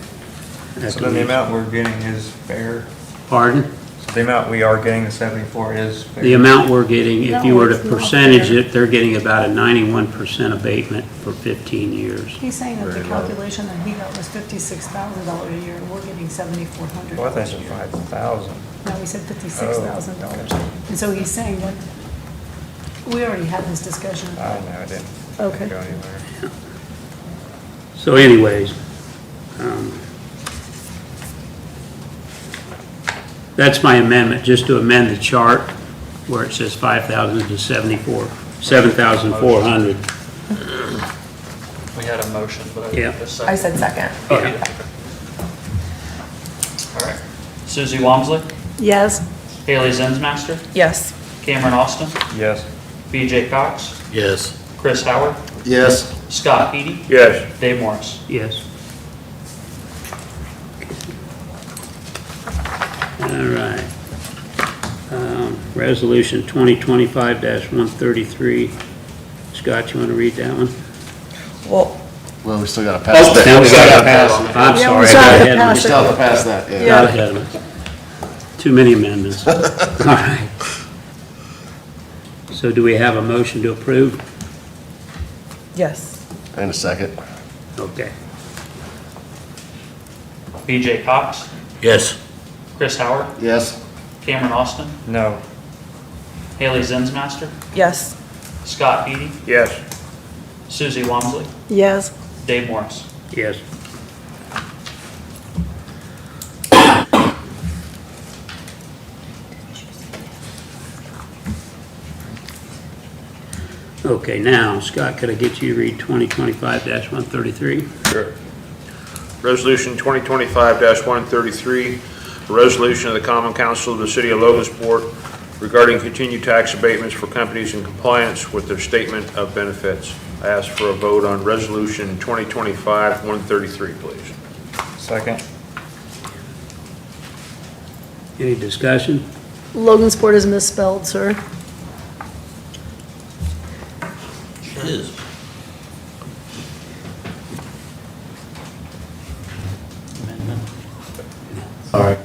So then the amount we're getting is fair? Pardon? So the amount we are getting, the 74, is fair? The amount we're getting, if you were to No, it's not percentage fair. it, they're getting about a 91% abatement for 15 years. He's saying that the Very low. calculation that he got was $56,000 a year, and we're getting $7,400. Well, I thought it was 5,000. No, he said $56,000. And so he's saying that, we already had this discussion. I know, it didn't Okay. go anywhere. So anyways, that's my amendment, just to amend the chart where it says 5,000 to 7,400. We had a motion, but I Yeah. didn't get a second. I said second. Yeah. All right. Susie Wamsley, Yes. Haley Zensmaster, Yes. Cameron Austin, Yes. BJ Cox, Yes. Chris Howard, Yes. Scott Petey, Yes. Dave Morris. Yes. All right. Resolution 2025-133. Scott, you want to read that one? Well, Well, we still gotta pass that. Now we gotta pass. I'm Yeah, we sorry, I still got have to ahead of pass We myself. still have to pass that, yeah. Got ahead of myself. Too many amendments. All right. So do we have a motion to approve? yes. And a second. Okay. BJ Cox, Yes. Chris Howard, Yes. Cameron Austin, No. Haley Zensmaster, Yes. Scott Petey, Yes. Susie Wamsley, Yes. Dave Morris. Yes. Okay, now, Scott, could I get you to read 2025-133? Sure. Resolution 2025-133, a resolution of the Common Council of the City of Logansport regarding continued tax abatements for companies in compliance with their statement of benefits. I ask for a vote on Resolution 2025-133, please. Second. Any discussion? Logansport is misspelled, sir. It is. Sorry.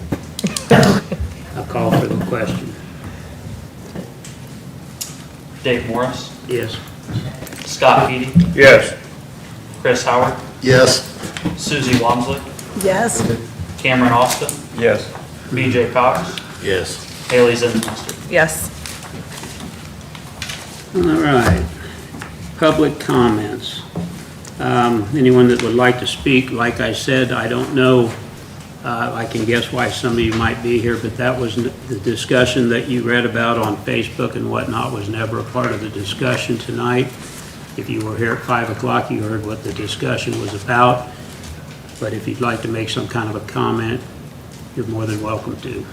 I'll call for the question. Dave Morris, Yes. Scott Peedy, Yes. Chris Howard, Yes. Susie Wamsley, Yes. Cameron Austin, Yes. BJ Cox, Yes. Haley Zimmerster. Yes. All right. Public comments. Anyone that would like to speak, like I said, I don't know, I can guess why some of you might be here, but that was, the discussion that you read about on Facebook and whatnot was never a part of the discussion tonight. If you were here at 5 o'clock, you heard what the discussion was about. But if you'd like to make some kind of a comment, you're more than welcome to.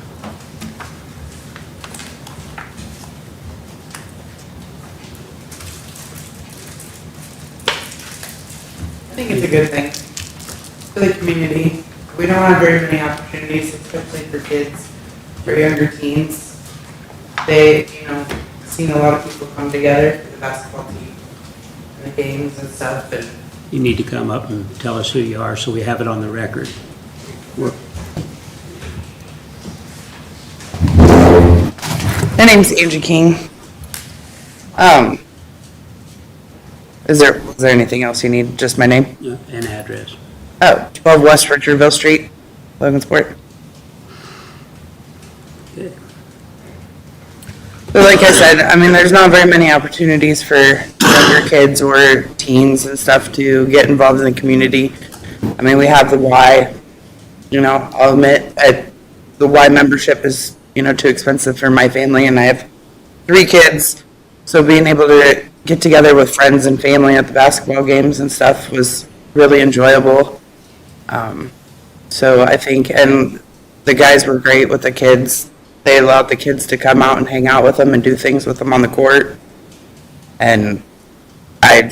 I think it's a good thing for the community. We don't have very many opportunities, especially for kids or younger teens. They, seen a lot of people come together for the basketball team and the games and stuff. And You need to come up and tell us who you are so we have it on the record. my name's Angie King. Was there anything else you need? Just my name? And address. Oh, 12 West Richardville Street, Logansport. Good. But like I said, there's not very many opportunities for younger kids or teens and stuff to get involved in the community. We have the Y, I'll admit, the Y membership is, too expensive for my family, and I have 3 kids, so being able to get together with friends and family at the basketball games and stuff was really enjoyable. So I think, and the guys were great with the kids. They allowed the kids to come out and hang out with them and do things with them on the court. And I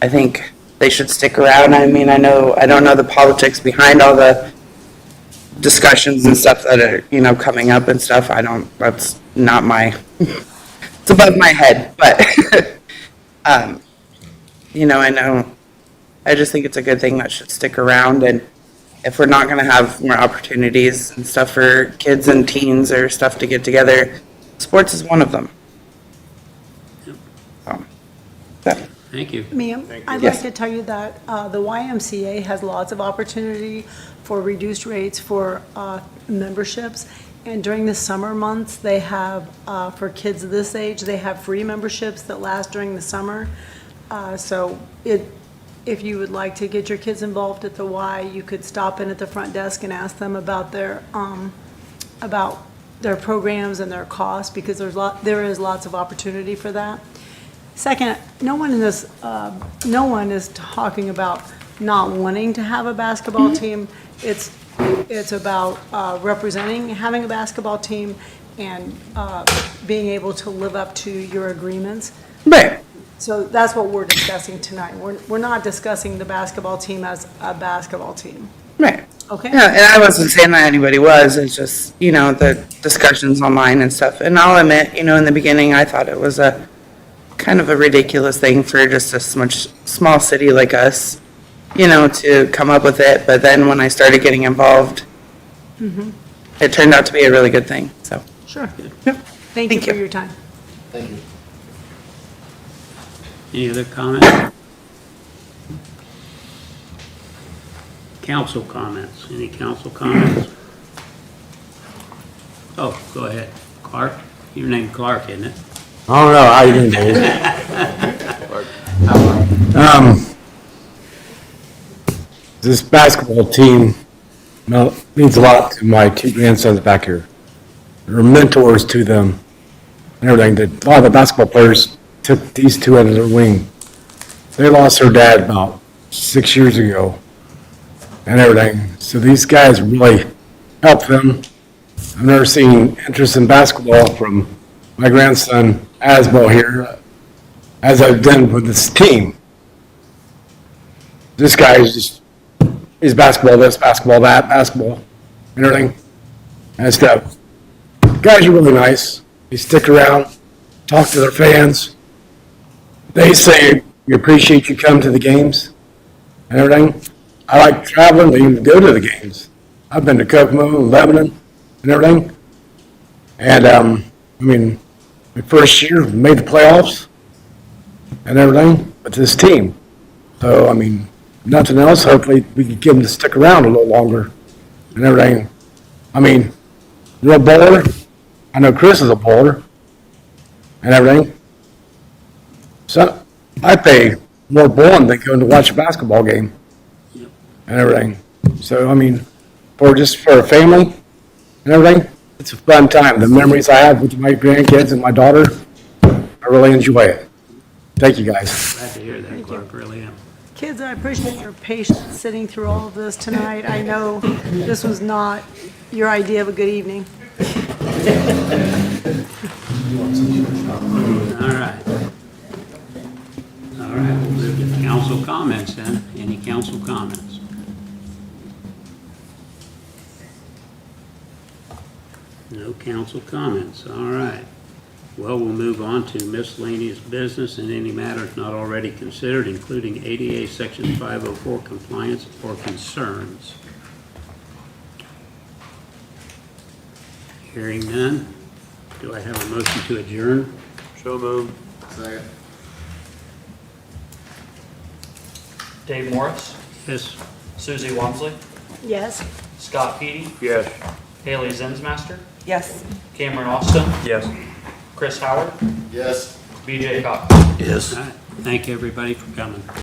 think they should stick around. I don't know the politics behind all the discussions and stuff that are, coming up and stuff. That's not my, it's above my head, but, I just think it's a good thing that should stick around. And if we're not going to have more opportunities and stuff for kids and teens or stuff to get together, sports is one of them. Thank you. Ma'am, I'd like to tell you that the YMCA has lots of opportunity for reduced rates for memberships. And during the summer months, they have, for kids this age, they have free memberships that last during the summer. If you would like to get your kids involved at the Y, you could stop in at the front desk and ask them about their programs and their costs, because there is lots of opportunity for that. Second, no one is talking about not wanting to have a basketball team. It's about having a basketball team and being able to live up to your agreements. Right. So that's what we're discussing tonight. We're not discussing the basketball team as a basketball team. Right. Okay? Yeah, and I wasn't saying that anybody was. It's just, the discussions online and stuff. And I'll admit, in the beginning, I thought it was a kind of a ridiculous thing for just a small city like us, to come up with it. But then when I started getting involved, it turned out to be a really good thing. So. Sure. Yep. Thank you for your time. Thank you. Any other comments? Council comments? Any council comments? Oh, go ahead. Clark? Your name Clark, isn't it? I don't know, how you doing, Dave? This basketball team means a lot to my 2 grandsons back here. They're mentors to them and everything. A lot of the basketball players took these 2 under their wing. They lost their dad about 6 years ago and everything. So these guys really helped them. I've never seen interest in basketball from my grandson Asbo here as I've done with this team. This guy is he's basketball this, basketball that, basketball and everything and stuff. Guys are really nice. They stick around, talk to their fans. They say we appreciate you coming to the games and everything. I like traveling to even go to the games I've been to Kokomo, Lebanon, and everything. And, I mean, my first year, made the playoffs and everything with this team. So, I mean, nothing else, hopefully we can get them to stick around a little longer and everything. I mean, you're a bowler. I know Chris is a bowler and everything. So I pay more bowling than going to watch a basketball game and everything. So, I mean, for a family and everything, it's a fun time. The memories I have with my grandkids and my daughter, I really enjoy it. Thank you, guys. Glad to hear that, Clark, really am. Kids, I appreciate your patience sitting through all of this tonight. I know this was not your idea of a good evening. All right. All right, we'll move to council comments then. Any council comments? No council comments, all right. Well, we'll move on to miscellaneous business and any matters not already considered, including ADA Section 504 compliance or concerns. Hearing none, do I have a motion to adjourn? So moved. Second. Dave Morris, Yes. Susie Wamsley, Yes? Scott Petey, Yes. Haley Zinsmaster, Yes. Cameron Austin, Yes. Chris Howard, Yes. BJ Cox. Yes. All right. Thank everybody for coming.